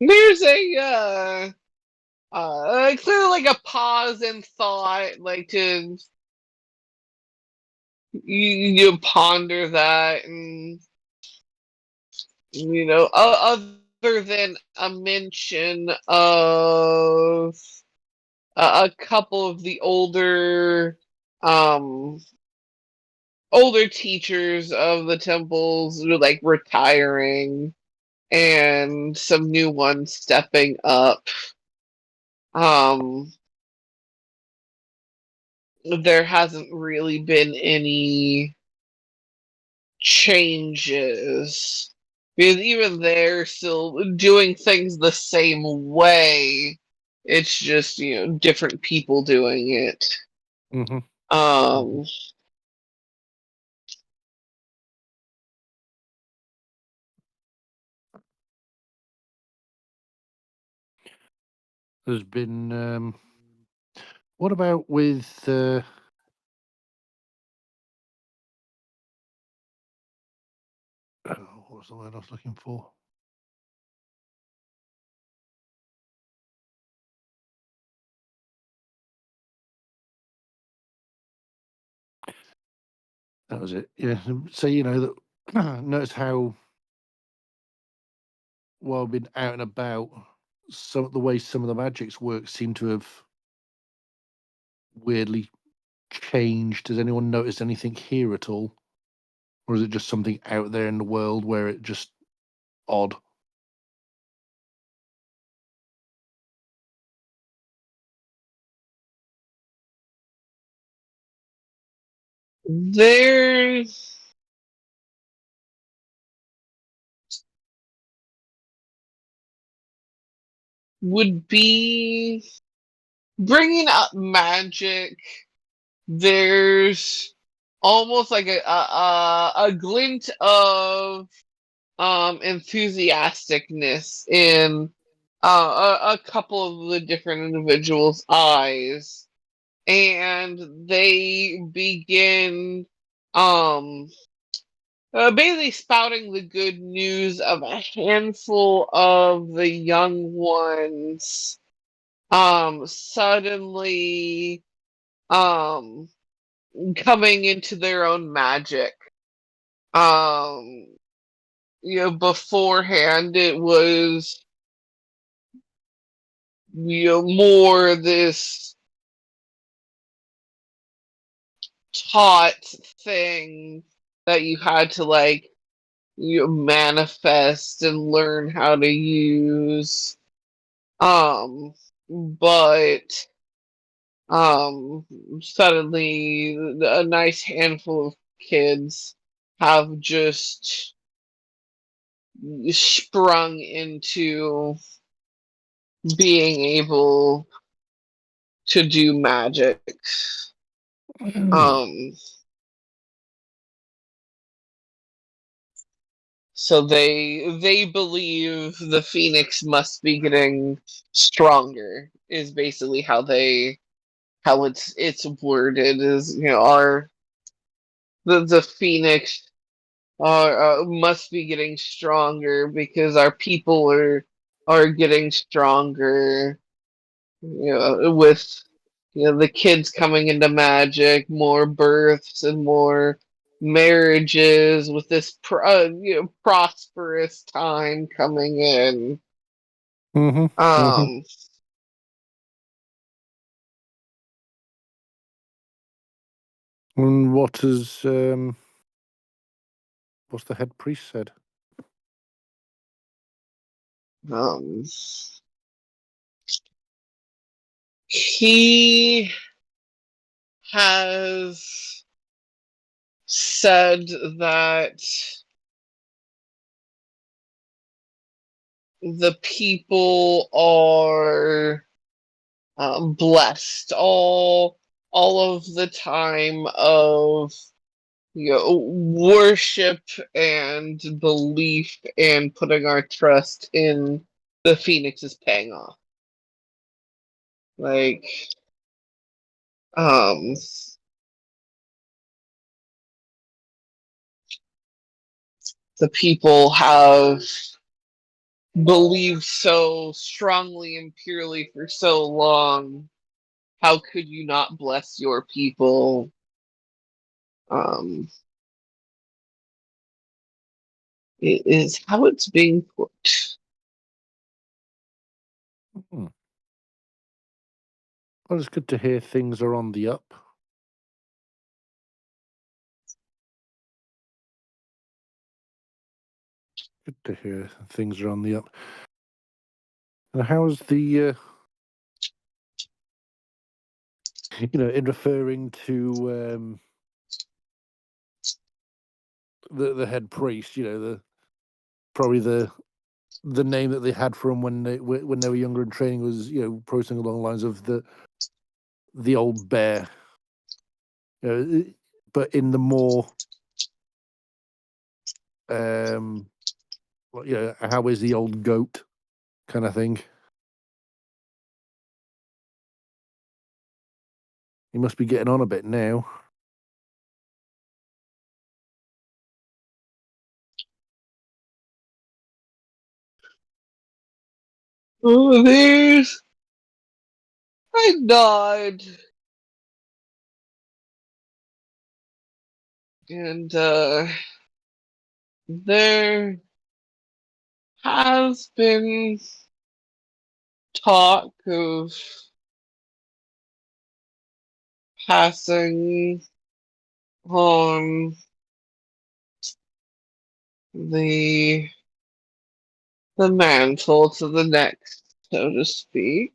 There's clearly like a pause and thought, like to you ponder that, and other than a mention of a couple of the older teachers of the temples like retiring and some new ones stepping up. There hasn't really been any changes because even they're still doing things the same way. It's just, different people doing it. Mm-hmm. Um, There's been. What about with? What was the word I was looking for? That was it. Yeah. So that notice how while I've been out and about, some the way some of the magics work seem to have weirdly changed. Has anyone noticed anything here at all, or is it just something out there in the world where it just odd? there would be bringing up magic. There's almost like a glint of enthusiasticness in a couple of the different individuals' eyes, and they begin basically spouting the good news of a handful of the young ones suddenly um coming into their own magic. um Beforehand it was more this taught thing that you had to like manifest and learn how to use. But um suddenly a nice handful of kids have just sprung into being able to do magic. Um, so they believe the phoenix must be getting stronger. Is basically how it's worded. Is our the phoenix must be getting stronger because our people are getting stronger. With the kids coming into magic, more births and more marriages with this prosperous time coming in. Mm-hmm. Um, And what's the head priest said? um, he has said that the people are blessed all of the time of worship and belief and putting our trust in the phoenix is paying off. Like, um, the people have believed so strongly and purely for so long. How could you not bless your people? Um, it is how it's being put. Hmm. Well, it's good to hear things are on the up. Good to hear things are on the up. And how's the, in referring to the head priest, probably the name that they had for him when they were younger in training was, probably something along the lines of the old bear. But in the more how is the old goat kind of thing. He must be getting on a bit now. Oh, I nod. And there has been talk of passing on the mantle to the next, so to speak.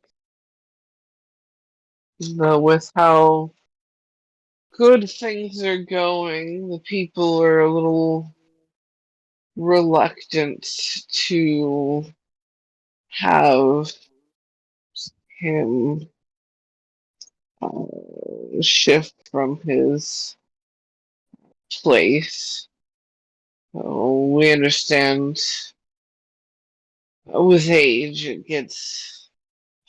With how good things are going, the people are a little reluctant to have him shift from his place. We understand with age it gets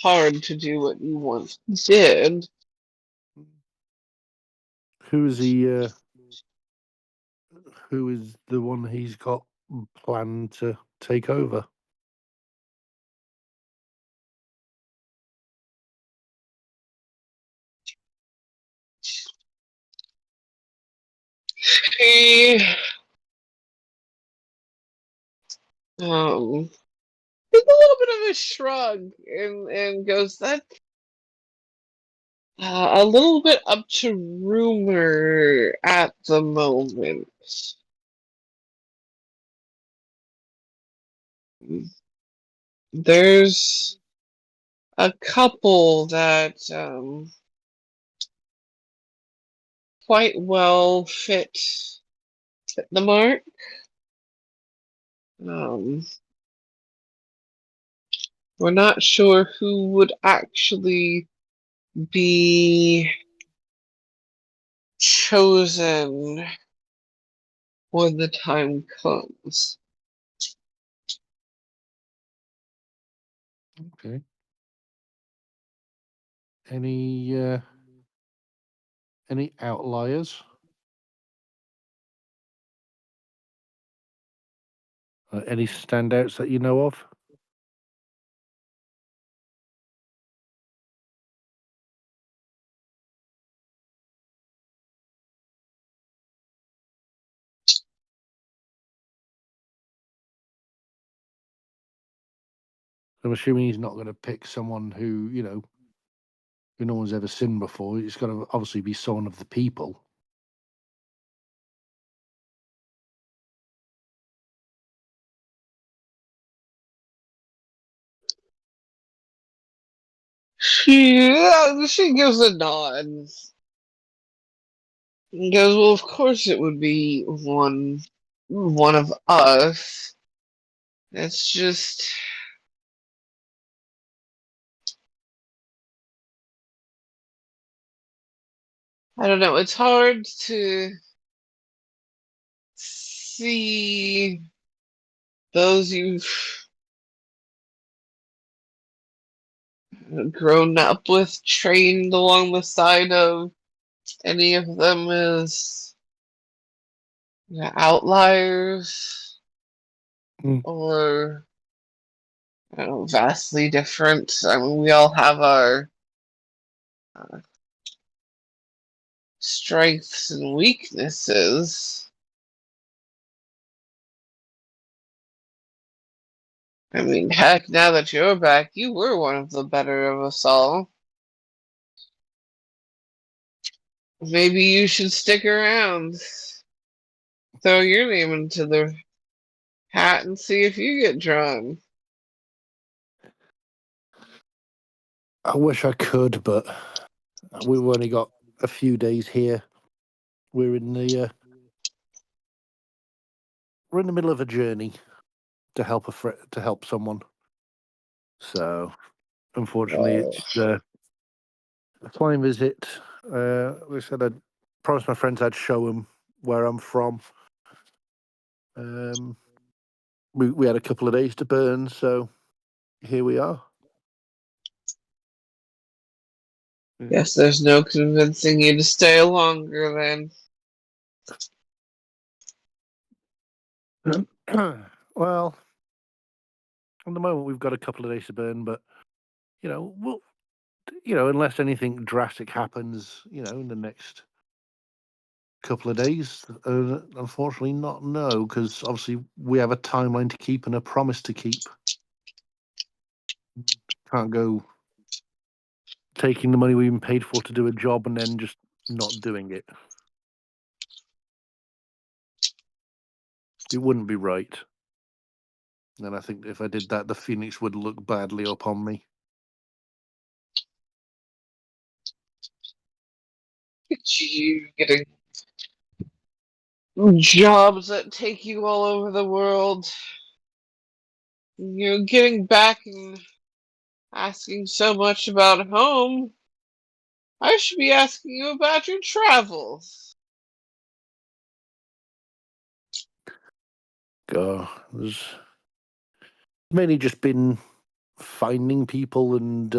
hard to do what you once did. Who is he? Who is the one he's got planned to take over? He with a little bit of a shrug and goes, that a little bit up to rumor at the moment. There's a couple that quite well fit the mark. We're not sure who would actually be chosen when the time comes. Okay. Any outliers? Any standouts that you know of? I'm assuming he's not going to pick someone who no one's ever seen before. It's got to obviously be someone of the people. She gives a nod. And goes, well, of course it would be one of us. It's just I don't know. It's hard to see those you've grown up with, trained along the side of, any of them as outliers or vastly different. I mean, we all have our strengths and weaknesses. I mean, heck, now that you're back, you were one of the better of us all. Maybe you should stick around. Throw your name into the hat and see if you get drawn. I wish I could, but we've only got a few days here. We're in the middle of a journey to help to help someone. So, unfortunately, it's a flying visit. Like I said, I promised my friends I'd show them where I'm from. We had a couple of days to burn, so here we are. Guess there's no convincing you to stay longer then. Well, at the moment we've got a couple of days to burn, but unless anything drastic happens, in the next couple of days, unfortunately not no, because obviously we have a timeline to keep and a promise to keep. Can't go taking the money we've been paid for to do a job and then just not doing it. It wouldn't be right. And I think if I did that, the Phoenix would look badly upon me. You getting jobs that take you all over the world. You're getting back and asking so much about home. I should be asking you about your travels. There's mainly just been finding people and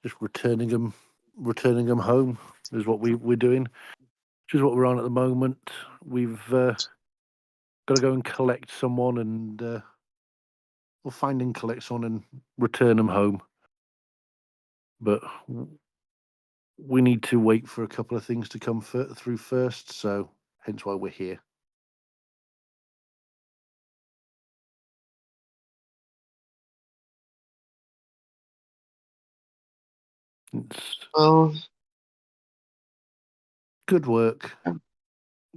just returning them home is what we're doing, which is what we're on at the moment. We've got to go and collect someone and we'll find and collect someone and return them home. But we need to wait for a couple of things to come through first, so hence why we're here. It's good work,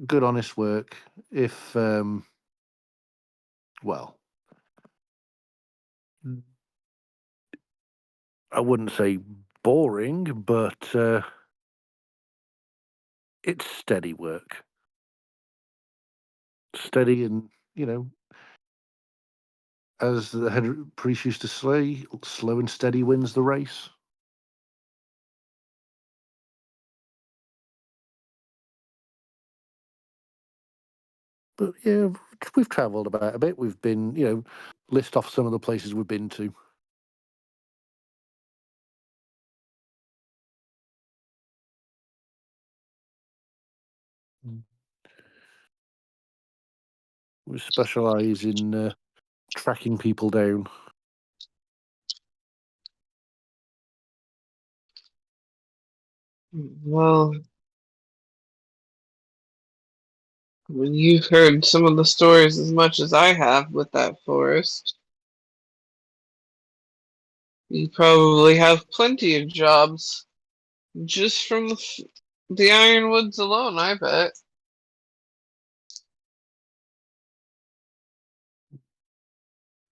good honest work. If well, I wouldn't say boring, but it's steady work. Steady and, as the head priest used to say, slow and steady wins the race. But yeah, we've travelled about a bit. We've been, list off some of the places we've been to. We specialise in tracking people down. Well, when you've heard some of the stories as much as I have with that forest, you probably have plenty of jobs just from the Ironwoods alone, I bet.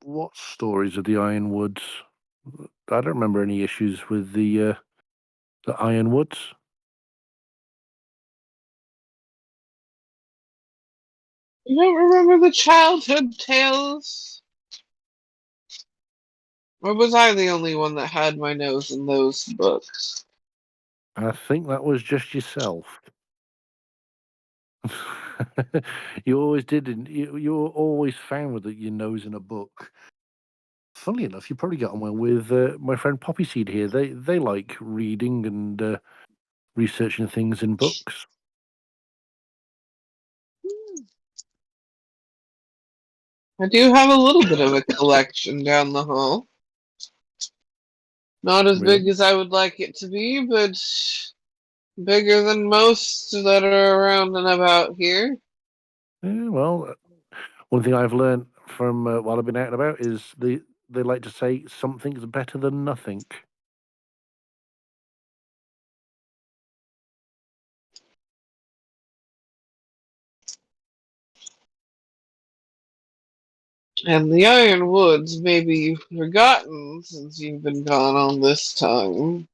What stories of the Ironwoods? I don't remember any issues with the Ironwoods. You don't remember the childhood tales? Or was I the only one that had my nose in those books? I think that was just yourself. You always did, and you always found that your nose in a book. Funnily enough, you probably get on well with my friend Poppyseed here. They like reading and researching things in books. I do have a little bit of a collection down the hall. Not as big Really? as I would like it to be, but bigger than most that are around and about here. Yeah, well, one thing I've learned from while I've been out and about is they like to say something's better than nothing. And the Iron Woods, maybe you've forgotten since you've been gone all this time,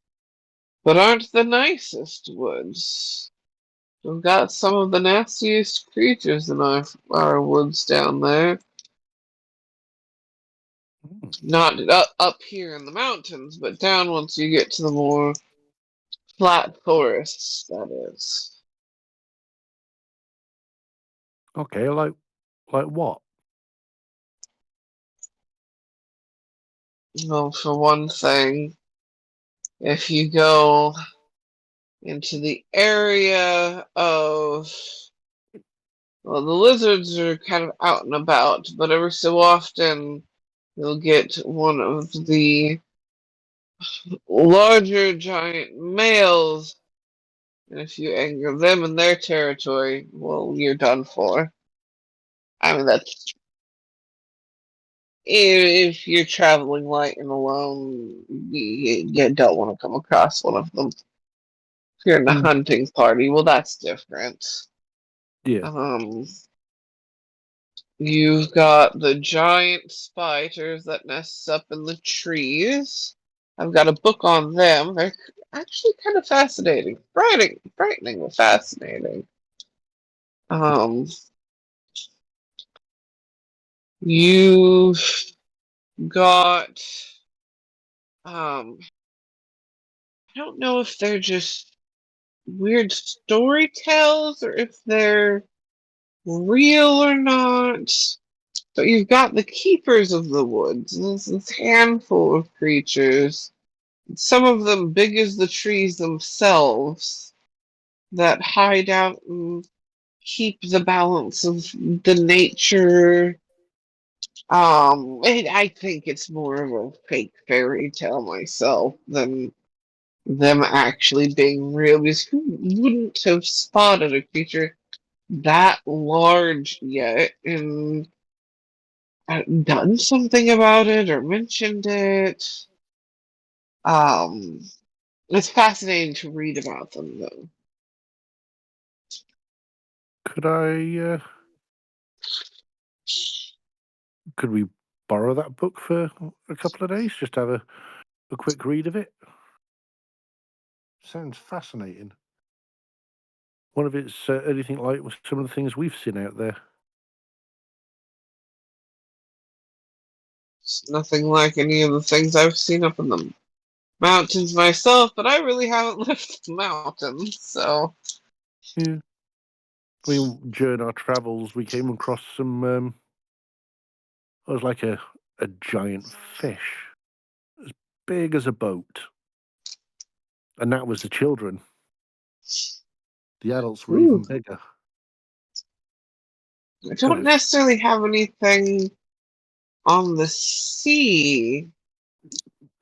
but aren't the nicest woods. We've got some of the nastiest creatures in our woods down there. Not up here in the mountains, but down once you get to the more flat forests, that is. Okay, like what? Well, for one thing, if you go into the area of, well, the lizards are kind of out and about, but every so often you'll get one of the larger giant males, and if you anger them in their territory, well, you're done for. I mean, that's if you're traveling light and alone, you don't want to come across one of them. If you're in a hunting party, well, that's different. Yeah. You've got the giant spiders that nest up in the trees. I've got a book on them. They're actually kind of fascinating. Frightening, but fascinating. You've got I don't know if they're just weird story tells or if they're real or not. But you've got the keepers of the woods, and there's this handful of creatures, some of them big as the trees themselves, that hide out and keep the balance of the nature. I think it's more of a fake fairy tale myself than them actually being real, because who wouldn't have spotted a creature that large yet and done something about it or mentioned it? It's fascinating to read about them, though. Could we borrow that book for a couple of days? Just have a quick read of it? Sounds fascinating. One of it's anything like some of the things we've seen out there. It's nothing like any of the things I've seen up in the mountains myself, but I really haven't lived in the mountains, so. Yeah. I mean, during our travels, we came across some. It was like a giant fish, as big as a boat, and that was the children. The adults were even bigger. I don't necessarily have anything on the sea.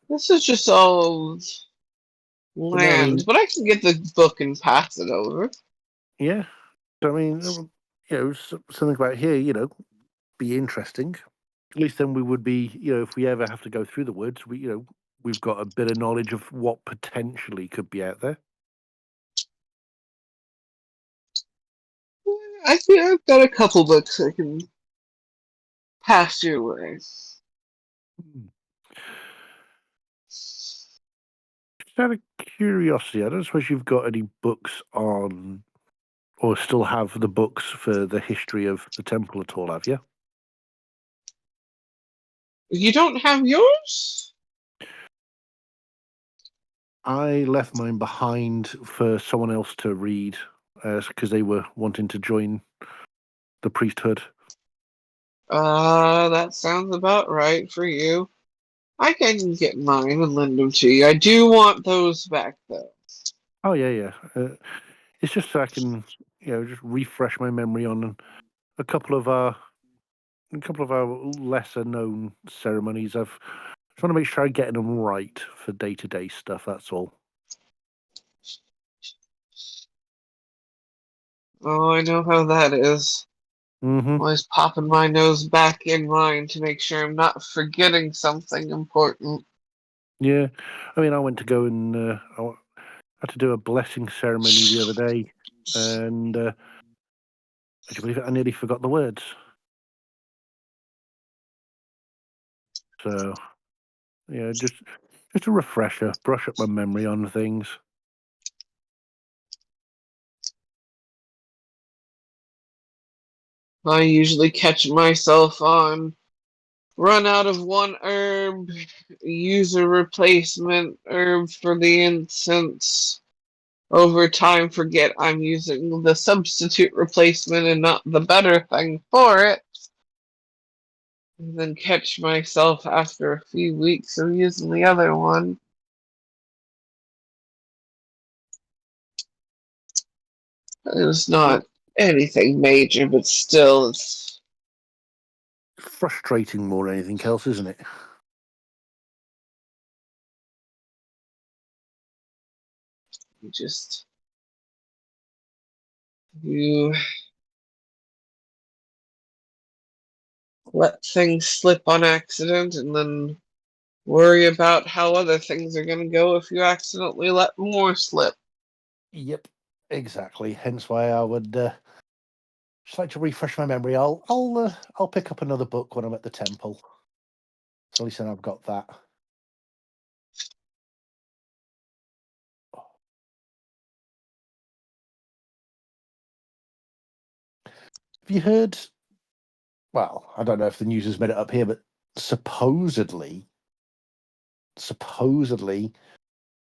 This is just all But no, I land, mean, but I can get the book and pass it over. yeah. I mean, something about here, be interesting. At least then we would be, if we ever have to go through the woods, we've got a bit of knowledge of what potentially could be out there. I think I've got a couple books I can pass your way. Just out of curiosity, I don't suppose you've got any books on, or still have the books for the history of the temple at all, have you? You don't have yours? I left mine behind for someone else to read because they were wanting to join the priesthood. That sounds about right for you. I can get mine and lend them to you. I do want those back, though. Oh yeah. It's just so I can, just refresh my memory on a couple of our lesser known ceremonies. I've just want to make sure I'm getting them right for day-to-day stuff. That's all. Oh, I know how that is. Mm-hmm. Always popping my nose back in mine to make sure I'm not forgetting something important. Yeah. I mean, I went to go and had to do a blessing ceremony the other day, and would you believe it? I nearly forgot the words. So, yeah, just a refresher, brush up my memory on things. I usually catch myself on run out of one herb, use a replacement herb for the incense. Over time, forget I'm using the substitute replacement and not the better thing for it. And then catch myself after a few weeks of using the other one. It's not anything major, but still, it's Frustrating more than anything else, isn't it? just you let things slip on accident and then worry about how other things are going to go if you accidentally let more slip. Yep, exactly. Hence why I would just like to refresh my memory. I'll pick up another book when I'm at the temple. So at least then I've got that. Have you heard? Well, I don't know if the news has made it up here, but supposedly,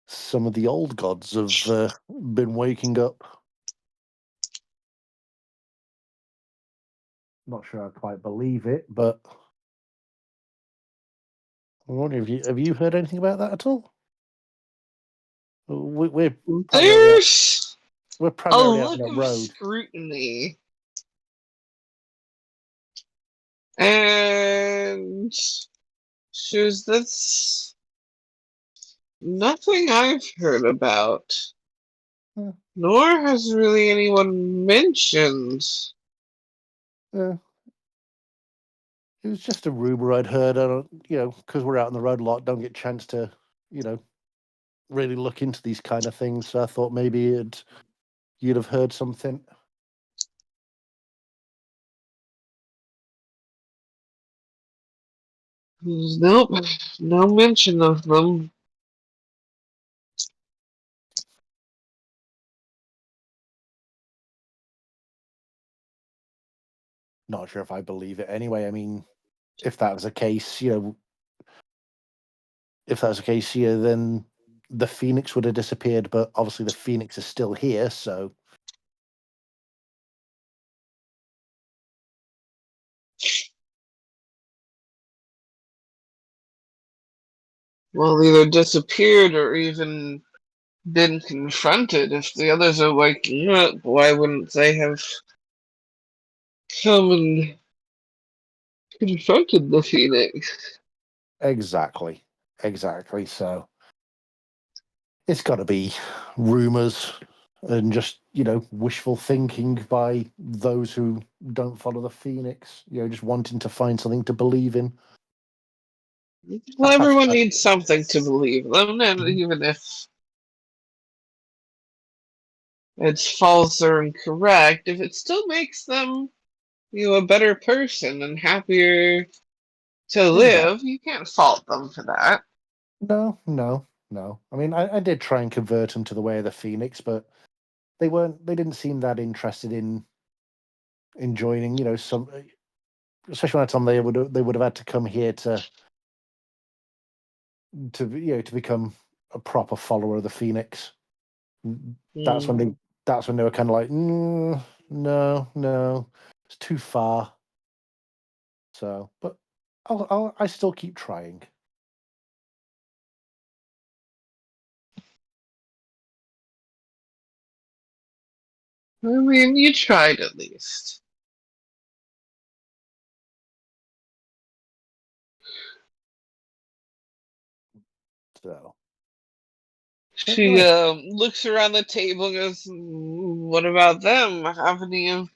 some of the old gods have been waking up. Not sure I quite believe it, but I wonder if have you heard anything about that at all? We're primarily out. There's We're a primarily out on look the of road. scrutiny. And shows that's nothing I've heard about. Hmm. Nor has really anyone mentioned. Yeah. It was just a rumor I'd heard. I don't, because we're out on the road a lot, don't get a chance to, really look into these kind of things. So I thought maybe you'd have heard something. Nope, no mention of them. Not sure if I believe it anyway. I mean, if that was the case, then the Phoenix would have disappeared. But obviously, the Phoenix is still here. So Well, either disappeared or even been confronted. If the others are waking up, why wouldn't they have come and confronted the Phoenix? exactly. So it's got to be rumors and just wishful thinking by those who don't follow the Phoenix. Just wanting to find something to believe in. Well, everyone needs something to believe them, and even if it's false or incorrect, if it still makes them, a better person and happier to Exactly. live, you can't fault them for that. No. I mean, I did try and convert them to the way of the Phoenix, but they weren't. They didn't seem that interested in joining. Some, especially when I told them they would have had to come here to become a proper follower of the Phoenix. That's when Mm. they were kind of like, no, it's too far. So, but I still keep trying. I mean, you tried at least. So, She looks around the table and goes, "What about them? Haven't you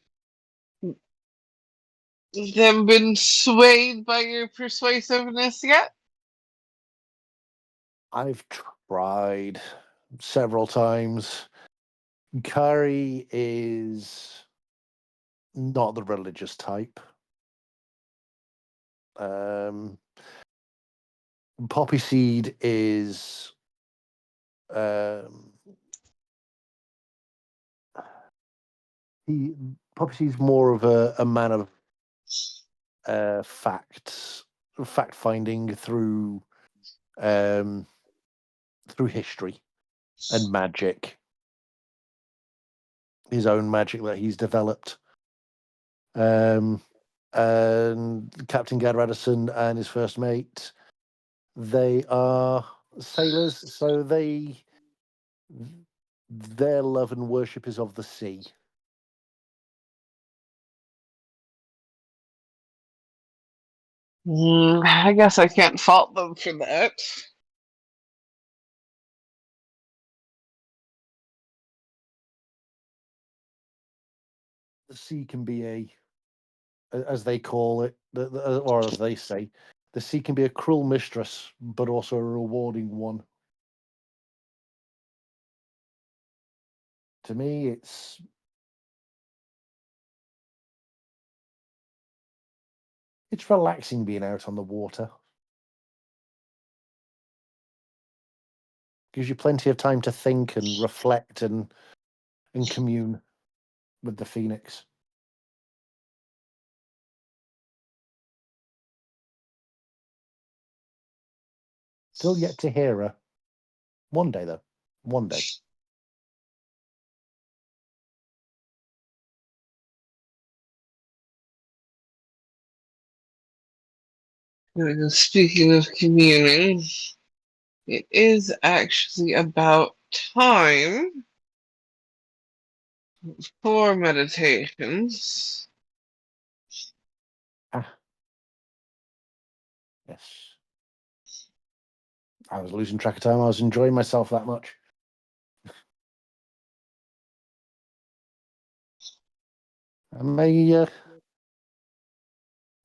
them been swayed by your persuasiveness yet? I've tried several times. Kari is not the religious type. Poppyseed is Poppyseed's more of a man of fact finding through history and magic, his own magic that he's developed. And Captain Gaddradison and his first mate, they are sailors, so their love and worship is of the sea. I guess I can't fault them for that. The sea can be as they call it, or as they say, the sea can be a cruel mistress, but also a rewarding one. To me, it's relaxing being out on the water. Gives you plenty of time to think and reflect and commune with the Phoenix. Still yet to hear her. One day, though. One day. Speaking of communing, it is actually about time for meditations. Yes. I was losing track of time. I was enjoying myself that much.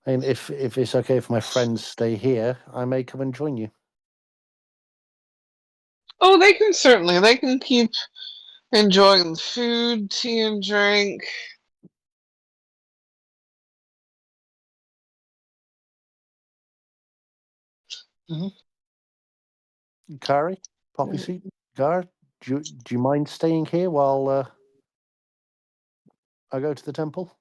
And if it's okay if my friends stay here, I may come and join you. Oh, they can keep enjoying the food, tea, and drink. Kari, Poppyseed, Gar, do you mind staying here while I go to the temple?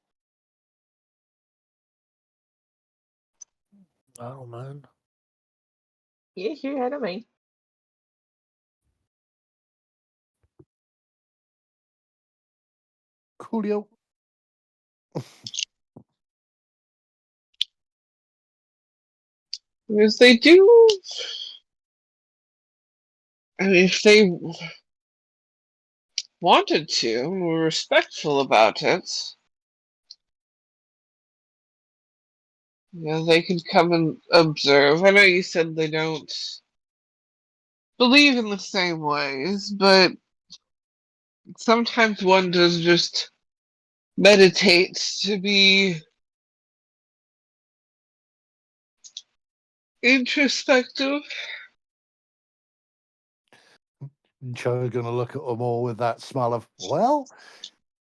I don't mind. Yeah, sure, I don't mind. Coolio. Because they do. I mean, if they wanted to and were respectful about it, they could come and observe. I know you said they don't believe in the same ways, but sometimes one does just meditate to be introspective. Chou's going to look at them all with that smile of, well,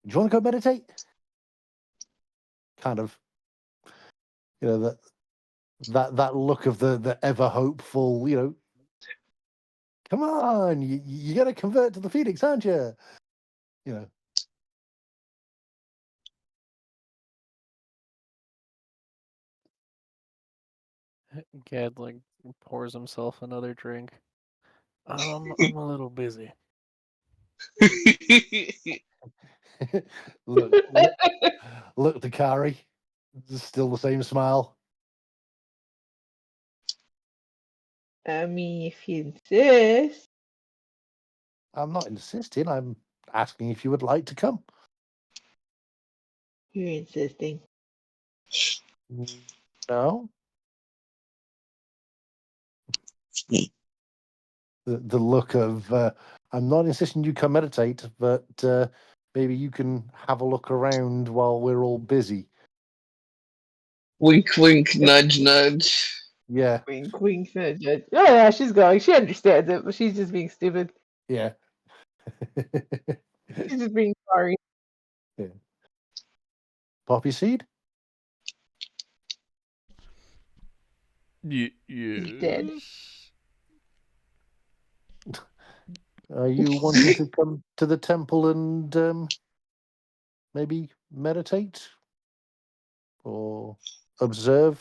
do you want to go meditate? Kind of, that look of the ever hopeful, come on, you got to convert to the Phoenix, aren't you? Gad pours himself another drink. I'm a little busy. look to Kari. Still the same smile. I mean, if you insist. I'm not insisting. I'm asking if you would like to come. You're insisting. No. The look of I'm not insisting you come meditate, but maybe you can have a look around while we're all busy. Wink, wink, nudge, nudge. Yeah, Wink, wink, nudge, nudge. Oh yeah, she's going. She understands it, but she's just being stupid. yeah. She's just being sorry. Yeah. Poppyseed? He's dead. Are you wanting to come to the temple and maybe meditate? Or observe?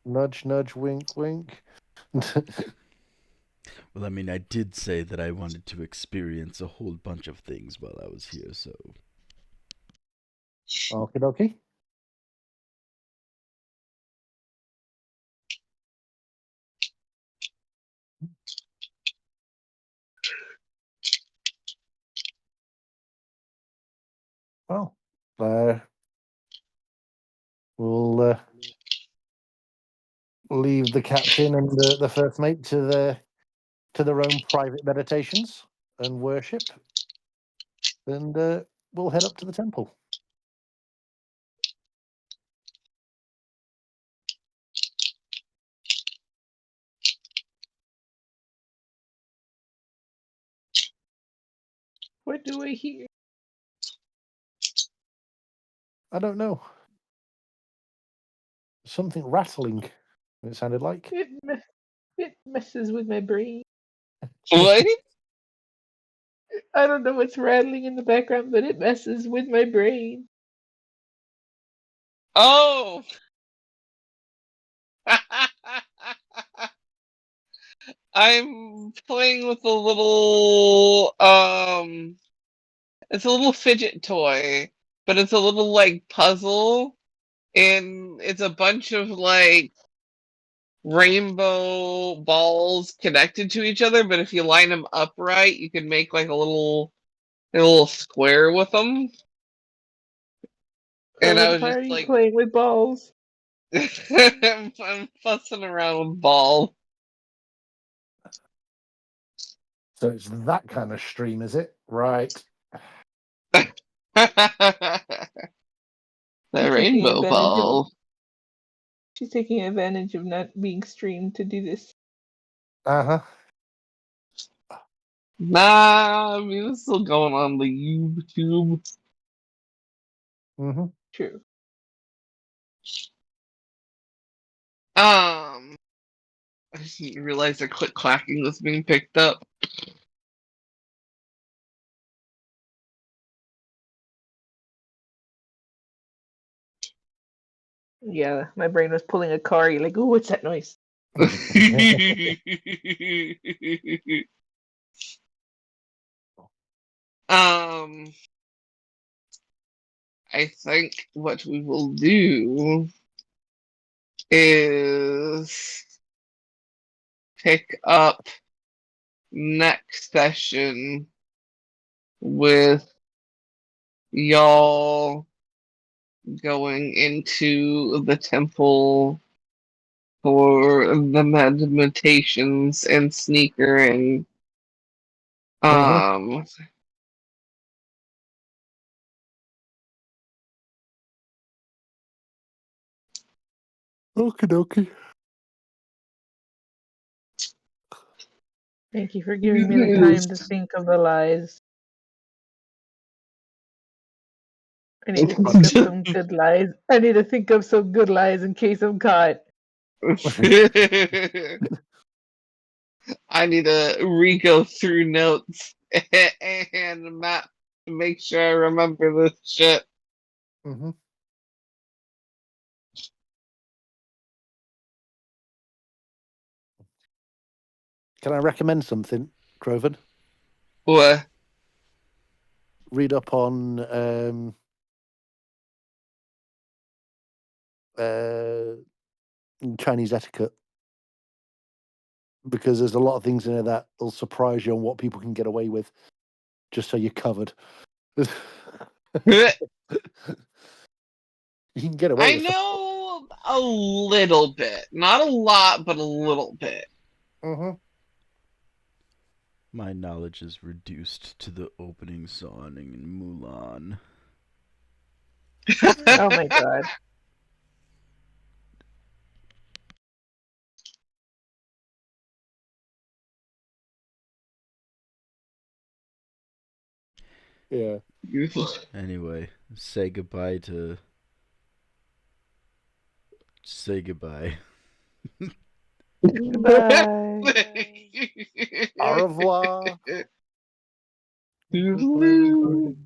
Nudge, nudge, wink, wink. Well, I mean, I did say that I wanted to experience a whole bunch of things while I was here, so. Okie dokie. Well, we'll leave the captain and the first mate to their own private meditations and worship, and we'll head up to the temple. What do I hear? I don't know. Something rattling. It sounded like. It messes with my brain. What? I don't know what's rattling in the background, but it messes with my brain. Oh! I'm playing with a little it's a little fidget toy, but it's a little like puzzle, and it's a bunch of like rainbow balls connected to each other, but if you line them upright, you can make like a little square with them. And I was Why are just you like playing with balls? I'm fussing around with balls. So it's that kind of stream, is it? Right. The rainbow ball. She's taking advantage of not being streamed to do this. Uh-huh. Nah, I mean it's still going on the YouTube. Mm-hmm. True. I didn't realize the click clacking was being picked up. Yeah, my brain was pulling a Kari, like, ooh, what's that noise? I think what we will do is pick up next session with y'all going into the temple for the meditations and sneakering. Okie dokie. Thank you for giving me the time to think of the lies. I need to think of some good lies. I need to think of some good lies in case I'm caught. I need to re-go through notes and map to make sure I remember this shit. Mm-hmm. Can I recommend something, Croven? What? Read up on Chinese etiquette, because there's a lot of things in there that will surprise you on what people can get away with, just so you're covered. You can get away I with know a little bit. Not a lot, but a little bit. Mm-hmm. My knowledge is reduced to the opening song in Mulan. Oh my god. Yeah. Beautiful. Anyway, say goodbye to. Say goodbye. Goodbye. Au revoir. Toodaloo.